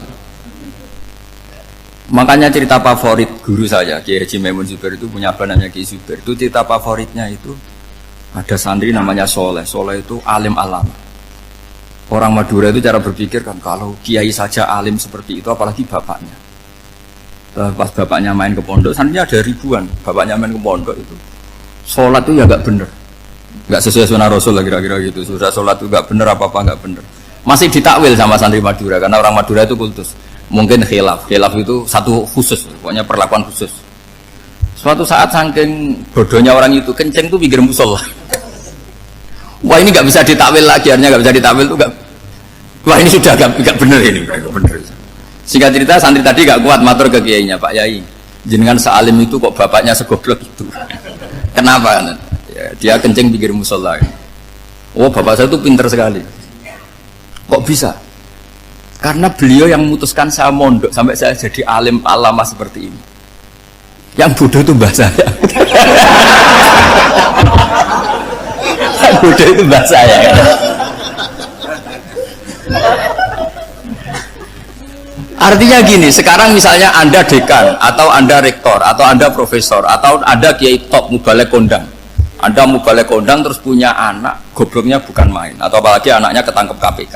Makanya cerita favorit guru saya Kiai Haji Maimun Zubair itu punya apa namanya Kiai Zubair. Itu cerita favoritnya itu ada santri namanya Soleh. Soleh itu alim alama. Orang Madura itu cara berpikir kan kalau kiai saja alim seperti itu, apalagi bapaknya. Pas bapaknya main ke pondok, santrinya ada ribuan. Bapaknya main ke pondok itu sholat itu ya nggak bener, nggak sesuai sunnah Rasul lah kira-kira gitu. Sudah sholat itu nggak bener, apa-apa nggak bener. Masih ditakwil sama santri Madura karena orang Madura itu kultus. Mungkin khilaf itu satu khusus, pokoknya perlakuan khusus. Suatu saat saking bodohnya orang itu, kenceng tuh pinggir musola. Wah ini nggak bisa ditakwil lagi, akhirnya nggak bisa ditakwil tuh nggak. Wah ini sudah nggak bener ini, nggak bener. Singkat cerita santri tadi nggak kuat matur ke kiainya, Pak Yai, jenengan sealim itu kok bapaknya segoblok itu. Kenapa? Ya, dia kenceng pinggir musola. Oh, bapak saya itu pinter sekali. Kok bisa? Karena beliau yang memutuskan saya mondok sampai saya jadi alim alama seperti ini. Yang bodoh itu mbah saya. Yang bodoh itu mbah saya. Artinya gini, sekarang misalnya Anda dekan, atau Anda rektor, atau Anda profesor, atau Anda kiai top, mubalek kondang. Anda mubalek kondang terus punya anak, gobloknya bukan main. Atau apalagi anaknya ketangkep KPK.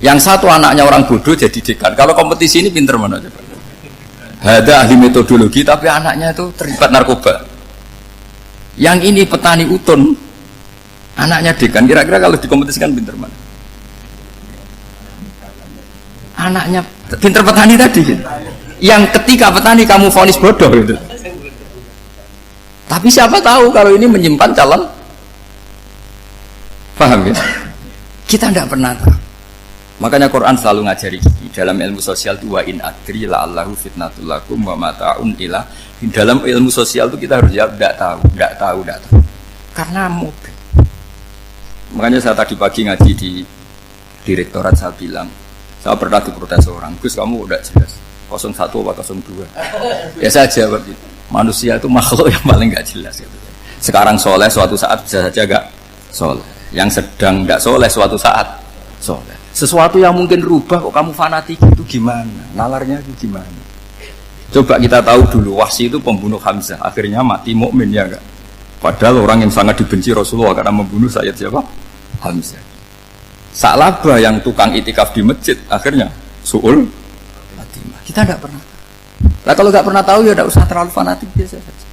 Yang satu anaknya orang bodoh jadi dekan. Kalau kompetisi ini pinter mana coba? Ada ahli metodologi, tapi anaknya itu terlibat narkoba. Yang ini petani utun, anaknya dekan. Kira-kira kalau dikompetisikan pinter mana? Anaknya pinter petani tadi gitu. Yang ketika petani kamu vonis bodoh gitu. Tapi siapa tahu kalau ini menyimpan calon, paham ya? Kita tidak pernah tahu. Makanya Quran selalu ngajari dalam ilmu sosial itu wa in adri la'allahu fitnatul lakum wa mata'un ila. Dalam ilmu sosial itu kita harus jawab tidak tahu. Karena mungkin. Makanya saya tadi pagi ngaji di direktorat, saya bilang, saya pernah diprotes orang, Gus kamu udah jelas 01 atau 02. Ya saya jawab gitu. Manusia itu makhluk yang paling gak jelas gitu. Sekarang soleh, suatu saat bisa saja gak soleh. Yang sedang gak soleh, suatu saat soleh. Sesuatu yang mungkin rubah kok kamu fanatik itu gimana? Nalarnya itu gimana? Coba kita tahu dulu, Wahsy itu pembunuh Hamzah, akhirnya mati mukmin ya enggak? Padahal orang yang sangat dibenci Rasulullah karena membunuh Sayyid siapa? Hamzah. Sa'labah yang tukang itikaf di masjid, akhirnya su'ul Fatimah. Kita tidak pernah. Nah kalau nggak pernah tahu ya tidak usah terlalu fanatik, biasa saja.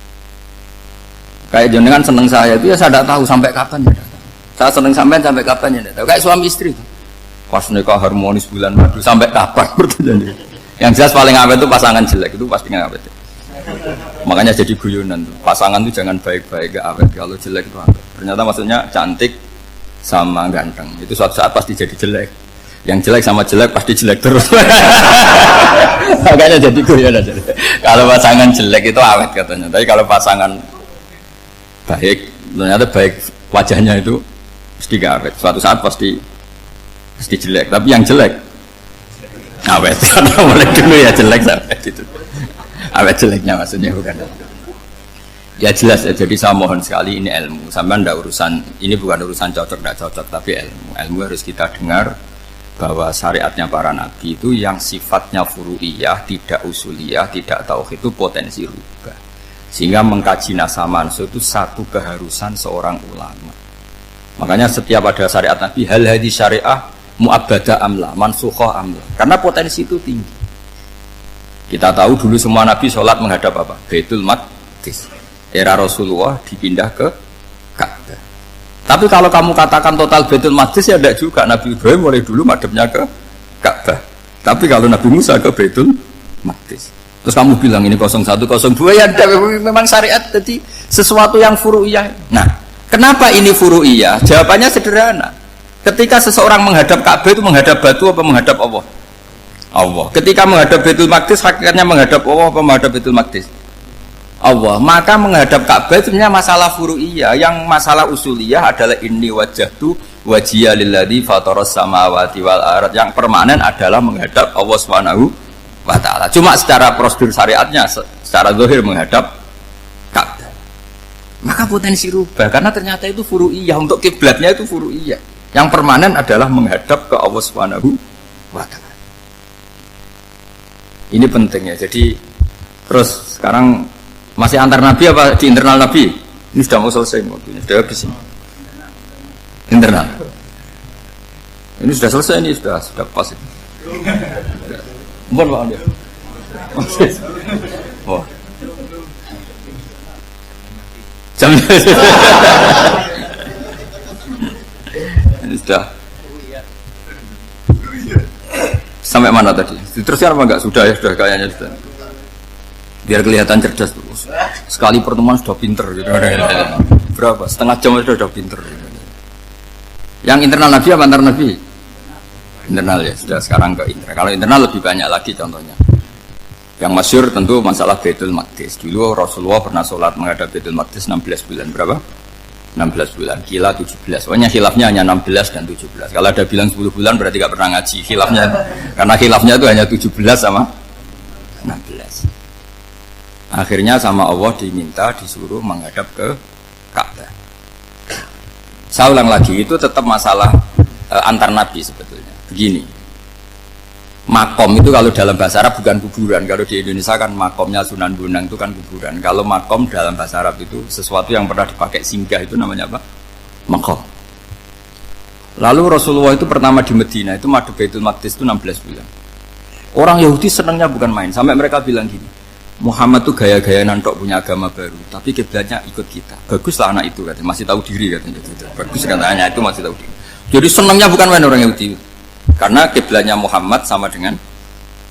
Kayak jenengan seneng saya itu ya saya tidak tahu sampai kapan ya. Saya seneng sampai kapan ya tidak tahu. Kayak suami istri itu. Pas nikah harmonis bulan madu sampai kapan berarti. Yang jelas paling awet itu pasangan jelek itu pasti nggak awet. Makanya jadi guyonan tuh. Pasangan itu jangan baik-baik gak awet, kalau jelek itu awet. Ternyata maksudnya cantik sama ganteng itu suatu saat pasti jadi jelek. Yang jelek sama jelek pasti jelek terus. Makanya jadi guyonan. Kalau pasangan jelek itu awet katanya. Tapi kalau pasangan baik, ternyata baik wajahnya itu pasti gak awet. Suatu saat pasti jelek, tapi yang jelek awet. Karena mulai dulu ya jelek sampai itu. Awet jeleknya maksudnya bukan. Ya jelas ya, jadi saya mohon sekali ini ilmu. Sampai ndak urusan, ini bukan urusan cocok ndak cocok, tapi ilmu. Ilmu harus kita dengar bahwa syariatnya para nabi itu yang sifatnya furu'iyah, tidak usuliyah, tidak tauhid itu potensi rubah. Sehingga mengkaji nasah mansuh itu satu keharusan seorang ulama. Makanya setiap ada syariat nabi, hal hadis syariah mu'abbadah amla, mansukhoh amla. Karena potensi itu tinggi. Kita tahu dulu semua nabi sholat menghadap apa? Baitul Maqdis. Era Rasulullah dipindah ke Ka'bah. Tapi kalau kamu katakan total Baitul Maqdis ya tidak juga. Nabi Ibrahim mulai dulu madhabnya ke Ka'bah. Tapi kalau Nabi Musa ke Baitul Maqdis. Terus kamu bilang ini 01, 02 ya memang syariat jadi sesuatu yang furu'iyah. Nah, kenapa ini furu'iyah? Jawabannya sederhana. Ketika seseorang menghadap Ka'bah itu menghadap batu apa menghadap Allah? Allah. Ketika menghadap Baitul Maqdis hakikatnya menghadap Allah apa menghadap Baitul Maqdis? Allah. Maka menghadap Ka'bah itu sebenarnya masalah furu'iyah. Yang masalah usuliyah adalah inni wajjahtu wajhiya lilladzi fataras samawati wal ardh. Yang permanen adalah menghadap Allah Subhanahu wa taala. Cuma secara prosedur syariatnya secara zahir menghadap Ka'bah. Maka potensi rubah karena ternyata itu furu'iyah, untuk kiblatnya itu furu'iyah. Yang permanen adalah menghadap ke Allah Subhanahu wa taala. Ini penting ya. Jadi terus sekarang masih antar nabi apa di internal nabi? Ini sudah mau selesai waktunya, sudah habis ini. Internal. Ini sudah selesai, ini sudah pas ini. Mohon maaf ya. Oh. Jam ini sudah sampai mana tadi? Terusnya apa enggak? Sudah ya, sudah kayaknya sudah. Biar kelihatan cerdas terus. Sekali pertemuan sudah pinter gitu. Berapa? Setengah jam sudah pinter. Yang internal nabi apa antar nabi? Internal ya, sudah sekarang ke internal. Kalau internal lebih banyak lagi contohnya. Yang masyhur tentu masalah Baitul Maqdis. Dulu Rasulullah pernah sholat menghadap Baitul Maqdis 16 bulan berapa? 16 bulan, kila 17. Pokoknya khilafnya hanya 16 dan 17. Kalau ada bilang 10 bulan berarti gak pernah ngaji khilafnya. Karena khilafnya itu hanya 17 sama 16. Akhirnya sama Allah diminta disuruh menghadap ke Ka'bah. Saya ulang lagi, itu tetap masalah antar nabi sebetulnya. Begini, makom itu kalau dalam bahasa Arab bukan kuburan. Kalau di Indonesia kan makomnya Sunan Bonang itu kan kuburan. Kalau makom dalam bahasa Arab itu sesuatu yang pernah dipakai singgah, itu namanya apa? Makom. Lalu Rasulullah itu pertama di Medina itu madhep Baitul Maqdis itu 16 bulan. Orang Yahudi senangnya bukan main, sampai mereka bilang gini, Muhammad tuh gaya-gaya nantok punya agama baru, tapi kiblatnya ikut kita. Baguslah anak itu katanya, masih tahu diri katanya. Bagus katanya itu masih tahu diri. Jadi senangnya bukan main orang Yahudi, karena kiblatnya Muhammad sama dengan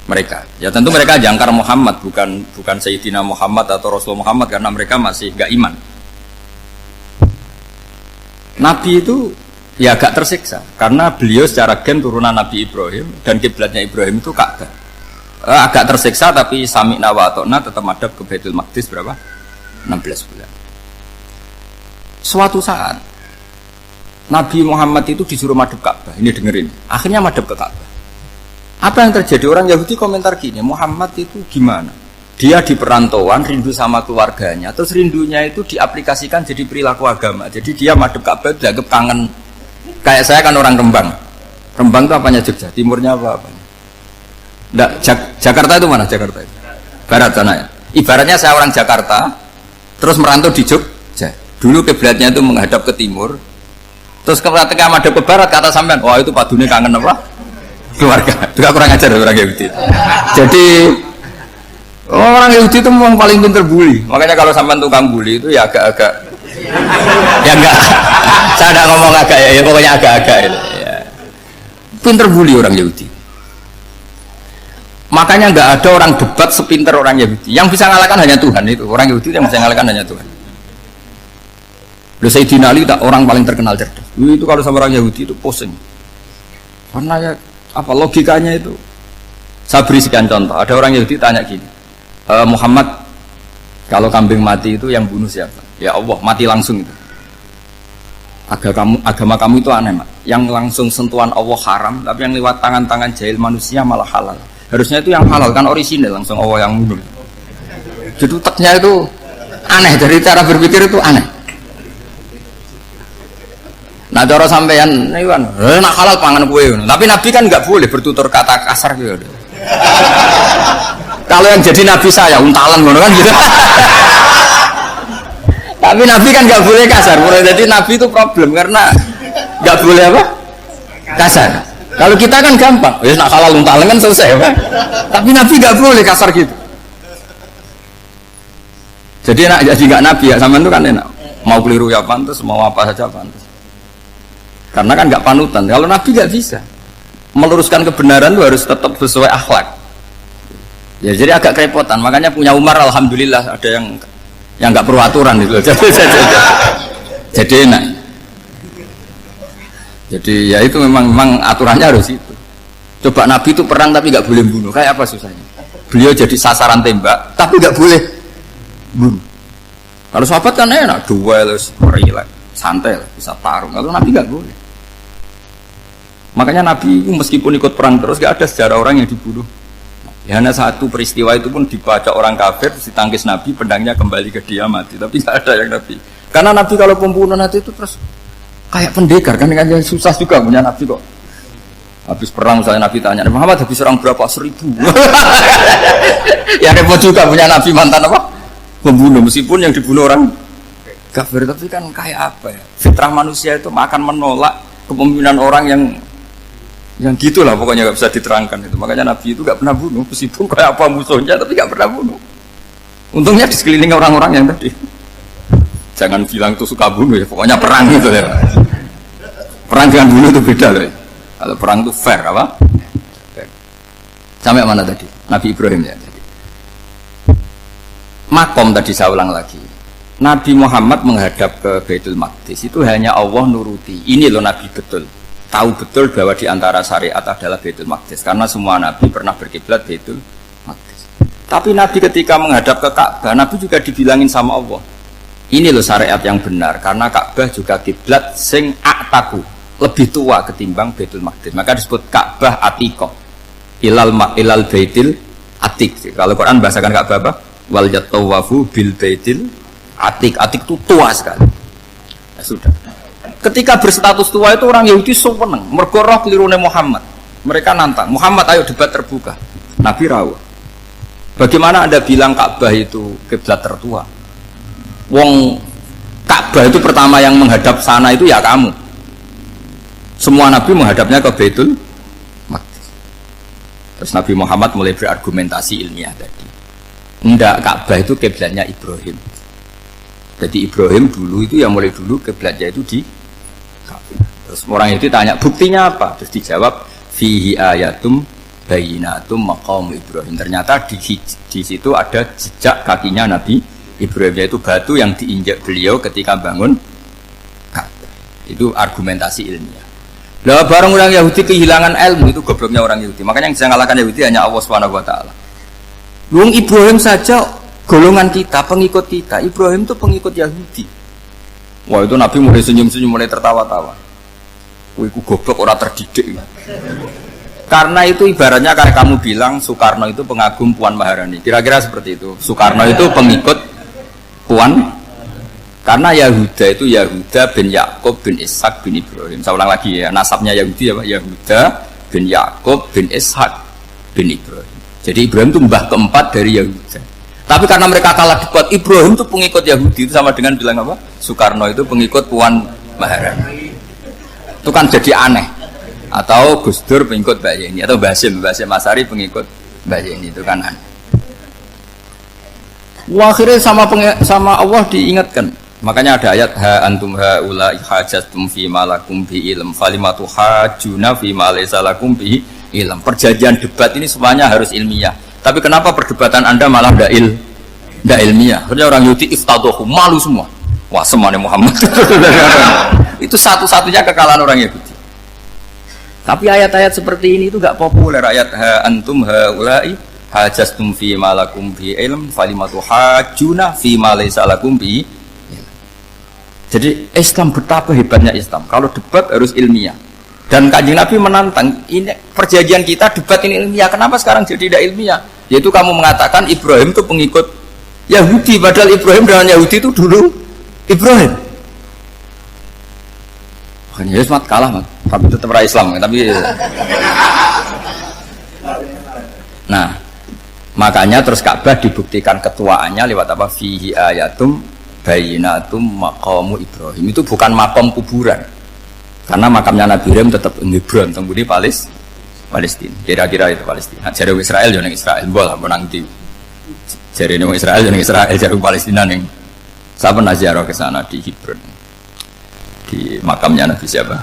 mereka. Ya tentu mereka jangkar Muhammad, bukan Sayyidina Muhammad atau Rasul Muhammad, karena mereka masih gak iman. Nabi itu ya agak tersiksa, karena beliau secara gen turunan Nabi Ibrahim dan kiblatnya Ibrahim itu Ka'bah. Agak tersiksa, tapi sami'na wa ata'na tetap madhab ke Baitul Maqdis berapa? 16 bulan. Suatu saat Nabi Muhammad itu disuruh madhab Ka'bah. Ini dengerin. Akhirnya madhab ke Ka'bah. Apa yang terjadi? Orang Yahudi komentar gini, Muhammad itu gimana? Dia di perantauan, rindu sama keluarganya, terus rindunya itu diaplikasikan jadi perilaku agama. Jadi dia madhab Ka'bah dianggap kangen. Kayak saya kan orang Rembang. Rembang itu apanya Jogja? Timurnya apa? Nggak, Jakarta itu mana Jakarta itu? Barat sana ya. Ibaratnya saya orang Jakarta, terus merantau di Jogja. Dulu kiblatnya itu menghadap ke timur, terus ketika madhab ke barat, kata sampean, wah itu padune kangen apa? Keluarga. Itu kurang ajar orang Yahudi. Jadi orang Yahudi itu memang paling pinter bully. Makanya kalau sampean tukang bully itu ya agak-agak, ya enggak. Saya tidak ngomong agak ya, pokoknya agak-agak. Ya. Pinter bully orang Yahudi. Makanya nggak ada orang debat sepinter orang Yahudi. Yang bisa ngalahkan hanya Tuhan itu. Orang Yahudi yang bisa ngalahkan hanya Tuhan. Sayyidina Ali tak orang paling terkenal cerdas. Itu kalau sama orang Yahudi itu pusing. Karena ya apa logikanya itu? Saya beri sekian contoh. Ada orang Yahudi tanya gini, Muhammad, kalau kambing mati itu yang bunuh siapa? Ya Allah, mati langsung itu. Agama kamu itu aneh, Mak. Yang langsung sentuhan Allah haram, tapi yang lewat tangan-tangan jahil manusia malah halal. Harusnya itu yang halal, kan orisinil, langsung Allah yang bunuh. Jadi utaknya itu aneh, dari cara berpikir itu aneh. Nah cara sampeyan ini kan, nak halal pangan kue. Tapi Nabi kan nggak boleh bertutur kata kasar gitu. Kalau yang jadi Nabi saya untalan kan gitu. Tapi Nabi kan nggak boleh kasar. Jadi Nabi itu problem karena nggak boleh apa? Kasar. Kalau kita kan gampang, ya nak halal untalan kan selesai, Pak. Tapi Nabi nggak boleh kasar gitu. Jadi enak jadi nggak Nabi ya, sama itu kan enak. Mau keliru ya pantas, mau apa saja pantas. Karena kan nggak panutan. Kalau Nabi nggak bisa meluruskan kebenaran itu harus tetap sesuai akhlak. Ya jadi agak kerepotan. Makanya punya Umar alhamdulillah ada yang nggak perlu aturan gitu. Jadi enak. Jadi ya itu memang aturannya harus itu. Coba Nabi itu perang tapi nggak boleh bunuh. Kayak apa susahnya? Beliau jadi sasaran tembak tapi nggak boleh bunuh. Kalau sahabat kan enak, duel, relax, santai lah, bisa tarung. Kalau Nabi nggak boleh. Makanya Nabi meskipun ikut perang terus nggak ada sejarah orang yang dibunuh. Ya, hanya satu peristiwa itu pun dibaca orang kafir, ditangkis Nabi, pedangnya kembali ke dia mati. Tapi nggak ada yang Nabi. Karena Nabi kalau pembunuh nanti itu terus kayak pendekar kan susah juga punya Nabi kok. Habis perang misalnya Nabi tanya, Muhammad habis serang berapa? 1000. Ya repot juga punya Nabi mantan apa? Pembunuh, meskipun yang dibunuh orang kafir, tapi kan kayak apa ya? Fitrah manusia itu akan menolak kepemimpinan orang yang gitulah pokoknya nggak bisa diterangkan itu. Makanya Nabi itu nggak pernah bunuh, meskipun kayak apa musuhnya, tapi nggak pernah bunuh. Untungnya di sekeliling orang-orang yang tadi. Jangan bilang itu suka bunuh ya, pokoknya perang gitu ya. Perang dengan bunuh itu beda loh. Kalau perang itu fair apa? Fair. Sampai mana tadi? Nabi Ibrahim ya. Makom tadi saya ulang lagi. Nabi Muhammad menghadap ke Baitul Maqdis itu hanya Allah nuruti. Ini loh Nabi betul. Tahu betul bahwa di antara syariat adalah Baitul Maqdis. Karena semua Nabi pernah berkiblat Baitul Maqdis. Tapi Nabi ketika menghadap ke Ka'bah, Nabi juga dibilangin sama Allah, ini loh syariat yang benar, karena Ka'bah juga kiblat sing aktaku, lebih tua ketimbang Baitul Maqdis. Maka disebut Ka'bah Atiqah. Ilal Baitil Atiq. Kalau Quran bahasakan Ka'bah apa? Wal yatawafu bil Baitil Atiq. Atiq itu tua sekali. Ya sudah. Ketika berstatus tua itu orang Yahudi seneng, mergo roh kelirune Muhammad. Mereka nantang, Muhammad ayo debat terbuka. Nabi rawuh. Bagaimana Anda bilang Ka'bah itu kiblat tertua? Wong Ka'bah itu pertama yang menghadap sana itu ya kamu. Semua Nabi menghadapnya ke Baitul Maqdis. Terus Nabi Muhammad mulai berargumentasi ilmiah tadi. Enggak, Ka'bah itu kiblatnya Ibrahim. Jadi Ibrahim dulu itu yang mulai dulu kiblatnya itu di Ka'bah. Terus orang itu tanya buktinya apa? Terus dijawab fihi ayatum bayinatum maqam Ibrahim. Ternyata di situ ada jejak kakinya Nabi Ibrahim, yaitu batu yang diinjak beliau ketika bangun Ka'bah. Itu argumentasi ilmiah. Lah bareng orang Yahudi kehilangan ilmu, itu gobloknya orang Yahudi. Makanya yang bisa mengalahkan Yahudi hanya Allah Subhanahu wa taala. Wong Ibrahim saja golongan kita, pengikut kita. Ibrahim itu pengikut Yahudi. Wah, itu Nabi mulai senyum-senyum, mulai tertawa-tawa. Wah, itu goblok, orang terdidik. Karena itu ibaratnya kayak kamu bilang Soekarno itu pengagum Puan Maharani. Kira-kira seperti itu. Soekarno itu pengikut Puan, karena Yahuda itu Yahuda bin Yakub bin Ishak bin Ibrahim. Saya ulang lagi ya, nasabnya Yahudi ya Pak, Yahuda bin Yakub bin Ishak bin Ibrahim. Jadi Ibrahim itu mbah keempat dari Yahuda. Tapi karena mereka kalah debat, Ibrahim itu pengikut Yahudi, itu sama dengan bilang apa? Soekarno itu pengikut Puan Maharani. Itu kan jadi aneh. Atau Gus Dur pengikut Mbak Yeni, atau Basim Asari pengikut Mbak Yeni, itu kan aneh. Wah, akhirnya sama Allah diingatkan. Makanya ada ayat ha antum haula hajatum fi malakum bi ilm falimatu hajuna fi ma laysa lakum bi ilm. Perjanjian debat ini semuanya harus ilmiah. Tapi kenapa perdebatan Anda malah tidak ilmiah? Harusnya orang Yahudi iftadohu, malu semua. Wah, semuanya Muhammad. Itu satu-satunya kekalahan orang Yahudi. Tapi ayat-ayat seperti ini itu enggak populer. Ayat ha antum haula hajastum fi malakum bi ilm falimatu hajuna fi ma laysa lakum bi. Jadi Islam, betapa hebatnya Islam. Kalau debat harus ilmiah. Dan Kanjeng Nabi menantang, ini perjanjian kita debat ini ilmiah. Kenapa sekarang jadi tidak ilmiah? Yaitu kamu mengatakan Ibrahim itu pengikut Yahudi, padahal Ibrahim dengan Yahudi itu dulu Ibrahim. Makanya Yesus kalah, tapi tetap ra Islam. Tapi nah, makanya terus Ka'bah dibuktikan ketuaannya lewat apa? Fihi ayatum bayinatum maqamu Ibrahim. Itu bukan makam kuburan. Karena makamnya Nabi Ibrahim tetap di Hebron, temudi Palestina. Kira-kira itu Palestina. Jare Israel yo ning Israel, mbah menang di. Jare ning Israel yo ning Israel, jare Palestina ning saben ziarah ke sana di Hebron. Di makamnya Nabi siapa?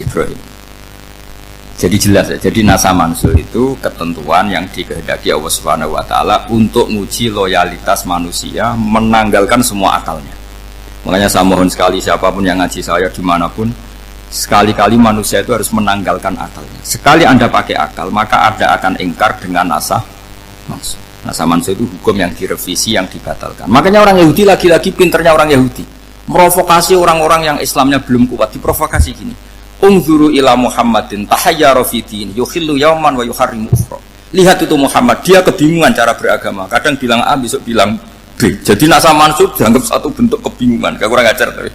Ibrahim. Jadi jelas ya, jadi nasa mansul itu ketentuan yang dikehendaki Allah Subhanahu wa taala untuk menguji loyalitas manusia, menanggalkan semua akalnya. Makanya saya mohon sekali siapapun yang ngaji saya dimanapun, sekali-kali manusia itu harus menanggalkan akalnya. Sekali Anda pakai akal, maka Anda akan ingkar dengan nasa mansul. Nasa mansul itu hukum yang direvisi, yang dibatalkan. Makanya orang Yahudi, lagi-lagi pinternya orang Yahudi, merovokasi orang-orang yang Islamnya belum kuat, diprovokasi gini. Unzuru ila Muhammadin tahayyara fi din yukhillu yawman wa yuharrimu ukhra. Lihat itu Muhammad, dia kebingungan cara beragama. Kadang bilang A, besok bilang B. Jadi nasa mansur dianggap satu bentuk kebingungan. Gak kurang ajar tapi.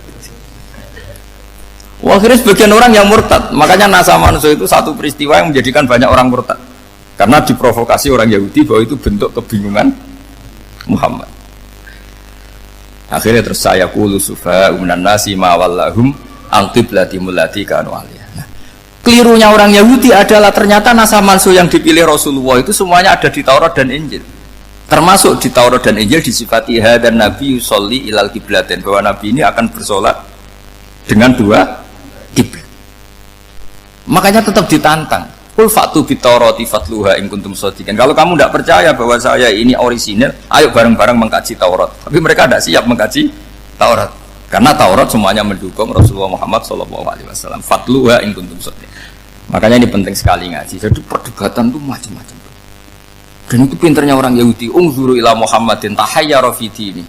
Wah, akhirnya sebagian orang yang murtad. Makanya nasa mansur itu satu peristiwa yang menjadikan banyak orang murtad. Karena diprovokasi orang Yahudi bahwa itu bentuk kebingungan Muhammad. Akhirnya terus saya qulu sufa minan nasi ma wallahum al-qiblati mulati kanu aliyah. Nah, kelirunya orang Yahudi adalah ternyata nasa mansuh yang dipilih Rasulullah itu semuanya ada di Taurat dan Injil. Termasuk di Taurat dan Injil disifati dan Nabi yusolli ilal qiblatin, bahwa Nabi ini akan bersolat dengan dua kiblat. Makanya tetap ditantang. Qul fa'tu bit Taurati fatluha in kuntum shadiqin. Kalau kamu tidak percaya bahwa saya ini orisinil, ayo bareng-bareng mengkaji Taurat. Tapi mereka tidak siap mengkaji Taurat. Karena Taurat semuanya mendukung Rasulullah Muhammad SAW. Fatluha in kuntum shadiqin. Makanya ini penting sekali ngaji. Jadi perdebatan itu macam-macam. Dan itu pinternya orang Yahudi. Unzuru ila Muhammadin tahayyara fi dini.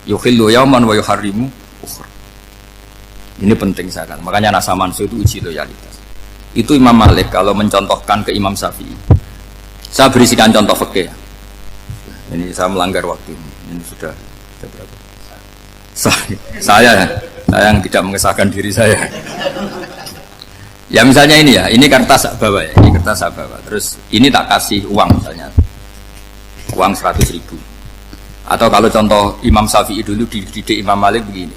Yukhillu yauman wa yuharrimu ukhra. Ini penting sekali. Makanya nasa mansu itu uji loyalitas. Itu Imam Malik kalau mencontohkan ke Imam Syafi'i. Saya berisikan contoh fikih. Ini saya melanggar waktu ini. Ini sudah berapa? Saya yang tidak mengesahkan diri saya. Ya misalnya ini ya, ini kertas saya bawa ya, ini kertas saya bawa. Terus ini tak kasih uang misalnya, uang 100.000. Atau kalau contoh Imam Syafi'i dulu dididik Imam Malik begini.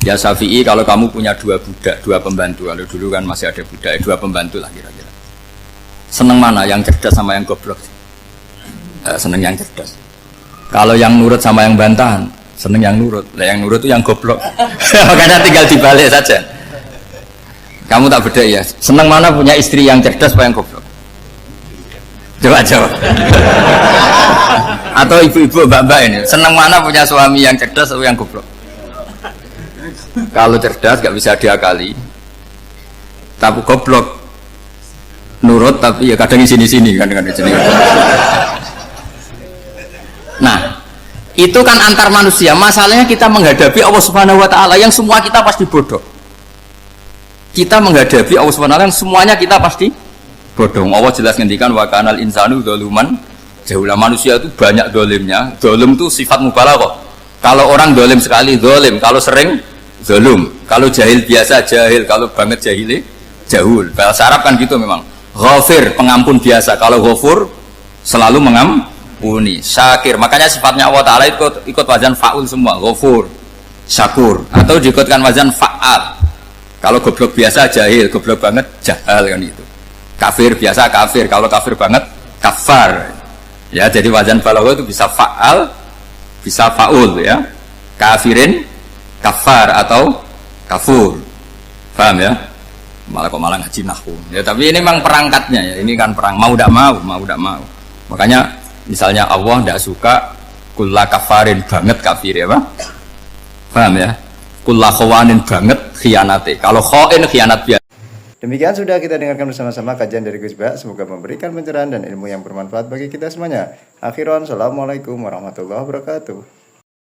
Ya Syafi'i, kalau kamu punya 2 budak, 2 pembantu, kalau dulu kan masih ada budak, 2 pembantu lah kira-kira. Seneng mana, yang cerdas sama yang goblok? Seneng yang cerdas. Kalau yang nurut sama yang bantahan, seneng yang nurut. Lah yang nurut itu yang goblok. Makanya tinggal dibalik saja. Kamu tak beda ya. Seneng mana punya istri yang cerdas apa yang goblok? Coba jawab. Atau ibu-ibu mbak-mbak ini, seneng mana punya suami yang cerdas atau yang goblok? Kalau cerdas gak bisa diakali. Tapi goblok nurut tapi ya kadang di sini-sini kan di sini. Nah, itu kan antar manusia. Masalahnya kita menghadapi Allah Subhanahu wa taala yang semua kita pasti bodoh. Kita menghadapi Allah Subhanahu wa taala yang semuanya kita pasti bodoh. Allah jelas ngendikan wa kanal insanu dzaluman jahula. Manusia itu banyak dolimnya. Dolim itu sifat mubalaghah. Kalau orang dolim sekali dolim, kalau sering zalum, kalau jahil biasa jahil, kalau banget jahili jahul. Bahasa Arab kan gitu memang. Ghafir, pengampun biasa. Kalau ghafur selalu mengampuni. Syakir, makanya sifatnya Allah Ta'ala ikut wazan fa'ul semua. Ghafur, syakur. Atau diikutkan wazan fa'al. Kalau goblok biasa jahil, goblok banget jahal kan itu. Kafir biasa kafir, kalau kafir banget kafar. Ya, jadi wazan balagha itu bisa fa'al, bisa fa'ul ya. Kafirin, kafar atau kafur. Paham ya? Malah kok malah ngaji nahwu. Ya tapi ini memang perangkatnya ya. Ini kan perang mau tidak mau. Makanya misalnya Allah tidak suka kulla kafarin banget kafir ya, Pak. Paham ya? Kulla khawanin banget khianate. Kalau khain khianat biasa. Demikian sudah kita dengarkan bersama-sama kajian dari Gus Ba. Semoga memberikan pencerahan dan ilmu yang bermanfaat bagi kita semuanya. Akhiran, assalamualaikum warahmatullahi wabarakatuh.